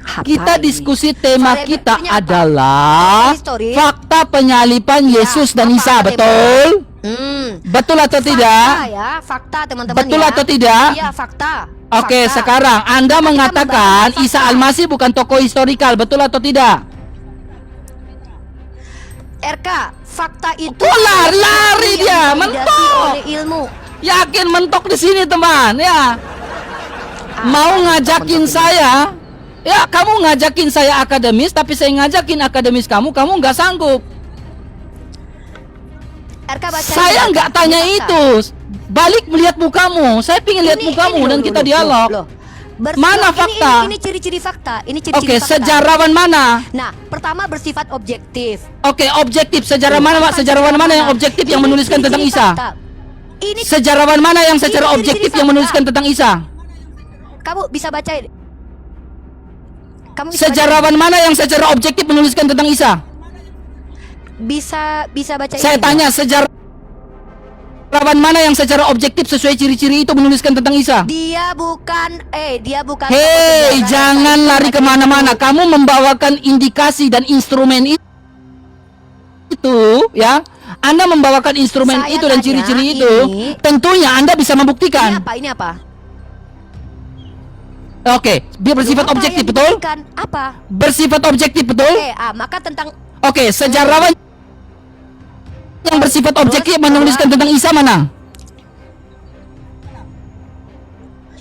[SPEAKER 1] Apa
[SPEAKER 2] Kita
[SPEAKER 1] ini?
[SPEAKER 2] diskusi tema
[SPEAKER 1] Variabel
[SPEAKER 2] kita
[SPEAKER 1] diskusinya apa?
[SPEAKER 2] adalah
[SPEAKER 1] Historis.
[SPEAKER 2] fakta penyalipan
[SPEAKER 1] Ya,
[SPEAKER 2] Yesus dan
[SPEAKER 1] apa
[SPEAKER 2] Isa,
[SPEAKER 1] tema?
[SPEAKER 2] betul?
[SPEAKER 1] Hmm.
[SPEAKER 2] Betul atau
[SPEAKER 1] Fakta
[SPEAKER 2] tidak?
[SPEAKER 1] ya, fakta teman-teman
[SPEAKER 2] Betul
[SPEAKER 1] ya.
[SPEAKER 2] atau tidak?
[SPEAKER 1] Iya, fakta.
[SPEAKER 2] Oke,
[SPEAKER 1] Fakta.
[SPEAKER 2] sekarang Anda
[SPEAKER 1] Kita
[SPEAKER 2] mengatakan
[SPEAKER 1] membahas
[SPEAKER 2] Isa
[SPEAKER 1] fakta.
[SPEAKER 2] Al-Masih bukan tokoh historikal, betul atau tidak?
[SPEAKER 1] RK, fakta itu
[SPEAKER 2] Kok lari
[SPEAKER 1] yang
[SPEAKER 2] dia,
[SPEAKER 1] divalidasi
[SPEAKER 2] mentok.
[SPEAKER 1] oleh ilmu.
[SPEAKER 2] Yakin mentok di sini, teman, ya. Mau ngajakin saya? Ya, kamu ngajakin saya akademis, tapi saya ngajakin akademis kamu nggak sanggup.
[SPEAKER 1] RK baca
[SPEAKER 2] Saya nggak tanya itu. Balik melihat mukamu. Saya ingin lihat mukamu dan kita dialog. Mana fakta?
[SPEAKER 1] Ini ciri-ciri fakta. Ini ciri-ciri
[SPEAKER 2] Oke,
[SPEAKER 1] fakta.
[SPEAKER 2] sejarawan mana?
[SPEAKER 1] Nah, pertama bersifat objektif.
[SPEAKER 2] Oke, objektif. Sejarawan mana, Pak?
[SPEAKER 1] Apa
[SPEAKER 2] Sejarawan mana yang
[SPEAKER 1] mana?
[SPEAKER 2] objektif
[SPEAKER 1] Ini
[SPEAKER 2] yang menuliskan tentang
[SPEAKER 1] ciri-ciri
[SPEAKER 2] Isa?
[SPEAKER 1] fakta. Ini
[SPEAKER 2] Sejarawan mana yang secara
[SPEAKER 1] Ini
[SPEAKER 2] objektif
[SPEAKER 1] ciri-ciri
[SPEAKER 2] yang
[SPEAKER 1] fakta.
[SPEAKER 2] menuliskan tentang Isa?
[SPEAKER 1] kamu bisa baca. Kamu bisa
[SPEAKER 2] Sejarawan mana yang secara objektif menuliskan tentang Isa?
[SPEAKER 1] bisa baca
[SPEAKER 2] Saya
[SPEAKER 1] ini.
[SPEAKER 2] tanya, sejarawan mana yang secara objektif sesuai ciri-ciri itu menuliskan tentang Isa?
[SPEAKER 1] Dia bukan tokoh
[SPEAKER 2] Hei,
[SPEAKER 1] sejarah.
[SPEAKER 2] jangan
[SPEAKER 1] Saya
[SPEAKER 2] lari
[SPEAKER 1] baca
[SPEAKER 2] kemana-mana.
[SPEAKER 1] itu.
[SPEAKER 2] Kamu membawakan indikasi dan instrumen itu, ya. Anda membawakan instrumen
[SPEAKER 1] Saya
[SPEAKER 2] itu dan
[SPEAKER 1] tanya
[SPEAKER 2] ciri-ciri itu.
[SPEAKER 1] ini-
[SPEAKER 2] Tentunya Anda bisa
[SPEAKER 1] Ini
[SPEAKER 2] membuktikan.
[SPEAKER 1] apa? Ini apa?
[SPEAKER 2] Oke, dia bersifat
[SPEAKER 1] Apa
[SPEAKER 2] objektif,
[SPEAKER 1] yang
[SPEAKER 2] betul?
[SPEAKER 1] dibuktikan? Apa?
[SPEAKER 2] Bersifat objektif, betul?
[SPEAKER 1] Maka tentang
[SPEAKER 2] Oke, sejarawan yang bersifat objektif menuliskan tentang Isa mana?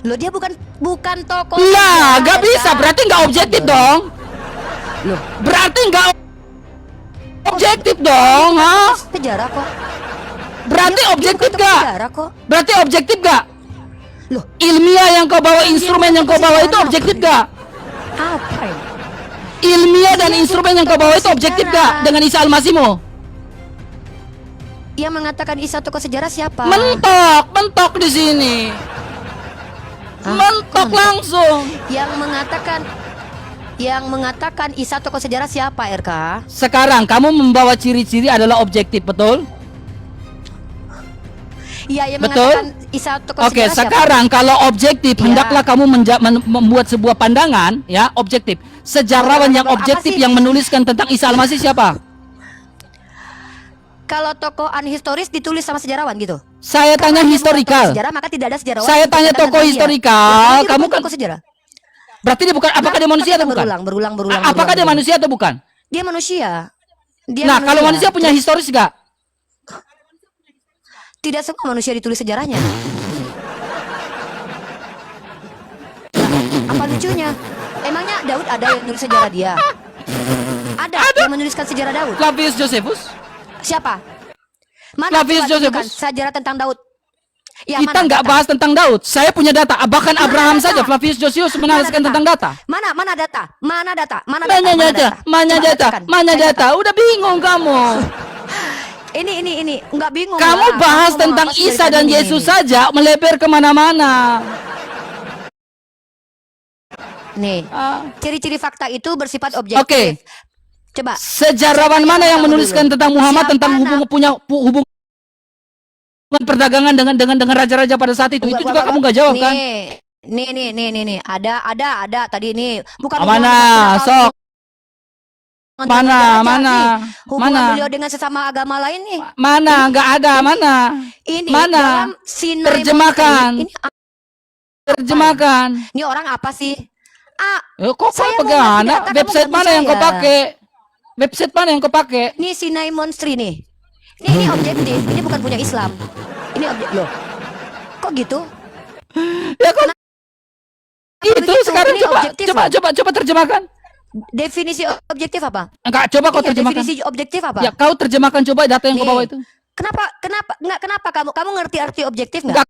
[SPEAKER 1] Loh, dia bukan tokoh.
[SPEAKER 2] Nah,
[SPEAKER 1] sejarah,
[SPEAKER 2] gak
[SPEAKER 1] RK.
[SPEAKER 2] bisa. Berarti nggak objektif dong. Berarti nggak objektif dong, ha?
[SPEAKER 1] Sejarah kok.
[SPEAKER 2] Berarti
[SPEAKER 1] Dia
[SPEAKER 2] objektif
[SPEAKER 1] bukan tokoh
[SPEAKER 2] gak?
[SPEAKER 1] sejarah kok.
[SPEAKER 2] Berarti objektif gak?
[SPEAKER 1] Loh,
[SPEAKER 2] Ilmiah yang kau bawa, instrumen yang kau bawa itu objektif gak?
[SPEAKER 1] apa ini?
[SPEAKER 2] Ilmiah dan
[SPEAKER 1] Dia
[SPEAKER 2] instrumen
[SPEAKER 1] bukan
[SPEAKER 2] yang kau bawa itu
[SPEAKER 1] tokoh
[SPEAKER 2] objektif
[SPEAKER 1] sejarah.
[SPEAKER 2] gak? Dengan Isa Al-Masihmu?
[SPEAKER 1] Yang mengatakan Isa tokoh sejarah siapa?
[SPEAKER 2] Mentok di sini. Mentok langsung.
[SPEAKER 1] Yang mengatakan Isa tokoh sejarah siapa, RK?
[SPEAKER 2] Sekarang kamu membawa ciri-ciri adalah objektif, betul?
[SPEAKER 1] Iya, yang
[SPEAKER 2] Betul?
[SPEAKER 1] mengatakan Isa tokoh
[SPEAKER 2] Oke,
[SPEAKER 1] sejarah siapa?
[SPEAKER 2] sekarang kalau objektif,
[SPEAKER 1] Iya.
[SPEAKER 2] hendaklah kamu membuat sebuah pandangan, ya, objektif. Sejarawan yang
[SPEAKER 1] Apa
[SPEAKER 2] objektif
[SPEAKER 1] sih?
[SPEAKER 2] yang menuliskan tentang Isa Al-Masih siapa?
[SPEAKER 1] Kalau tokoh unhistoris ditulis sama sejarawan gitu.
[SPEAKER 2] Saya tanya
[SPEAKER 1] Kalau dia bukan
[SPEAKER 2] historikal.
[SPEAKER 1] tokoh sejarah, maka tidak ada sejarawan.
[SPEAKER 2] Saya
[SPEAKER 1] yang
[SPEAKER 2] tanya
[SPEAKER 1] bercerita
[SPEAKER 2] tokoh
[SPEAKER 1] tentang dia.
[SPEAKER 2] historikal,
[SPEAKER 1] Berarti dia
[SPEAKER 2] kamu
[SPEAKER 1] bukan
[SPEAKER 2] kan-
[SPEAKER 1] tokoh sejarah.
[SPEAKER 2] Berarti dia bukan, apakah dia manusia atau bukan?
[SPEAKER 1] Berulang.
[SPEAKER 2] Apakah dia manusia atau bukan?
[SPEAKER 1] Dia manusia.
[SPEAKER 2] Nah, kalau manusia punya historis gak?
[SPEAKER 1] Tidak semua manusia ditulis sejarahnya. Apa lucunya? Emangnya Daud ada yang nulis sejarah dia? Ada yang menuliskan sejarah Daud.
[SPEAKER 2] Flavius Josephus?
[SPEAKER 1] Siapa? Mana
[SPEAKER 2] Flavius
[SPEAKER 1] coba tunjukkan
[SPEAKER 2] Josephus?
[SPEAKER 1] sejarah tentang Daud? Ya,
[SPEAKER 2] Kita
[SPEAKER 1] mana
[SPEAKER 2] nggak
[SPEAKER 1] data?
[SPEAKER 2] bahas tentang Daud. Saya punya data. Bahkan Abraham
[SPEAKER 1] data?
[SPEAKER 2] saja Flavius Josephus
[SPEAKER 1] Mana
[SPEAKER 2] menuliskan tentang data.
[SPEAKER 1] Mana data? Mana data?
[SPEAKER 2] Mana data? Mana
[SPEAKER 1] Coba
[SPEAKER 2] data?
[SPEAKER 1] bacakan.
[SPEAKER 2] Mana
[SPEAKER 1] Saya
[SPEAKER 2] data? Udah bingung kamu.
[SPEAKER 1] Ini nggak bingung.
[SPEAKER 2] Kamu
[SPEAKER 1] lah.
[SPEAKER 2] bahas
[SPEAKER 1] Kamu
[SPEAKER 2] tentang
[SPEAKER 1] ngomong apa sih
[SPEAKER 2] Isa
[SPEAKER 1] dari
[SPEAKER 2] dan
[SPEAKER 1] tadi
[SPEAKER 2] Yesus
[SPEAKER 1] ini?
[SPEAKER 2] saja, melebar kemana-mana.
[SPEAKER 1] Nih,
[SPEAKER 2] Ah.
[SPEAKER 1] ciri-ciri fakta itu bersifat objektif.
[SPEAKER 2] Oke.
[SPEAKER 1] Coba.
[SPEAKER 2] Sejarawan
[SPEAKER 1] Saya
[SPEAKER 2] mana
[SPEAKER 1] tanya
[SPEAKER 2] yang
[SPEAKER 1] kamu
[SPEAKER 2] menuliskan
[SPEAKER 1] dulu.
[SPEAKER 2] tentang Muhammad
[SPEAKER 1] Siapa
[SPEAKER 2] tentang hubungan perdagangan dengan raja-raja pada saat itu? Itu juga kamu nggak jawab kan?
[SPEAKER 1] Nih. Ada tadi ini. Bukan
[SPEAKER 2] Mana?
[SPEAKER 1] hubungan
[SPEAKER 2] Sok.
[SPEAKER 1] dengan
[SPEAKER 2] Mana?
[SPEAKER 1] raja,
[SPEAKER 2] Mana?
[SPEAKER 1] nih. Hubungan
[SPEAKER 2] Mana?
[SPEAKER 1] beliau dengan sesama agama lain nih.
[SPEAKER 2] Mana? Nggak ada. Mana?
[SPEAKER 1] Ini
[SPEAKER 2] Mana?
[SPEAKER 1] dalam Sinai
[SPEAKER 2] Terjemahkan.
[SPEAKER 1] Mountain.
[SPEAKER 2] Terjemahkan.
[SPEAKER 1] Ini orang apa sih?
[SPEAKER 2] Kok
[SPEAKER 1] Saya mau
[SPEAKER 2] pegang?
[SPEAKER 1] ngasih data, kamu
[SPEAKER 2] Website
[SPEAKER 1] bantu
[SPEAKER 2] mana yang kau
[SPEAKER 1] saya.
[SPEAKER 2] pakai? Website mana yang kau pakai?
[SPEAKER 1] Ini Sinai Monstri nih. Ini objektif. Ini bukan punya Islam. Ini objek loh. Kok gitu?
[SPEAKER 2] Ya kok itu
[SPEAKER 1] begitu?
[SPEAKER 2] sekarang
[SPEAKER 1] Ini
[SPEAKER 2] coba
[SPEAKER 1] objektif,
[SPEAKER 2] coba terjemahkan.
[SPEAKER 1] Definisi objektif apa?
[SPEAKER 2] Enggak, coba kau
[SPEAKER 1] Iya,
[SPEAKER 2] terjemahkan.
[SPEAKER 1] definisi objektif apa?
[SPEAKER 2] Ya, kau terjemahkan coba data yang kau
[SPEAKER 1] Nih.
[SPEAKER 2] bawa itu.
[SPEAKER 1] Kenapa kamu ngerti arti objektif
[SPEAKER 2] Enggak.
[SPEAKER 1] nggak?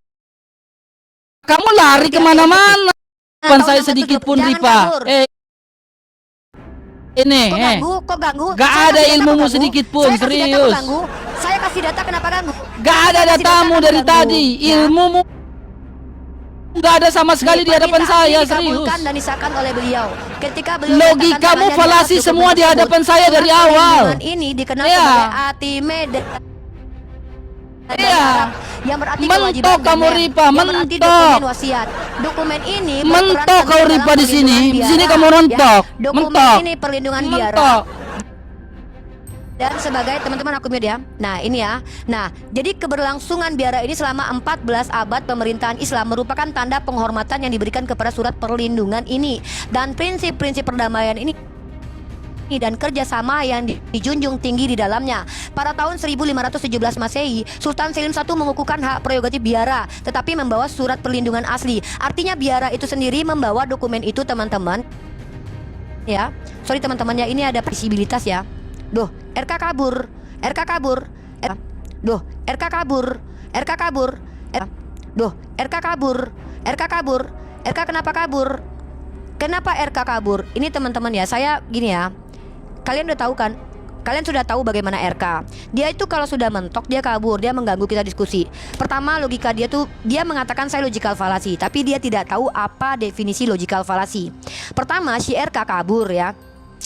[SPEAKER 2] Kamu lari
[SPEAKER 1] Ngerti
[SPEAKER 2] kemana-mana.
[SPEAKER 1] Nah,
[SPEAKER 2] Bukan
[SPEAKER 1] tahun
[SPEAKER 2] saya
[SPEAKER 1] 67.
[SPEAKER 2] sedikit pun,
[SPEAKER 1] Jangan
[SPEAKER 2] Rifa.
[SPEAKER 1] kabur.
[SPEAKER 2] Ini,
[SPEAKER 1] Kok ganggu? Kok ganggu?
[SPEAKER 2] Gak
[SPEAKER 1] Saya
[SPEAKER 2] ada
[SPEAKER 1] kasih data,
[SPEAKER 2] ilmumu
[SPEAKER 1] kok ganggu?
[SPEAKER 2] sedikit pun,
[SPEAKER 1] Saya kasih data, kok
[SPEAKER 2] serius.
[SPEAKER 1] ganggu? Saya kasih data, kenapa ganggu?
[SPEAKER 2] Gak ada
[SPEAKER 1] Saya kasih data,
[SPEAKER 2] datamu
[SPEAKER 1] kenapa
[SPEAKER 2] dari
[SPEAKER 1] ganggu?
[SPEAKER 2] tadi.
[SPEAKER 1] Ya.
[SPEAKER 2] Ilmumu gak ada sama sekali di hadapan
[SPEAKER 1] Permintaan
[SPEAKER 2] saya,
[SPEAKER 1] ini
[SPEAKER 2] serius.
[SPEAKER 1] dikabulkan dan disahkan oleh beliau. Ketika beliau
[SPEAKER 2] Logikamu
[SPEAKER 1] menyatakan
[SPEAKER 2] falasi
[SPEAKER 1] tangannya di atas
[SPEAKER 2] semua di
[SPEAKER 1] dokumen
[SPEAKER 2] hadapan
[SPEAKER 1] tersebut,
[SPEAKER 2] saya dari
[SPEAKER 1] surat
[SPEAKER 2] awal.
[SPEAKER 1] perlindungan ini dikenal
[SPEAKER 2] Iya.
[SPEAKER 1] sebagai Artimede.
[SPEAKER 2] Iya.
[SPEAKER 1] Yang berarti
[SPEAKER 2] Mentok
[SPEAKER 1] kewajiban
[SPEAKER 2] kamu,
[SPEAKER 1] gamen.
[SPEAKER 2] Ripa,
[SPEAKER 1] Yang berarti
[SPEAKER 2] mentok.
[SPEAKER 1] dokumen wasiat. Dokumen ini berperan
[SPEAKER 2] Mentok
[SPEAKER 1] penting
[SPEAKER 2] kau,
[SPEAKER 1] dalam
[SPEAKER 2] Ripa, di sini.
[SPEAKER 1] perlindungan
[SPEAKER 2] Di sini
[SPEAKER 1] biara,
[SPEAKER 2] kamu mentok.
[SPEAKER 1] ya. Dokumen
[SPEAKER 2] Mentok.
[SPEAKER 1] ini perlindungan biara.
[SPEAKER 2] Mentok.
[SPEAKER 1] Dan sebagai teman-teman aku mute ya. Nah ini ya. Nah jadi keberlangsungan biara ini selama 14 abad pemerintahan Islam merupakan tanda penghormatan yang diberikan kepada surat perlindungan ini. Dan prinsip-prinsip perdamaian ini dan kerjasama yang dijunjung tinggi di dalamnya. Pada tahun 1517 Masehi, Sultan Selim I mengukuhkan hak prerogatif biara, tetapi membawa surat perlindungan asli. Artinya biara itu sendiri membawa dokumen itu, teman-teman. Ya, sorry teman-temannya, ini ada visibilitas ya. Duh, RK kabur, RK kabur, duh, RK kabur, RK kabur, duh, RK kabur, RK kabur, RK kenapa kabur? Kenapa RK kabur? Ini teman-teman ya, saya gini ya. Kalian udah tahu kan? Kalian sudah tahu bagaimana RK. Dia itu kalau sudah mentok, dia kabur, dia mengganggu kita diskusi. Pertama, logika dia tuh, dia mengatakan saya logical fallacy, tapi dia tidak tahu apa definisi logical fallacy. Pertama, si RK kabur ya.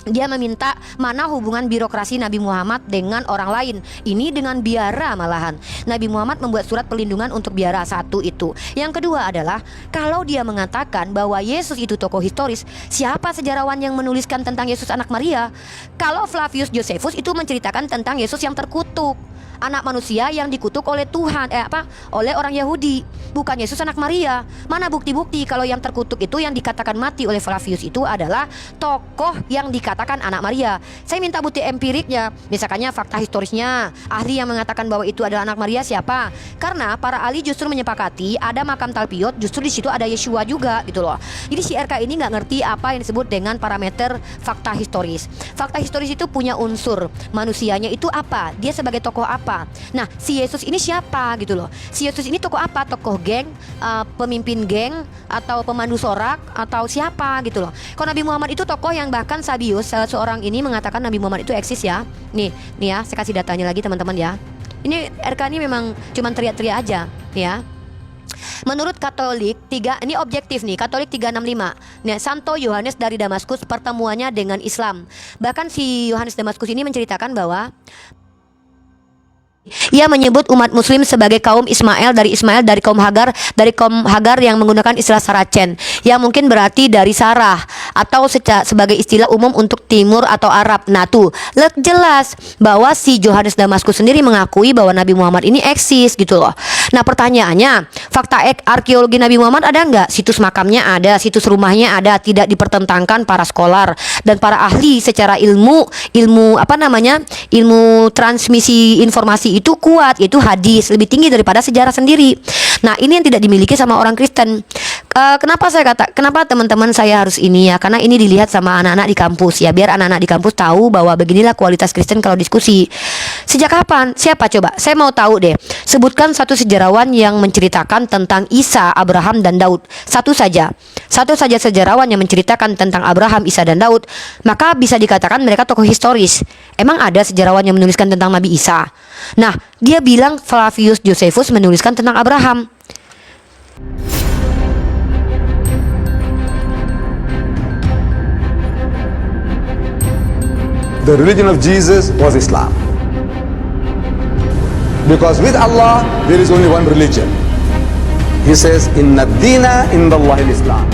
[SPEAKER 1] Dia meminta mana hubungan birokrasi Nabi Muhammad dengan orang lain. Ini dengan biara malahan. Nabi Muhammad membuat surat perlindungan untuk biara, satu itu. Yang kedua adalah kalau dia mengatakan bahwa Yesus itu tokoh historis, siapa sejarawan yang menuliskan tentang Yesus anak Maria? Kalau Flavius Josephus itu menceritakan tentang Yesus yang terkutuk, anak manusia yang dikutuk oleh Tuhan, oleh orang Yahudi, bukan Yesus anak Maria. Mana bukti-bukti kalau yang terkutuk itu yang dikatakan mati oleh Flavius itu adalah tokoh yang dikatakan anak Maria. Saya minta bukti empiriknya, misalkannya fakta historisnya, ahli yang mengatakan bahwa itu adalah anak Maria siapa? Karena para ahli justru menyepakati ada makam Talpiot, justru di situ ada Yeshua juga gitu loh. Jadi si RK ini nggak ngerti apa yang disebut dengan parameter fakta historis. Fakta historis itu punya unsur manusianya itu apa? Dia sebagai tokoh apa? Nah, si Yesus ini siapa gitu loh. Si Yesus ini tokoh apa? Tokoh geng, pemimpin geng, atau pemandu sorak, atau siapa gitu loh. Kalau Nabi Muhammad itu tokoh yang bahkan Sabius, salah seorang ini mengatakan Nabi Muhammad itu eksis ya. Nih ya, saya kasih datanya lagi teman-teman ya. Ini RK ini memang cuman teriak-teriak aja ya. Menurut Katolik 3, ini objektif nih, Katolik 365. Nah, Santo Yohanes dari Damaskus pertemuannya dengan Islam. Bahkan si Yohanes Damaskus ini menceritakan bahwa ia menyebut umat muslim sebagai kaum Ismail dari kaum Hagar yang menggunakan istilah Saracen, yang mungkin berarti dari Sarah, atau sebagai istilah umum untuk timur atau Arab. Nah tuh jelas bahwa si Yohanes Damaskus sendiri mengakui bahwa Nabi Muhammad ini eksis gitu loh. Nah pertanyaannya, fakta arkeologi Nabi Muhammad ada nggak? Situs makamnya ada, situs rumahnya ada, tidak dipertentangkan para scholar dan para ahli secara ilmu transmisi informasi itu kuat, yaitu hadis, lebih tinggi daripada sejarah sendiri. Nah ini yang tidak dimiliki sama orang Kristen. Kenapa teman-teman saya harus ini ya? Karena ini dilihat sama anak-anak di kampus ya, biar anak-anak di kampus tahu bahwa beginilah kualitas Kristen kalau diskusi. Sejak kapan? Siapa coba? Saya mau tahu deh. Sebutkan satu sejarawan yang menceritakan tentang Isa, Abraham dan Daud. Satu saja sejarawan yang menceritakan tentang Abraham, Isa dan Daud, maka bisa dikatakan mereka tokoh historis. Emang ada sejarawan yang menuliskan tentang Nabi Isa? Nah, dia bilang Flavius Josephus menuliskan tentang Abraham.
[SPEAKER 8] The religion of Jesus was Islam. Because with Allah, there is only one religion. He says, Inna ad-dina inda Allahi al-Islam.